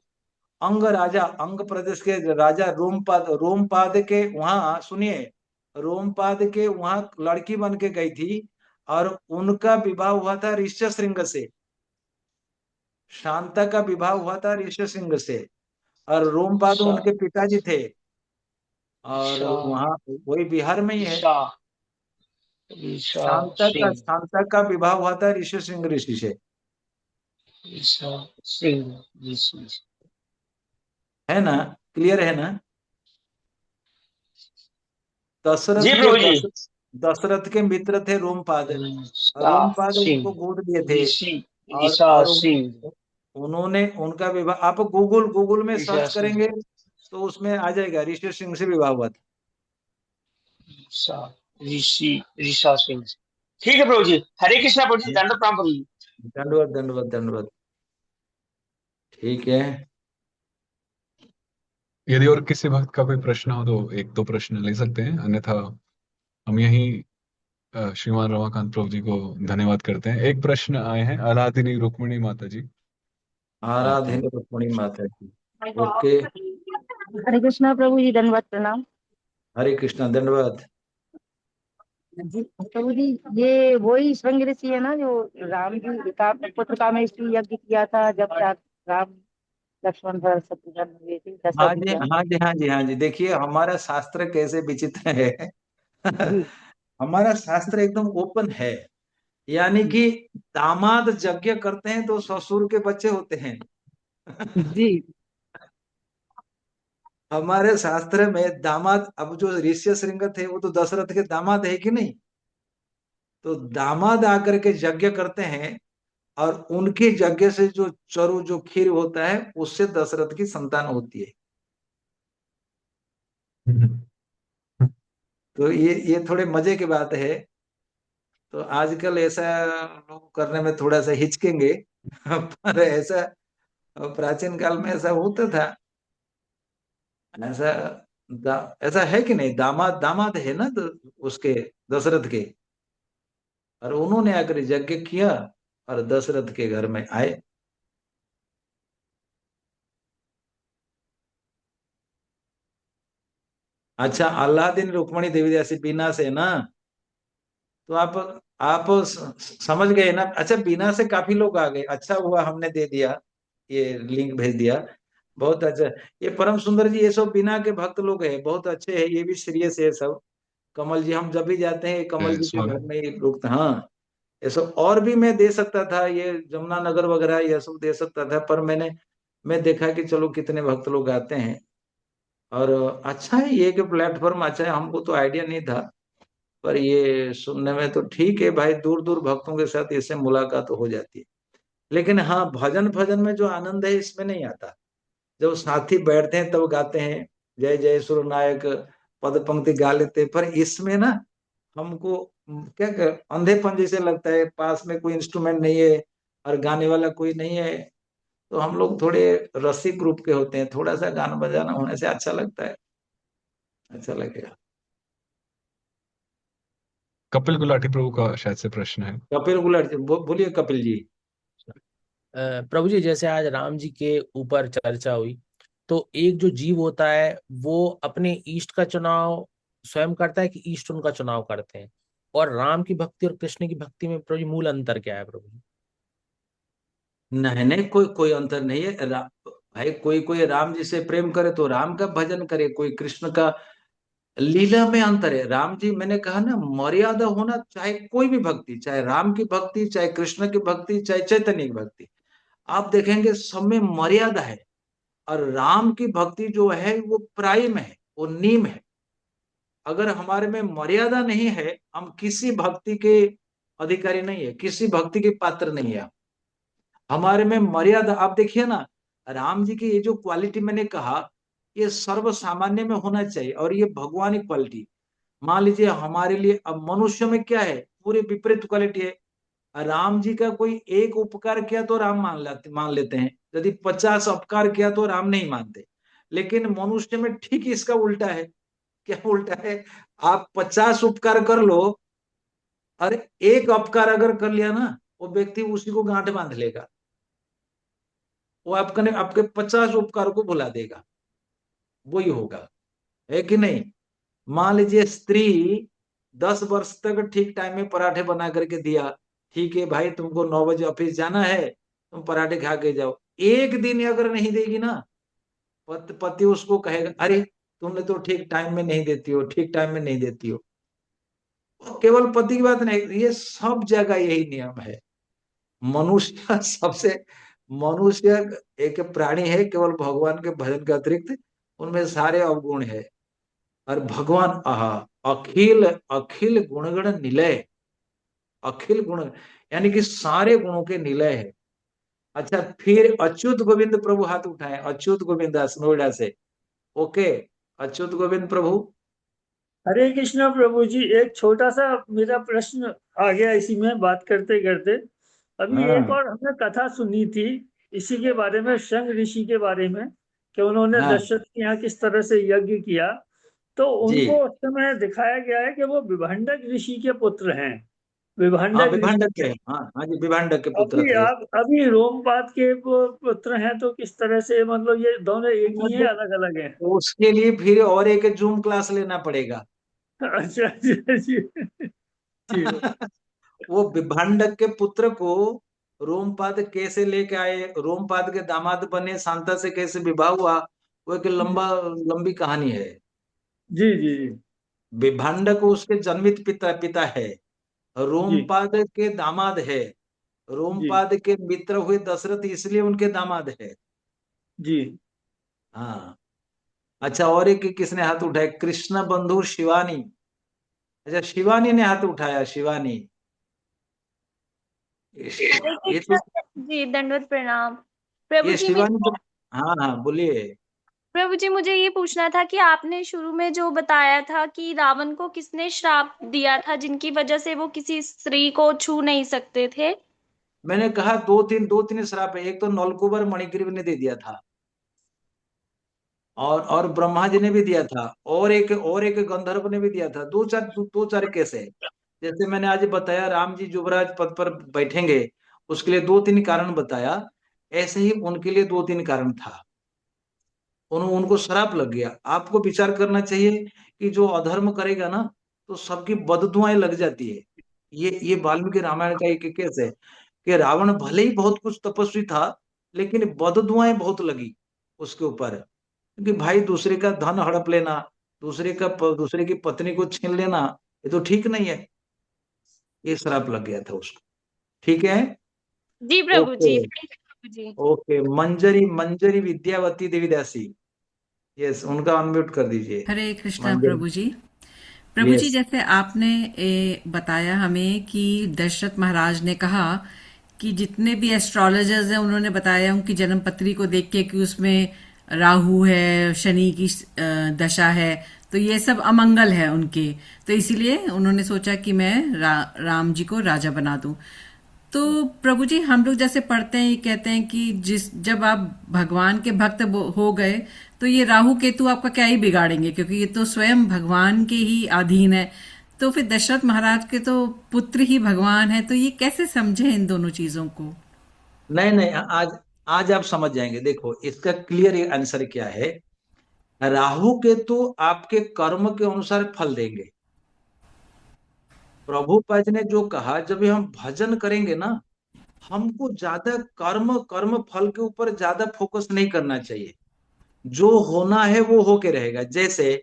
अंग राजा, अंग प्रदेश के राजा रोमपाद, रोमपाद के वहां सुनिए, रोमपाद के वहां लड़की बन के गई थी और उनका विवाह हुआ था ऋष्यशृंग से। शांता का विवाह हुआ था ऋष्यशृंग से, और रोमपाद अच्छा उनके पिताजी थे। और अच्छा वहां वही बिहार में ही है। ईशा ईशा सिंह शांता का विवाह हुआ था ऋष्यशृंग ऋषि से। ईशा सिंह ऋषि। है ना? क्लियर है ना? दशरथ जी के प्रभु जी। दशरथ के मित्र थे रोमपाद। और ईशा रोमपाद सिंह उनको गोद दिए थे। ऋषि और ईशा और सिंह उन्होंने उनका विवाह, आप गूगल में ईशा सर्च सिंह करेंगे तो उसमें आ जाएगा, ऋषि सिंह से विवाह हुआ था। ईशा ऋषि ईशा सिंह। ठीक है प्रभु जी। हरे कृष्णा प्रभु जी, दंड प्रणाम प्रभु जी। दंडवत दंडवत दंडवत। ठीक है। यदि और किसी भक्त का कोई प्रश्न हो तो एक दो प्रश्न ले सकते हैं, अन्यथा हम यही श्रीमान रमाकांत प्रभु जी को धन्यवाद करते हैं। एक प्रश्न आए हैं, आराधिनी रुक्मिणी माता जी। आप आराधना रुक्मिणी माता की। ओके। हरे कृष्णा प्रभु जी, दंडवत प्रणाम। हरे कृष्णा, दंडवत। जी प्रभु जी, ये वही श्रृंग ऋषि है ना जो राम जी का पुत्र का में इसलिए यज्ञ किया था जब तक राम लक्ष्मण भरत शत्रुघ्न हुए थे, दशरथ हाँ जी जी क्या? हाँ जी हाँ जी हाँ जी, देखिए हमारा शास्त्र कैसे विचित्र है। जी हमारा शास्त्र एकदम ओपन है। यानी कि दामाद यज्ञ करते हैं तो ससुर के बच्चे होते हैं। जी हमारे शास्त्र में दामाद, अब जो ऋष्य श्रृंग थे वो तो दशरथ के दामाद है कि नहीं? तो दामाद आकर के यज्ञ करते हैं, और उनके यज्ञ से जो चरु, जो खीर होता है, उससे दशरथ की संतान होती है। तो ये थोड़े मजे की बात है। तो आजकल ऐसा लोग करने में थोड़ा सा हिचकेंगे। पर ऐसा प्राचीन काल में ऐसा होता था। ऐसा ऐसा है कि नहीं? दामाद दामाद है ना, तो उसके, दशरथ के। और उन्होंने आकर यज्ञ किया और दशरथ के घर में आए। अच्छा, अल्लादीन रुक्मणी देवी जैसी बीना से ना, तो आप समझ गए ना? अच्छा, बीना से काफी लोग आ गए, अच्छा हुआ हमने दे दिया, ये लिंक भेज दिया। बहुत अच्छा। ये परम सुंदर जी, ये सब बीना के भक्त लोग हैं, बहुत अच्छे हैं, ये भी सीरियस है सब। कमल जी, हम जब भी जाते हैं कमल जी के घर स्वागत। में ही रुकते। हाँ, ये सब और भी मैं दे सकता था, ये जमुना नगर वगैरह ये सब दे सकता था, पर मैं देखा कि चलो कितने भक्त लोग आते हैं। और अच्छा है ये कि प्लेटफॉर्म अच्छा है, हमको तो आइडिया नहीं था। पर ये सुनने में तो ठीक है भाई, दूर दूर भक्तों के साथ इससे मुलाकात हो जाती है। लेकिन हाँ, भजन भजन में जो आनंद है इसमें नहीं आता। जब साथी बैठते हैं तब गाते हैं, जय जय सुर नायक, पद पंक्ति गा लेते हैं। पर इसमें ना हमको क्या अंधेपन जैसे लगता है, पास में कोई इंस्ट्रूमेंट नहीं है और गाने वाला कोई नहीं है। तो हम लोग थोड़े रसिक ग्रुप के होते हैं, थोड़ा सा गाना बजाना होने से अच्छा लगता है। अच्छा लगेगा। कपिल गुलाटी प्रभु का शायद से प्रश्न है। कपिल गुलाटी जी, बोलिए कपिल जी। प्रभु जी, जैसे आज राम जी के ऊपर चर्चा हुई, तो एक जो जीव होता है वो अपने इष्ट का चुनाव स्वयं करता है कि इष्ट उनका चुनाव करते हैं? और राम की भक्ति और कृष्ण की भक्ति में प्रभु जी मूल अंतर क्या है प्रभु जी? नहीं नहीं, कोई कोई अंतर नहीं है। भाई कोई कोई राम जी से प्रेम करे तो राम का भजन करे, कोई कृष्ण का। लीला में अंतर है। राम जी, मैंने कहा ना, मर्यादा होना, चाहे कोई भी भक्ति, चाहे राम की भक्ति, चाहे कृष्ण की भक्ति, चाहे चैतन्य की भक्ति, आप देखेंगे सब में मर्यादा है। और राम की भक्ति जो है वो प्राइम है, वो नीम है। अगर हमारे में मर्यादा नहीं है, हम किसी भक्ति के अधिकारी नहीं है, किसी भक्ति के पात्र नहीं है। हमारे में मर्यादा, आप देखिए ना, राम जी की ये जो क्वालिटी मैंने कहा, ये सर्व सामान्य में होना चाहिए, और ये भगवानी क्वालिटी। मान लीजिए हमारे लिए, अब मनुष्य में क्या है, पूरे विपरीत क्वालिटी है। राम जी का कोई एक उपकार किया तो राम मान लेते हैं, यदि 50 अपकार किया तो राम नहीं मानते। लेकिन मनुष्य में ठीक इसका उल्टा है। क्या उल्टा है? आप 50 उपकार कर लो, और एक अपकार अगर कर लिया ना, वो व्यक्ति उसी को गांठ बांध लेगा। वो आपके 50 उपकार को भुला देगा, वही होगा, है कि नहीं। मान लीजिए स्त्री 10 वर्ष तक ठीक टाइम में पराठे बना करके दिया, ठीक है भाई तुमको 9 बजे ऑफिस जाना है, तुम पराठे खा के जाओ। एक दिन अगर नहीं देगी ना, पति उसको कहेगा अरे तुमने तो ठीक टाइम में नहीं देती हो, ठीक टाइम में नहीं देती हो। केवल पति की बात नहीं, ये सब जगह यही नियम है। मनुष्य सबसे मनुष्य एक प्राणी है केवल भगवान के भजन के अतिरिक्त, उनमें सारे अवगुण है। और भगवान अखिल अखिल गुणगण निलय, अखिल गुण यानी कि सारे गुणों के निलय है। अच्छा, फिर अच्युत गोविंद प्रभु हाथ उठाए, अच्युत गोविंद दास नोएडा से। ओके, अच्युत गोविंद प्रभु। हरे कृष्णा प्रभु जी, एक छोटा सा मेरा प्रश्न आ गया इसी में बात करते करते। अभी एक हाँ और हमने कथा सुनी थी इसी के बारे में, शंग ऋषि के बारे में, कि उन्होंने हाँ दशरथ के यहाँ किस तरह से यज्ञ किया। तो जी, उनको उस समय दिखाया गया है कि वो विभंडक ऋषि के पुत्र हैं, हाँ विभंडक ऋषि विभांडक के, के। हाँ हाँ जी, विभांडक के पुत्र थे। अभी रोमपाद के वो पुत्र हैं, तो किस तरह से, मतलब ये दोनों एक ही है, तो अलग अलग है? उसके लिए फिर और एक जूम क्लास लेना पड़ेगा। अच्छा अच्छा जी, ठीक है। वो विभांडक के पुत्र को रोमपाद कैसे लेके आए, रोमपाद के दामाद बने, शांता से कैसे विवाह हुआ, वो एक लंबी कहानी है। जी जी जी विभांडक उसके जन्मित पिता है, जी रोमपाद के दामाद है, जी रोमपाद के मित्र हुए दशरथ इसलिए उनके दामाद है। जी। हाँ। अच्छा, और एक किसने हाथ उठाया, कृष्ण बंधु शिवानी। अच्छा, शिवानी ने हाथ उठाया, शिवानी। हरे ये कृष्णा तो जी, दंडवत प्रणाम प्रभु ये जी। शिवानी तो, हाँ हाँ बोलिए। प्रभु जी, मुझे ये पूछना था कि आपने शुरू में जो बताया था कि रावण को किसने श्राप दिया था जिनकी वजह से वो किसी स्त्री को छू नहीं सकते थे? मैंने कहा दो तीन श्राप है। एक तो नलकुबर मणिग्रीव ने दे दिया था, और ब्रह्मा जी ने भी दिया था, और एक गंधर्व ने भी दिया था। दो चार केस है। जैसे मैंने आज बताया राम जी युवराज पद पर बैठेंगे, उसके लिए 2-3 कारण बताया। ऐसे ही उनके लिए 2-3 कारण था, उनको श्राप लग गया। आपको विचार करना चाहिए कि जो अधर्म करेगा ना, तो सबकी बददुआएं लग जाती है। ये वाल्मीकि रामायण का एक केस है कि रावण भले ही बहुत कुछ तपस्वी था, लेकिन बददुआएं बहुत लगी उसके ऊपर। क्योंकि भाई दूसरे का धन हड़प लेना, दूसरे की पत्नी को छीन लेना, ये तो ठीक नहीं है। ये श्राप लग गया था उसको। ठीक है। जी प्रभु ओके। जी, प्रभु जी। ओके, मंजरी मंजरी विद्यावती देवी दासी। यस, उनका अनम्यूट कर दीजिए। हरे कृष्णा मंजरी। प्रभु जी। प्रभु जी, यस। जैसे आपने बताया हमें कि दशरथ महाराज ने कहा कि जितने भी एस्ट्रोलॉजर्स हैं उन्होंने बताया उनकी जन्म पत्री को देख के कि उसमें राहु है, शनि की दशा है, तो ये सब अमंगल है उनके, तो इसीलिए उन्होंने सोचा कि मैं राम जी को राजा बना दूं। तो प्रभु जी, हम लोग जैसे पढ़ते हैं, ये कहते हैं कि जब आप भगवान के भक्त हो गए तो ये राहु केतु आपका क्या ही बिगाड़ेंगे, क्योंकि ये तो स्वयं भगवान के ही अधीन है। तो फिर दशरथ महाराज के तो पुत्र ही भगवान है, तो ये कैसे समझे इन दोनों चीजों को? नहीं नहीं, आज आप समझ जाएंगे। देखो इसका क्लियर आंसर क्या है। राहु केतु आपके कर्म के अनुसार फल देंगे। प्रभुपाद ने जो कहा, जब हम भजन करेंगे ना, हमको ज्यादा कर्म कर्म फल के ऊपर ज्यादा फोकस नहीं करना चाहिए। जो होना है वो होके रहेगा। जैसे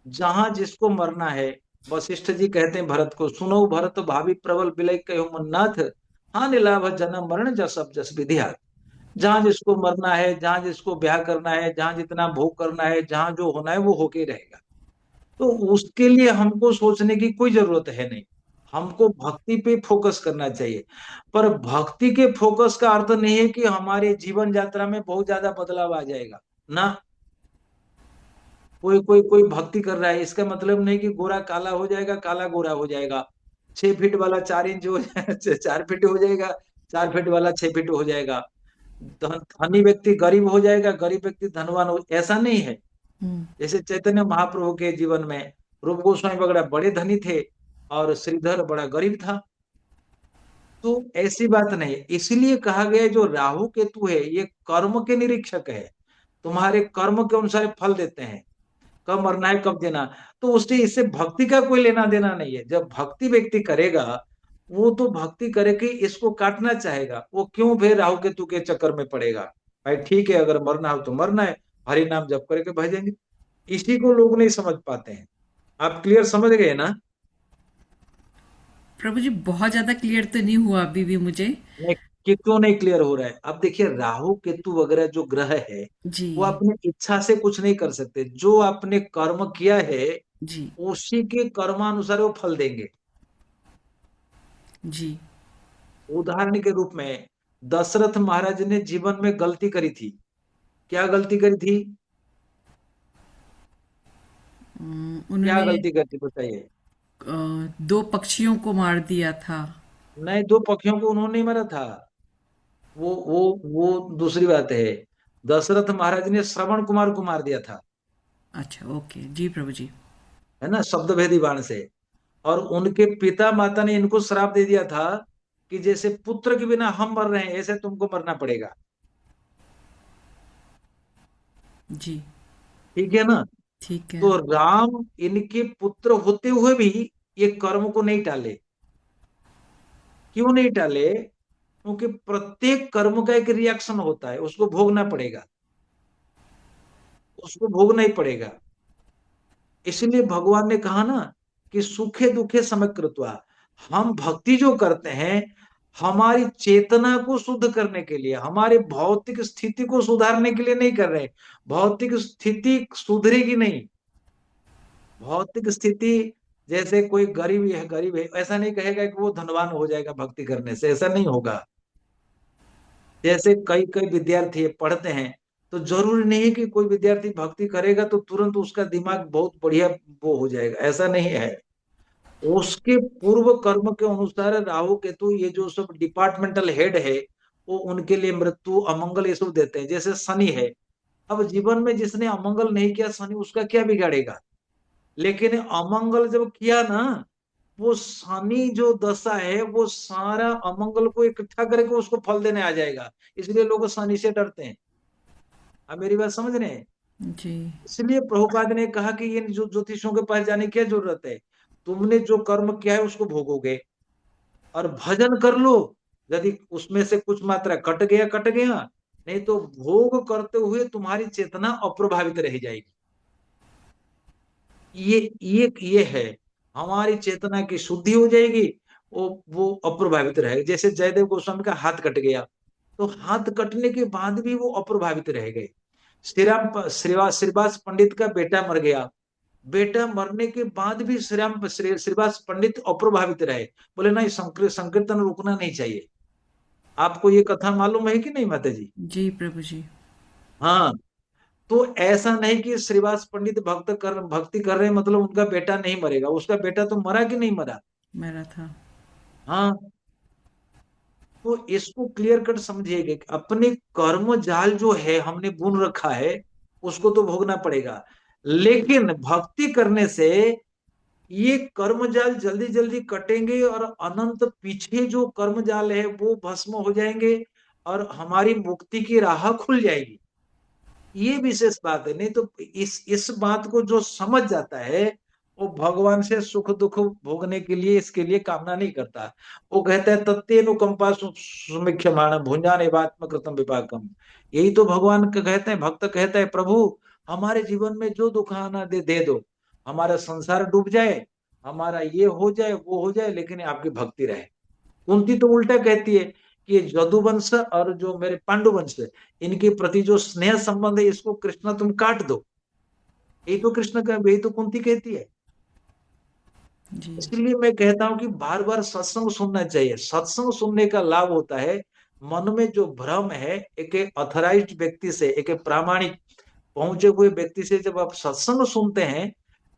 जहां जिसको मरना है, वशिष्ठ जी कहते हैं भरत को, सुनो भरत भावी प्रबल विलय कहो मन्नाथ, हानि लाभ जन्म मरण जस जस विधियात। जहां जिसको मरना है, जहां जिसको ब्याह करना है, जहां जितना भोग करना है, जहां जो होना है वो होके रहेगा। तो उसके लिए हमको सोचने की कोई जरूरत है नहीं। हमको भक्ति पे फोकस करना चाहिए। पर भक्ति के फोकस का अर्थ नहीं है कि हमारे जीवन यात्रा में बहुत ज्यादा बदलाव आ जाएगा ना। कोई भक्ति कर रहा है, इसका मतलब नहीं कि गोरा काला हो जाएगा, काला गोरा हो जाएगा। 6 फीट वाला 4 इंच हो जाएगा, 4 फीट हो जाएगा, 4 फीट वाला 6 फीट हो जाएगा। धनी व्यक्ति गरीब हो जाएगा, गरीब व्यक्ति धनवान हो, ऐसा नहीं है। जैसे चैतन्य महाप्रभु के जीवन में रूप गोस्वामी वगैरह बड़े धनी थे और श्रीधर बड़ा गरीब था। तो ऐसी बात नहीं, इसलिए कहा गया जो राहु केतु है ये कर्म के निरीक्षक है, तुम्हारे कर्म के अनुसार फल देते हैं, कब मरना है कब देना। तो उससे इससे भक्ति का कोई लेना देना नहीं है। जब भक्ति व्यक्ति करेगा वो तो भक्ति करे कि इसको काटना चाहेगा, वो क्यों फिर राहु केतु के चक्कर में पड़ेगा। भाई ठीक है, अगर मरना हो तो मरना है, हरि नाम जप करके भजेंगे। इसी को लोग नहीं समझ पाते हैं। आप क्लियर समझ गए ना? प्रभु जी बहुत ज्यादा क्लियर तो नहीं हुआ अभी भी मुझे। नहीं, कि क्यों नहीं क्लियर हो रहा है? अब देखिए, राहु केतु वगैरह जो ग्रह है जी वो अपनी इच्छा से कुछ नहीं कर सकते। जो आपने कर्म किया है जी उसी के कर्मानुसार वो फल देंगे। जी। उदाहरण के रूप में दशरथ महाराज ने जीवन में गलती करी थी। क्या गलती करी थी? क्या उन्होंने गलती करी थी बताइए? दो पक्षियों को मार दिया था। नहीं, दो पक्षियों को उन्होंने नहीं मारा था। वो दूसरी बात है। दशरथ महाराज ने श्रवण कुमार को मार दिया था, अच्छा ओके जी प्रभु जी। है ना, शब्द भेदी बाण से। और उनके पिता माता ने इनको श्राप दे दिया था कि जैसे पुत्र के बिना हम मर रहे हैं ऐसे तुमको मरना पड़ेगा। जी ठीक है ना? ठीक है। तो राम इनके पुत्र होते हुए भी ये कर्म को नहीं टाले। क्यों नहीं टाले? क्योंकि प्रत्येक कर्म का एक रिएक्शन होता है, उसको भोगना पड़ेगा, उसको भोगना ही पड़ेगा। इसलिए भगवान ने कहा ना कि सुखे दुखे समकृत्वा। हम भक्ति जो करते हैं हमारी चेतना को शुद्ध करने के लिए, हमारे भौतिक स्थिति को सुधारने के लिए नहीं कर रहे। भौतिक स्थिति सुधरेगी नहीं। भौतिक स्थिति, जैसे कोई गरीब है ऐसा नहीं कहेगा कि वो धनवान हो जाएगा भक्ति करने से, ऐसा नहीं होगा। जैसे कई कई विद्यार्थी पढ़ते हैं तो जरूरी नहीं है कि कोई विद्यार्थी भक्ति करेगा तो तुरंत उसका दिमाग बहुत बढ़िया वो हो जाएगा, ऐसा नहीं है। उसके पूर्व कर्म के अनुसार राहु केतु ये जो सब डिपार्टमेंटल हेड है वो उनके लिए मृत्यु अमंगल ये सब देते हैं। जैसे शनि है, अब जीवन में जिसने अमंगल नहीं किया शनि उसका क्या बिगाड़ेगा? लेकिन अमंगल जब किया ना, वो शनि जो दशा है वो सारा अमंगल को इकट्ठा करके उसको फल देने आ जाएगा। इसलिए लोग शनि से डरते हैं। आप मेरी बात समझ रहे हैं? जी इसलिए प्रभुपाद ने कहा कि ये जो ज्योतिषियों के पास जाने की क्या जरूरत है, तुमने जो कर्म किया है उसको भोगोगे और भजन कर लो। यदि उसमें से कुछ मात्रा कट गया कट गया, नहीं तो भोग करते हुए तुम्हारी चेतना अप्रभावित रह जाएगी। ये है, हमारी चेतना की शुद्धि हो जाएगी, वो अप्रभावित रहेगा। जैसे जयदेव गोस्वामी का हाथ कट गया तो हाथ कटने के बाद भी वो अप्रभावित रह गए। श्रीवास पंडित का बेटा मर गया, बेटा मरने के बाद भी श्रीवास पंडित अप्रभावित रहे। बोले नहीं, संकीर्तन रुकना नहीं चाहिए। आपको ये कथा मालूम है कि नहीं माता जी? जी प्रभु जी। हाँ, तो ऐसा नहीं कि श्रीवास पंडित भक्ति कर रहे हैं मतलब उनका बेटा नहीं मरेगा। उसका बेटा तो मरा कि नहीं मरा? मेरा था। हाँ, तो इसको क्लियर कट समझिएगा कि अपने कर्म जाल जो है हमने बुन रखा है उसको तो भोगना पड़ेगा। लेकिन भक्ति करने से ये कर्म जाल जल्दी जल्दी कटेंगे और अनंत पीछे जो कर्म जाल है वो भस्म हो जाएंगे और हमारी मुक्ति की राह खुल जाएगी। ये विशेष बात है। नहीं तो इस बात को जो समझ जाता है वो भगवान से सुख दुख भोगने के लिए इसके लिए कामना नहीं करता। वो कहता है तत्तेनुकंपा सुमिख्यमाण भुंजानेवात्म कृतम विपाकम। यही तो भगवान कहते हैं, भक्त कहता है प्रभु हमारे जीवन में जो दुख आना दे दो, हमारा संसार डूब जाए, हमारा ये हो जाए वो हो जाए, लेकिन आपकी भक्ति रहे। कुंती तो उल्टा कहती है कि यदुवंश और जो मेरे पांडुवंश इनके प्रति जो स्नेह संबंध है इसको कृष्ण तुम काट दो। यही तो कृष्ण का, यही तो कुंती कहती है। जी इसलिए मैं कहता हूं कि बार बार सत्संग सुनना चाहिए। सत्संग सुनने का लाभ होता है मन में जो भ्रम है, एक ऑथराइज्ड व्यक्ति से, एक प्रामाणिक पहुंचे हुए व्यक्ति से जब आप सत्संग सुनते हैं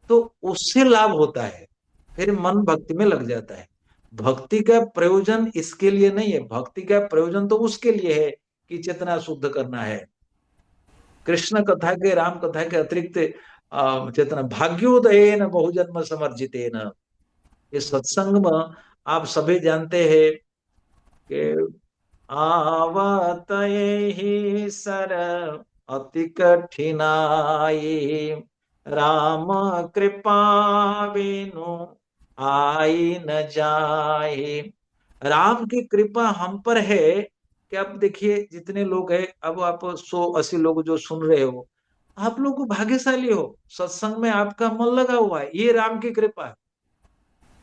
तो उससे लाभ होता है, फिर मन भक्ति में लग जाता है। भक्ति का प्रयोजन इसके लिए नहीं है, भक्ति का प्रयोजन तो उसके लिए है कि चेतना शुद्ध करना है। कृष्ण कथा के, राम कथा के अतिरिक्त चेतना भाग्योदय न बहुजन्म समर्जित न। इस सत्संग में आप सभी जानते हैं के आवत ही सर अति कठिनाई, राम कृपा बिनु आई न जाए। राम की कृपा हम पर है कि अब देखिए जितने लोग हैं, अब आप 100-80 लोग जो सुन रहे हो, आप लोग भाग्यशाली हो, सत्संग में आपका मन लगा हुआ है, ये राम की कृपा है।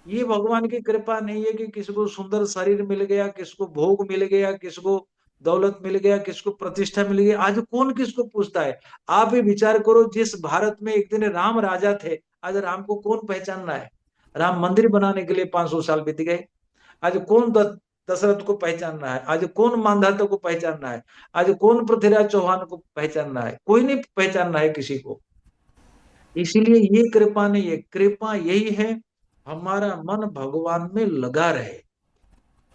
ये भगवान की कृपा नहीं है कि किसी को सुंदर शरीर मिल गया, किसको भोग मिल गया, किसको दौलत मिल गया, किसको प्रतिष्ठा मिल गई। आज कौन किसको पूछता है? आप ही विचार करो, जिस भारत में एक दिन राम राजा थे, आज राम को कौन पहचान रहा है? राम मंदिर बनाने के लिए 500 साल बीत गए। आज कौन दशरथ को पहचान रहा है? आज कौन मांधाता को पहचान रहा है? आज कौन पृथ्वीराज चौहान को पहचान रहा है? कोई नहीं पहचान रहा है किसी को। इसीलिए ये कृपा नहीं है, कृपा यही है हमारा मन भगवान में लगा रहे,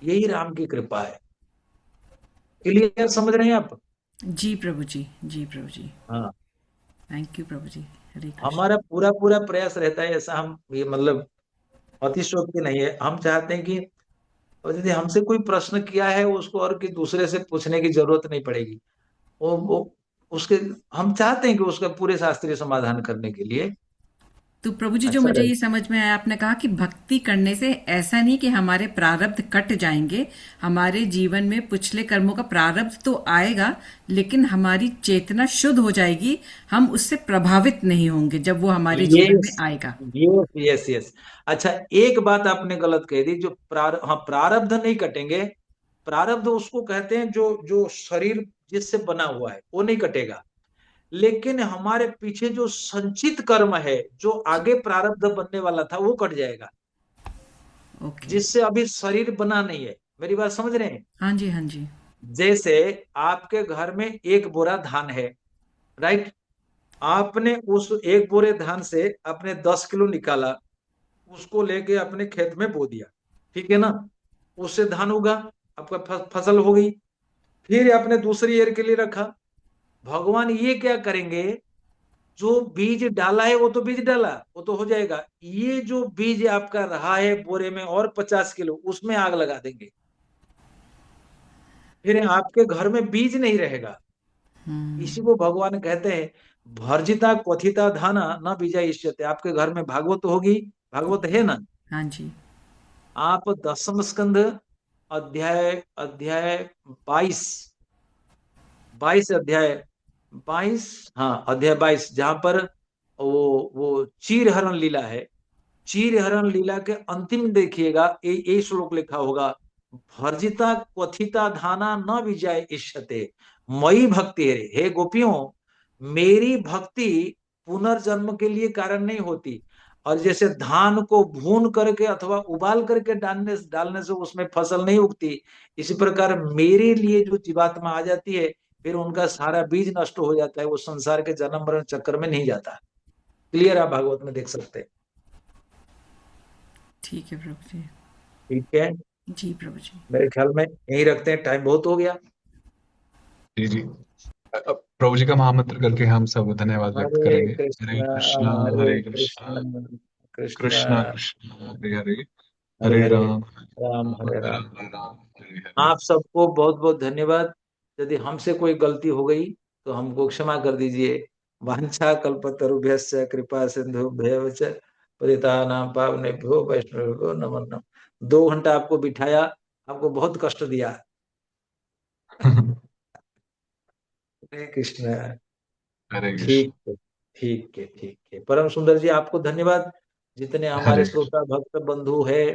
यही राम की कृपा है। क्लियर समझ रहे हैं आप? जी प्रभु जी, जी प्रभु जी, हाँ, थैंक यू प्रभु जी। हरे कृष्ण। हमारा पूरा पूरा प्रयास रहता है ऐसा, हम ये मतलब अतिशयोक्ति नहीं है। हम चाहते हैं कि और यदि हमसे कोई प्रश्न किया है उसको और कि दूसरे से पूछने की जरूरत नहीं पड़ेगी। वो उसके हम चाहते हैं कि उसका पूरे शास्त्रीय समाधान करने के लिए तो प्रभु जी, जो अच्छा मुझे रहे। ये समझ में आया, आपने कहा कि भक्ति करने से ऐसा नहीं कि हमारे प्रारब्ध कट जाएंगे, हमारे जीवन में पिछले कर्मों का प्रारब्ध तो आएगा, लेकिन हमारी चेतना शुद्ध हो जाएगी, हम उससे प्रभावित नहीं होंगे जब वो हमारे जीवन में यस आएगा। Yes yes yes. अच्छा, एक बात आपने गलत कह दी, जो हाँ, प्रारब्ध नहीं कटेंगे। प्रारब्ध उसको कहते हैं जो जो शरीर जिससे बना हुआ है वो नहीं कटेगा, लेकिन हमारे पीछे जो संचित कर्म है, जो आगे प्रारब्ध बनने वाला था, वो कट जाएगा, ओके। जिससे अभी शरीर बना नहीं है। मेरी बात समझ रहे हैं? हाँ जी, हाँ जी। जैसे आपके घर में एक बोरा धान है, राइट? आपने उस एक बोरे धान से आपने 10 किलो निकाला, उसको लेके अपने खेत में बो दिया, ठीक है ना? उससे धान उगा, आपका फसल हो गई। फिर आपने दूसरी ईयर के लिए रखा। भगवान ये क्या करेंगे, जो बीज डाला है वो तो बीज डाला, वो तो हो जाएगा। ये जो बीज आपका रहा है बोरे में और 50 किलो, उसमें आग लगा देंगे। फिर आपके घर में बीज नहीं रहेगा। इसी को भगवान कहते हैं भर्जिता क्वथिता धाना न बीजा इष्यते। आपके घर में भागवत होगी, भागवत है ना? हाँ जी। आप 10वें स्कंद अध्याय अध्याय 22, 22 अध्याय 22, हाँ अध्याय 22, जहां पर वो चीर हरण लीला है, चीर हरण लीला के अंतिम देखिएगा, ये श्लोक लिखा होगा, भर्जिता क्वथिता धाना न विजय इष्यते मई भक्ति हे गोपियों, मेरी भक्ति पुनर्जन्म के लिए कारण नहीं होती। और जैसे धान को भून करके अथवा उबाल करके डालने डालने से उसमें फसल नहीं उगती, इसी प्रकार मेरे लिए जो जीवात्मा आ जाती है, फिर उनका सारा बीज नष्ट हो जाता है, वो संसार के जन्म मरण चक्कर में नहीं जाता। क्लियर, आप भागवत में देख सकते हैं। ठीक है प्रभु जी। ठीक है, जी प्रभु जी। मेरे ख्याल में यही रखते हैं, टाइम बहुत हो गया। जी जी। अब प्रभु जी का महामंत्र करके हम सब धन्यवाद व्यक्त हरे करेंगे। हरे कृष्णा कृष्णा हरे हरे कृष्णा कृष्णा कृष्णा कृष्णा कृष्णा हरे हरे हरे हरे हरे, राम राम हरे राम। राम हरे हरे। आप सबको बहुत बहुत धन्यवाद। यदि हमसे कोई गलती हो गई तो हमको क्षमा कर दीजिए। वांछा कल्पतरुभ्यश्च कृपा सिंधुभ्येव च पतितानां पावनेभ्यो वैष्णवेभ्यो नमो नमः। 2 घंटा आपको बिठाया, आपको बहुत कष्ट दिया। हरे कृष्ण। हरे ठीक कृष्ण। है, ठीक है, ठीक है। परम सुंदर जी, आपको धन्यवाद। जितने हमारे हरे श्रोता भक्त बंधु है,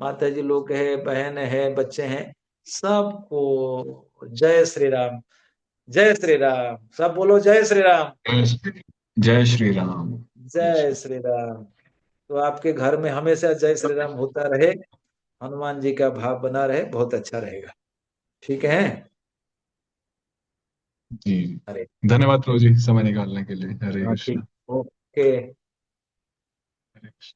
माता जी लोग है, बहन है, बच्चे हैं, सबको जय श्री राम, जय श्री राम। सब बोलो जय श्री राम, जय श्री राम। जय श्री राम। तो आपके घर में हमेशा जय श्री राम होता रहे, हनुमान जी का भाव बना रहे, बहुत अच्छा रहेगा। ठीक है? जी अरे धन्यवाद प्रभु जी समय निकालने के लिए। हरे हाँ, कृष्ण। ठीक, ओके। हरे कृष्ण।